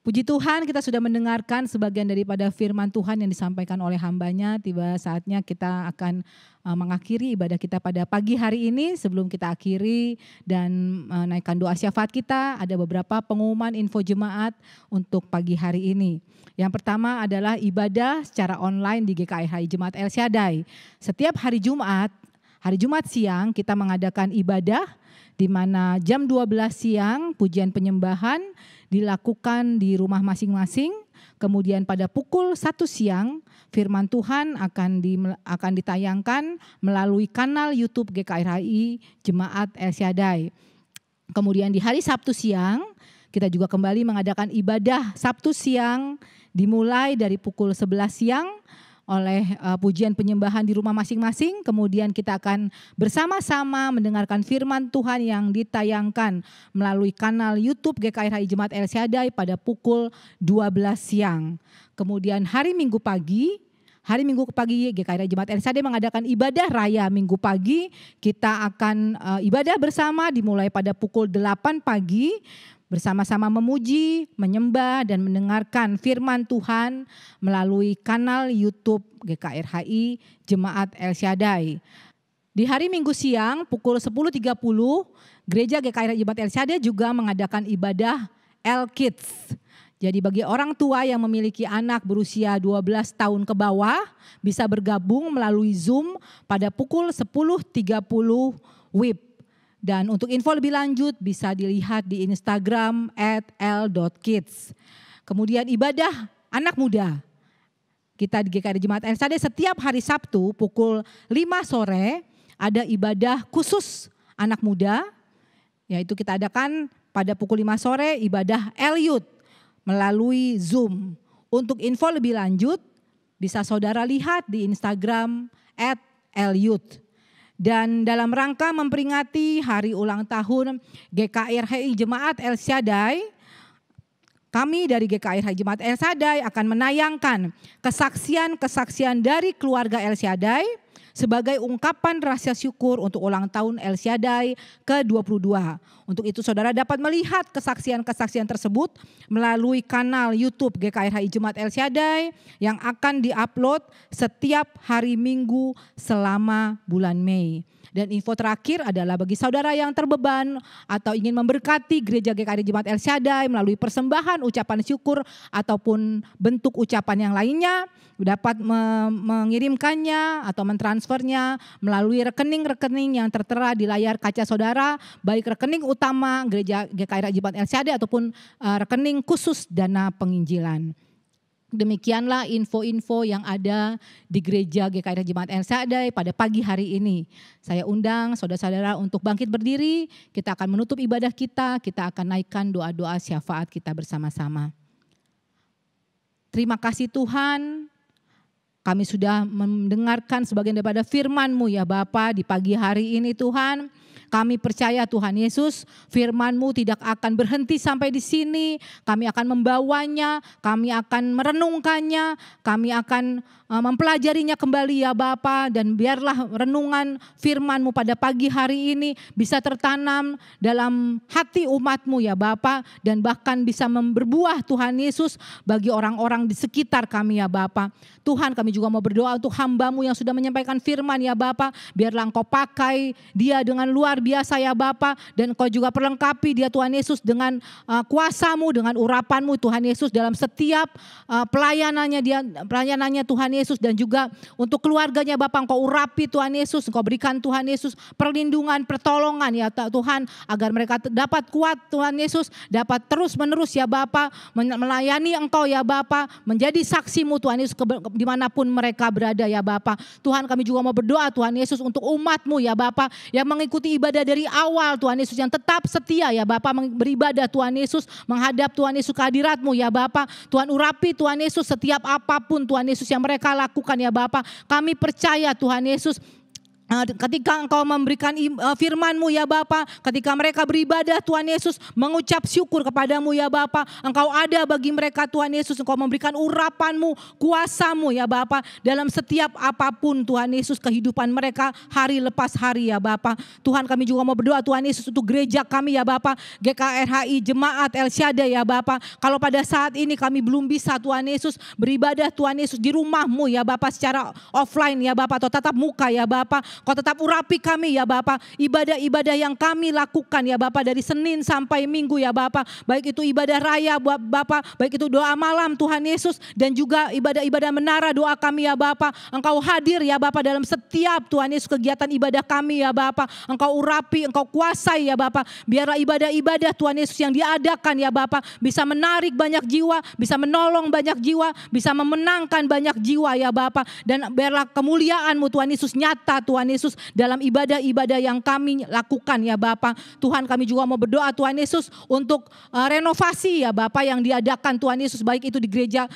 Puji Tuhan, kita sudah mendengarkan sebagian daripada firman Tuhan yang disampaikan oleh hambanya. Tiba saatnya kita akan mengakhiri ibadah kita pada pagi hari ini. Sebelum kita akhiri dan menaikkan doa syafaat kita, ada beberapa pengumuman info jemaat untuk pagi hari ini. Yang pertama adalah ibadah secara online di GKI Jemaat El Shaddai. Setiap hari Jumat siang kita mengadakan ibadah di mana jam 12 siang pujian penyembahan dilakukan di rumah masing-masing. Kemudian pada pukul 1 siang firman Tuhan akan ditayangkan melalui kanal YouTube GKI Jemaat El Shaddai. Kemudian di hari Sabtu siang kita juga kembali mengadakan ibadah Sabtu siang dimulai dari pukul 11 siang oleh pujian penyembahan di rumah masing-masing. Kemudian kita akan bersama-sama mendengarkan firman Tuhan yang ditayangkan melalui kanal YouTube GKI Jemaat El Shaddai pada pukul 12 siang. Kemudian hari Minggu pagi GKI Jemaat El Shaddai mengadakan ibadah raya Minggu pagi. Kita akan ibadah bersama dimulai pada pukul 8 pagi. Bersama-sama memuji, menyembah dan mendengarkan firman Tuhan melalui kanal YouTube GKI Jemaat El Shaddai. Di hari Minggu siang pukul 10.30 Gereja GKI Jemaat El Shaddai juga mengadakan ibadah El Kids. Jadi bagi orang tua yang memiliki anak berusia 12 tahun ke bawah bisa bergabung melalui Zoom pada pukul 10.30 WIB. Dan untuk info lebih lanjut bisa dilihat di Instagram @l.kids. Kemudian ibadah anak muda. Kita di GKI Jemaat El Shaddai setiap hari Sabtu pukul 5 sore ada ibadah khusus anak muda. Yaitu kita adakan pada pukul 5 sore ibadah L-Youth melalui Zoom. Untuk info lebih lanjut bisa saudara lihat di Instagram @l-youth. Dan dalam rangka memperingati hari ulang tahun GKI Jemaat El Shaddai, kami dari GKI Jemaat El Shaddai akan menayangkan kesaksian-kesaksian dari keluarga El Shaddai sebagai ungkapan rasa syukur untuk ulang tahun El Shaddai ke-22. Untuk itu saudara dapat melihat kesaksian-kesaksian tersebut melalui kanal YouTube GKI Jemaat El Shaddai yang akan diupload setiap hari Minggu selama bulan Mei. Dan info terakhir adalah bagi saudara yang terbeban atau ingin memberkati Gereja GKI Jemaat El Shaddai melalui persembahan ucapan syukur ataupun bentuk ucapan yang lainnya, dapat mengirimkannya atau mentransfernya melalui rekening-rekening yang tertera di layar kaca saudara, baik rekening utama Gereja GKI Jemaat El Shaddai ataupun rekening khusus dana penginjilan. Demikianlah info-info yang ada di Gereja GKI Jemaat El Shaddai pada pagi hari ini. Saya undang saudara-saudara untuk bangkit berdiri. Kita akan menutup ibadah kita akan naikkan doa-doa syafaat kita bersama-sama. Terima kasih Tuhan, kami sudah mendengarkan sebagian daripada firman-Mu ya Bapa di pagi hari ini Tuhan. Kami percaya Tuhan Yesus, firman-Mu tidak akan berhenti sampai di sini. Kami akan membawanya, kami akan merenungkannya, kami akan mempelajarinya kembali ya Bapa. Dan biarlah renungan firman-Mu pada pagi hari ini bisa tertanam dalam hati umat-Mu ya Bapa. Dan bahkan bisa berbuah Tuhan Yesus bagi orang-orang di sekitar kami ya Bapa. Tuhan, kami juga mau berdoa untuk hamba-Mu yang sudah menyampaikan firman ya Bapa. Biarlah Engkau pakai dia dengan luar biasa ya Bapa, dan Engkau juga perlengkapi dia Tuhan Yesus dengan kuasa-Mu, dengan urapan-Mu Tuhan Yesus dalam setiap pelayanannya Tuhan Yesus, dan juga untuk keluarganya Bapa Engkau urapi Tuhan Yesus, Engkau berikan Tuhan Yesus perlindungan, pertolongan ya Tuhan, agar mereka dapat kuat Tuhan Yesus, dapat terus menerus ya Bapa melayani Engkau ya Bapa, menjadi saksi-Mu Tuhan Yesus dimanapun mereka berada ya Bapa. Tuhan, kami juga mau berdoa Tuhan Yesus untuk umat-Mu ya Bapa yang mengikuti ibadah dari awal Tuhan Yesus, yang tetap setia ya Bapa beribadah Tuhan Yesus, menghadap Tuhan Yesus kehadirat-Mu ya Bapa. Tuhan urapi Tuhan Yesus setiap apapun Tuhan Yesus yang mereka lakukan ya Bapa. Kami percaya Tuhan Yesus ketika Engkau memberikan firman-Mu ya Bapa, ketika mereka beribadah Tuhan Yesus, mengucap syukur kepadamu ya Bapa, Engkau ada bagi mereka Tuhan Yesus, Engkau memberikan urapan-Mu, kuasa-Mu ya Bapa, dalam setiap apapun Tuhan Yesus kehidupan mereka hari lepas hari ya Bapa. Tuhan, kami juga mau berdoa Tuhan Yesus untuk gereja kami ya Bapa, GKRHI Jemaat El Shaddai ya Bapa. Kalau pada saat ini kami belum bisa Tuhan Yesus beribadah Tuhan Yesus di rumah-Mu ya Bapa, secara offline ya Bapa, atau tatap muka ya Bapa, Kau tetap urapi kami ya Bapa, ibadah-ibadah yang kami lakukan ya Bapa, dari Senin sampai Minggu ya Bapa, baik itu ibadah raya Bapa, baik itu doa malam Tuhan Yesus, dan juga ibadah-ibadah menara doa kami ya Bapa. Engkau hadir ya Bapa dalam setiap Tuhan Yesus kegiatan ibadah kami ya Bapa. Engkau urapi, Engkau kuasai ya Bapa. Biarlah ibadah-ibadah Tuhan Yesus yang diadakan ya Bapa bisa menarik banyak jiwa, bisa menolong banyak jiwa, bisa memenangkan banyak jiwa ya Bapa. Dan biarlah kemuliaan-Mu Tuhan Yesus nyata Tuhan Yesus dalam ibadah-ibadah yang kami lakukan ya Bapa. Tuhan, kami juga mau berdoa Tuhan Yesus untuk renovasi ya Bapa yang diadakan Tuhan Yesus, baik itu di gereja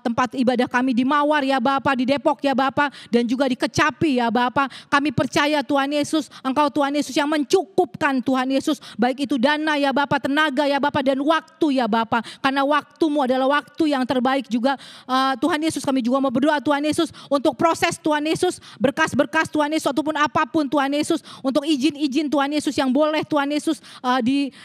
tempat ibadah kami di Mawar ya Bapa, di Depok ya Bapa, dan juga di Kecapi ya Bapa. Kami percaya Tuhan Yesus, Engkau Tuhan Yesus yang mencukupkan Tuhan Yesus, baik itu dana ya Bapa, tenaga ya Bapa, dan waktu ya Bapa. Karena waktu-Mu adalah waktu yang terbaik juga Tuhan Yesus. Kami juga mau berdoa Tuhan Yesus untuk proses Tuhan Yesus, berkas-berkas Tuhan Yesus, ataupun apapun Tuhan Yesus, untuk izin-izin Tuhan Yesus yang boleh Tuhan Yesus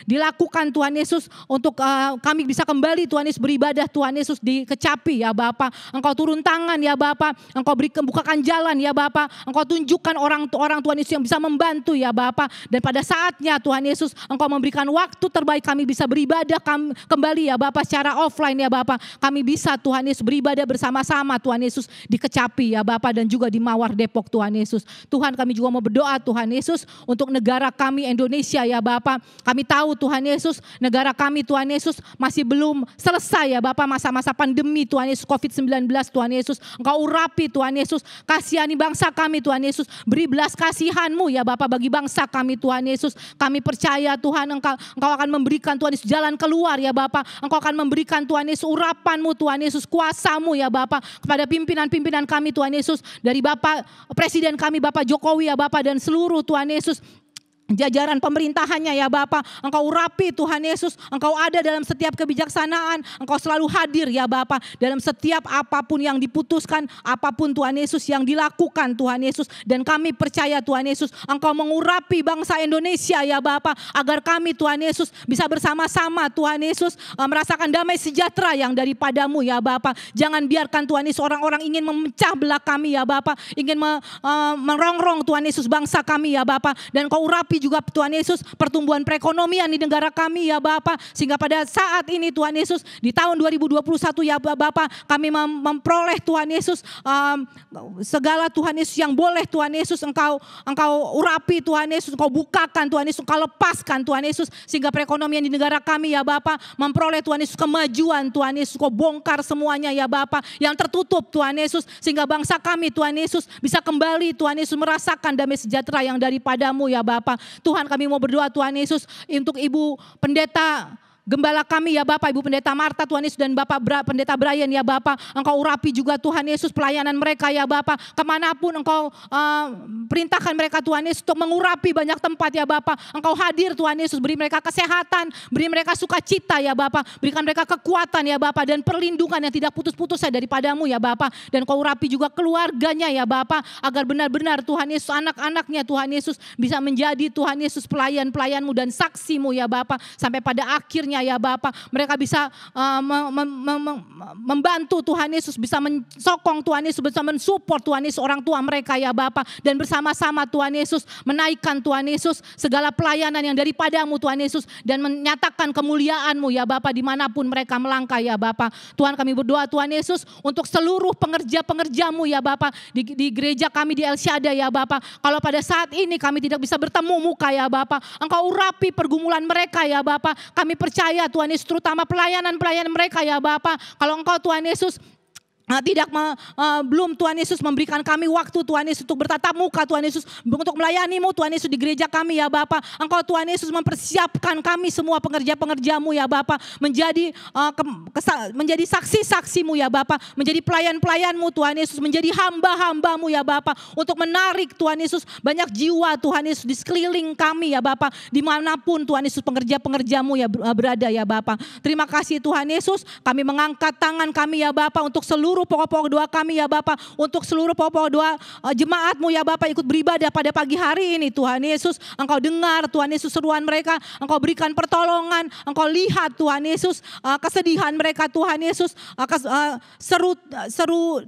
dilakukan Tuhan Yesus, untuk kami bisa kembali Tuhan Yesus beribadah Tuhan Yesus di Kecapi ya Bapa. Engkau turun tangan ya Bapa, Engkau bukakan jalan ya Bapa, Engkau tunjukkan orang-orang Tuhan Yesus yang bisa membantu ya Bapa. Dan pada saatnya Tuhan Yesus, Engkau memberikan waktu terbaik kami bisa beribadah kembali ya Bapa secara offline ya Bapa. Kami bisa Tuhan Yesus beribadah bersama-sama Tuhan Yesus di Kecapi ya Bapa, dan juga di Mawar Depok Tuhan Yesus. Tuhan, kami juga mau berdoa Tuhan Yesus untuk negara kami Indonesia ya Bapa. Kami tahu Tuhan Yesus, negara kami Tuhan Yesus masih belum selesai ya Bapa, masa-masa pandemi Tuhan Yesus COVID-19 Tuhan Yesus. Engkau urapi Tuhan Yesus, kasihani bangsa kami Tuhan Yesus, beri belas kasihan-Mu ya Bapa bagi bangsa kami Tuhan Yesus. Kami percaya Tuhan Engkau akan memberikan Tuhan Yesus jalan keluar ya Bapa. Engkau akan memberikan Tuhan Yesus urapan-Mu Tuhan Yesus, kuasa-Mu ya Bapa kepada pimpinan-pimpinan kami Tuhan Yesus, dari Bapak Presiden kami Bapak Jokowi ya Bapa, dan seluruh Tuhan Yesus jajaran pemerintahannya ya Bapa. Engkau urapi Tuhan Yesus, Engkau ada dalam setiap kebijaksanaan, Engkau selalu hadir ya Bapa dalam setiap apapun yang diputuskan, apapun Tuhan Yesus yang dilakukan Tuhan Yesus. Dan kami percaya Tuhan Yesus, Engkau mengurapi bangsa Indonesia ya Bapa, agar kami Tuhan Yesus bisa bersama-sama Tuhan Yesus merasakan damai sejahtera yang daripada-Mu ya Bapa. Jangan biarkan Tuhan Yesus orang-orang ingin memecah belah kami ya Bapa, ingin merongrong Tuhan Yesus bangsa kami ya Bapa. Dan Engkau urapi juga Tuhan Yesus pertumbuhan perekonomian di negara kami ya Bapa, sehingga pada saat ini Tuhan Yesus di tahun 2021 ya Bapa, kami memperoleh Tuhan Yesus segala Tuhan Yesus yang boleh Tuhan Yesus Engkau urapi Tuhan Yesus, Engkau bukakan Tuhan Yesus, Engkau lepaskan Tuhan Yesus, sehingga perekonomian di negara kami ya Bapa memperoleh Tuhan Yesus kemajuan Tuhan Yesus. Engkau bongkar semuanya ya Bapa yang tertutup Tuhan Yesus, sehingga bangsa kami Tuhan Yesus bisa kembali Tuhan Yesus merasakan damai sejahtera yang daripada-Mu ya Bapa. Tuhan, kami mau berdoa Tuhan Yesus untuk Ibu Pendeta Gembala kami ya Bapak, Ibu Pendeta Marta Tuhan Yesus, dan Bapak Pendeta Brian ya Bapak. Engkau urapi juga Tuhan Yesus pelayanan mereka ya Bapak. Kemanapun Engkau perintahkan mereka Tuhan Yesus untuk mengurapi banyak tempat ya Bapak. Engkau hadir Tuhan Yesus, beri mereka kesehatan, beri mereka sukacita ya Bapak. Berikan mereka kekuatan ya Bapak, dan perlindungan yang tidak putus-putus daripada-Mu ya Bapak. Dan Engkau urapi juga keluarganya ya Bapak, agar benar-benar Tuhan Yesus, anak-anaknya Tuhan Yesus bisa menjadi Tuhan Yesus pelayan-pelayan-Mu dan saksi-Mu ya Bapak. Sampai pada akhirnya ya Bapa, mereka bisa membantu Tuhan Yesus, bisa mensokong Tuhan Yesus, bisa mensupport Tuhan Yesus orang tua mereka ya Bapa, dan bersama-sama Tuhan Yesus menaikkan Tuhan Yesus segala pelayanan yang daripada-Mu Tuhan Yesus, dan menyatakan kemuliaan-Mu ya Bapa dimanapun mereka melangkah ya Bapa. Tuhan, kami berdoa Tuhan Yesus untuk seluruh pengerja-pengerja-Mu ya Bapa di gereja kami di El Shaddai ya Bapa. Kalau pada saat ini kami tidak bisa bertemu muka ya Bapa, Engkau urapi pergumulan mereka ya Bapa. Kami percaya Tuhan Yesus, terutama pelayanan-pelayanan mereka ya Bapa. Kalau Engkau Tuhan Yesus belum Tuhan Yesus memberikan kami waktu Tuhan Yesus untuk bertatap muka Tuhan Yesus, untuk melayani-Mu Tuhan Yesus di gereja kami ya Bapa. Engkau Tuhan Yesus mempersiapkan kami semua pengerja-pengerja-Mu ya Bapa, menjadi saksi-saksi-Mu ya Bapa, menjadi pelayan-pelayan-Mu Tuhan Yesus, menjadi hamba-hamba-Mu ya Bapa, untuk menarik Tuhan Yesus banyak jiwa Tuhan Yesus di sekeliling kami ya Bapa, dimanapun Tuhan Yesus pengerja-pengerja-Mu ya berada ya Bapa. Terima kasih Tuhan Yesus, kami mengangkat tangan kami ya Bapa untuk seluruh pokok-pokok doa kami ya Bapa, untuk seluruh pokok-pokok doa jemaat-Mu ya Bapa ikut beribadah pada pagi hari ini Tuhan Yesus. Engkau dengar Tuhan Yesus seruan mereka, Engkau berikan pertolongan, Engkau lihat Tuhan Yesus kesedihan mereka Tuhan Yesus, seru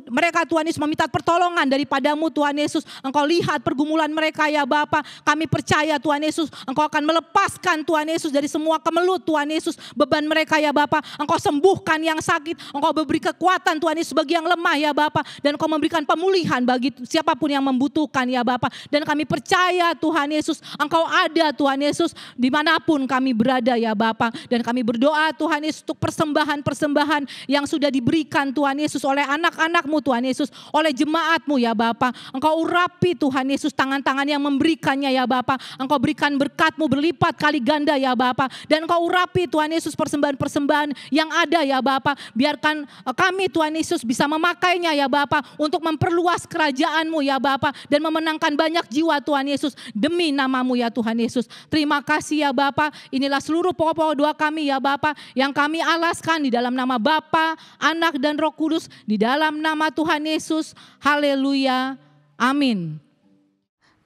mereka Tuhan Yesus meminta pertolongan daripada-Mu Tuhan Yesus. Engkau lihat pergumulan mereka ya Bapa, kami percaya Tuhan Yesus Engkau akan melepaskan Tuhan Yesus dari semua kemelut Tuhan Yesus, beban mereka ya Bapa. Engkau sembuhkan yang sakit, Engkau beri kekuatan Tuhan Yesus bagi yang lemah ya Bapa, dan Engkau memberikan pemulihan bagi siapapun yang membutuhkan ya Bapa. Dan kami percaya Tuhan Yesus Engkau ada Tuhan Yesus dimanapun kami berada ya Bapa. Dan kami berdoa Tuhan Yesus untuk persembahan-persembahan yang sudah diberikan Tuhan Yesus oleh anak-anak-Mu Tuhan Yesus, oleh jemaat-Mu ya Bapa. Engkau urapi Tuhan Yesus tangan-tangan yang memberikannya ya Bapa. Engkau berikan berkat-Mu berlipat kali ganda ya Bapa. Dan Engkau urapi Tuhan Yesus persembahan-persembahan yang ada ya Bapa. Biarkan kami Tuhan Yesus bisa memakainya ya Bapa untuk memperluas kerajaan-Mu ya Bapa, dan memenangkan banyak jiwa Tuhan Yesus demi nama-Mu ya Tuhan Yesus. Terima kasih ya Bapa. Inilah seluruh pokok-pokok doa kami ya Bapa, yang kami alaskan di dalam nama Bapa, Anak dan Roh Kudus, di dalam nama Tuhan Yesus. Haleluya. Amin.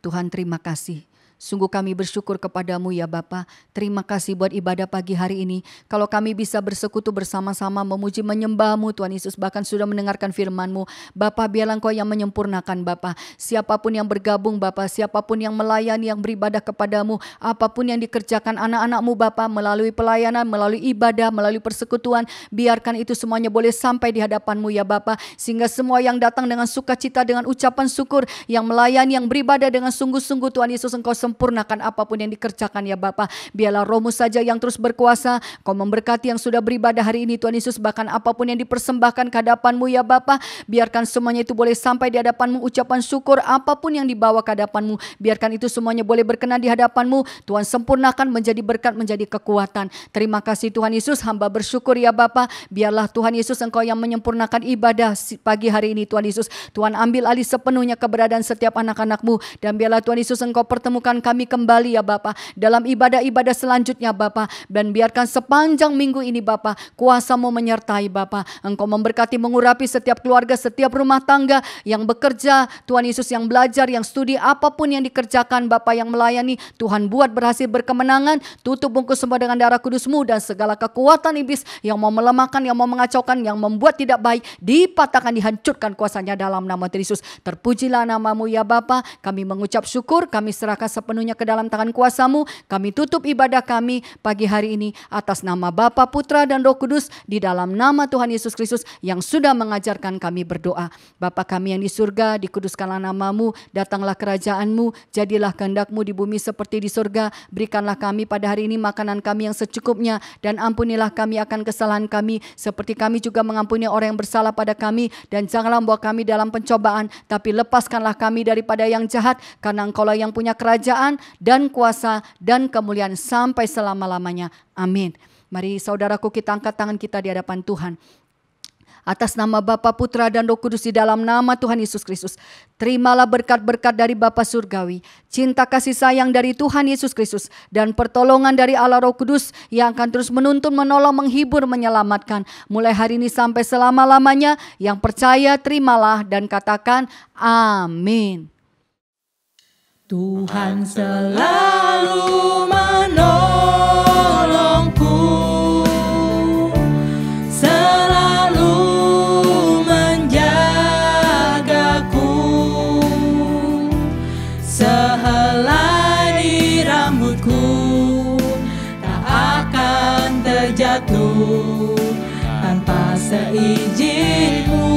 Tuhan terima kasih. Sungguh kami bersyukur kepadamu ya Bapa. Terima kasih buat ibadah pagi hari ini. Kalau kami bisa bersekutu bersama-sama memuji menyembah-Mu Tuhan Yesus, bahkan sudah mendengarkan firman-Mu. Bapa, biarlah Engkau yang menyempurnakan Bapa. Siapapun yang bergabung Bapa, siapapun yang melayani, yang beribadah kepadamu, apapun yang dikerjakan anak-anak-Mu Bapa, melalui pelayanan, melalui ibadah, melalui persekutuan, biarkan itu semuanya boleh sampai di hadapan-Mu ya Bapa. Sehingga semua yang datang dengan sukacita, dengan ucapan syukur, yang melayani, yang beribadah dengan sungguh-sungguh Tuhan Yesus, Engkau sempurnakan apapun yang dikerjakan ya Bapa. Biarlah Roh-Mu saja yang terus berkuasa. Kau memberkati yang sudah beribadah hari ini Tuhan Yesus, bahkan apapun yang dipersembahkan ke hadapan-Mu ya Bapa, biarkan semuanya itu boleh sampai di hadapan-Mu, ucapan syukur apapun yang dibawa ke hadapan-Mu, biarkan itu semuanya boleh berkenan di hadapan-Mu. Tuhan sempurnakan menjadi berkat, menjadi kekuatan. Terima kasih Tuhan Yesus, hamba bersyukur ya Bapa. Biarlah Tuhan Yesus Engkau yang menyempurnakan ibadah pagi hari ini Tuhan Yesus. Tuhan ambil alih sepenuhnya keberadaan setiap anak-anak-Mu, dan biarlah Tuhan Yesus Engkau pertemukan kami kembali ya Bapa dalam ibadah-ibadah selanjutnya Bapa, dan biarkan sepanjang minggu ini Bapa kuasa-Mu menyertai Bapa. Engkau memberkati, mengurapi setiap keluarga, setiap rumah tangga yang bekerja Tuhan Yesus, yang belajar, yang studi, apapun yang dikerjakan Bapa, yang melayani, Tuhan buat berhasil, berkemenangan. Tutup bungkus semua dengan darah kudus-Mu, dan segala kekuatan iblis yang mau melemahkan, yang mau mengacaukan, yang membuat tidak baik, dipatahkan, dihancurkan kuasanya dalam nama Yesus. Terpujilah nama-Mu ya Bapa. Kami mengucap syukur, kami serahkan sepenuhnya ke dalam tangan kuasa-Mu. Kami tutup ibadah kami pagi hari ini atas nama Bapa, Putra dan Roh Kudus, di dalam nama Tuhan Yesus Kristus yang sudah mengajarkan kami berdoa. Bapa kami yang di surga, dikuduskanlah nama-Mu, datanglah kerajaan-Mu, jadilah kehendak-Mu di bumi seperti di surga. Berikanlah kami pada hari ini makanan kami yang secukupnya, dan ampunilah kami akan kesalahan kami seperti kami juga mengampuni orang yang bersalah pada kami, dan janganlah membawa kami dalam pencobaan, tapi lepaskanlah kami daripada yang jahat, karena Engkaulah yang punya kerajaan dan kuasa dan kemuliaan sampai selama-lamanya. Amin. Mari saudaraku, kita angkat tangan kita di hadapan Tuhan. Atas nama Bapa, Putra dan Roh Kudus, di dalam nama Tuhan Yesus Kristus, terimalah berkat-berkat dari Bapa Surgawi, cinta kasih sayang dari Tuhan Yesus Kristus, dan pertolongan dari Allah Roh Kudus yang akan terus menuntun, menolong, menghibur, menyelamatkan mulai hari ini sampai selama-lamanya. Yang percaya terimalah dan katakan amin. Tuhan selalu menolongku, selalu menjagaku, sehelai rambutku tak akan terjatuh tanpa seizin-Mu.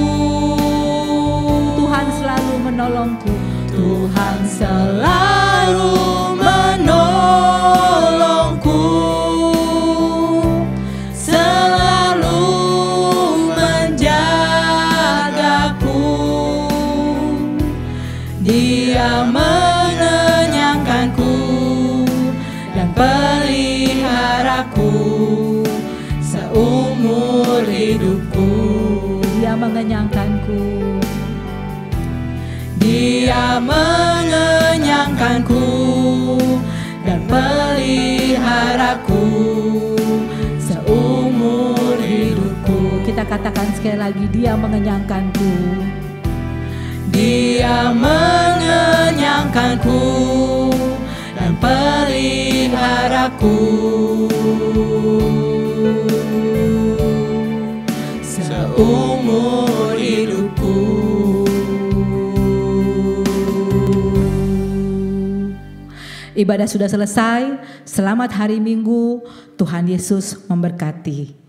Tuhan selalu menolongku. Tuhan selalu menolongku, selalu menjagaku, mengenyangkanku. Dia mengenyangkanku dan peliharaku seumur hidupku. Kita katakan sekali lagi, Dia mengenyangkanku. Dia mengenyangkanku dan peliharaku seumur hidupku. Ibadah sudah selesai. Selamat hari Minggu. Tuhan Yesus memberkati.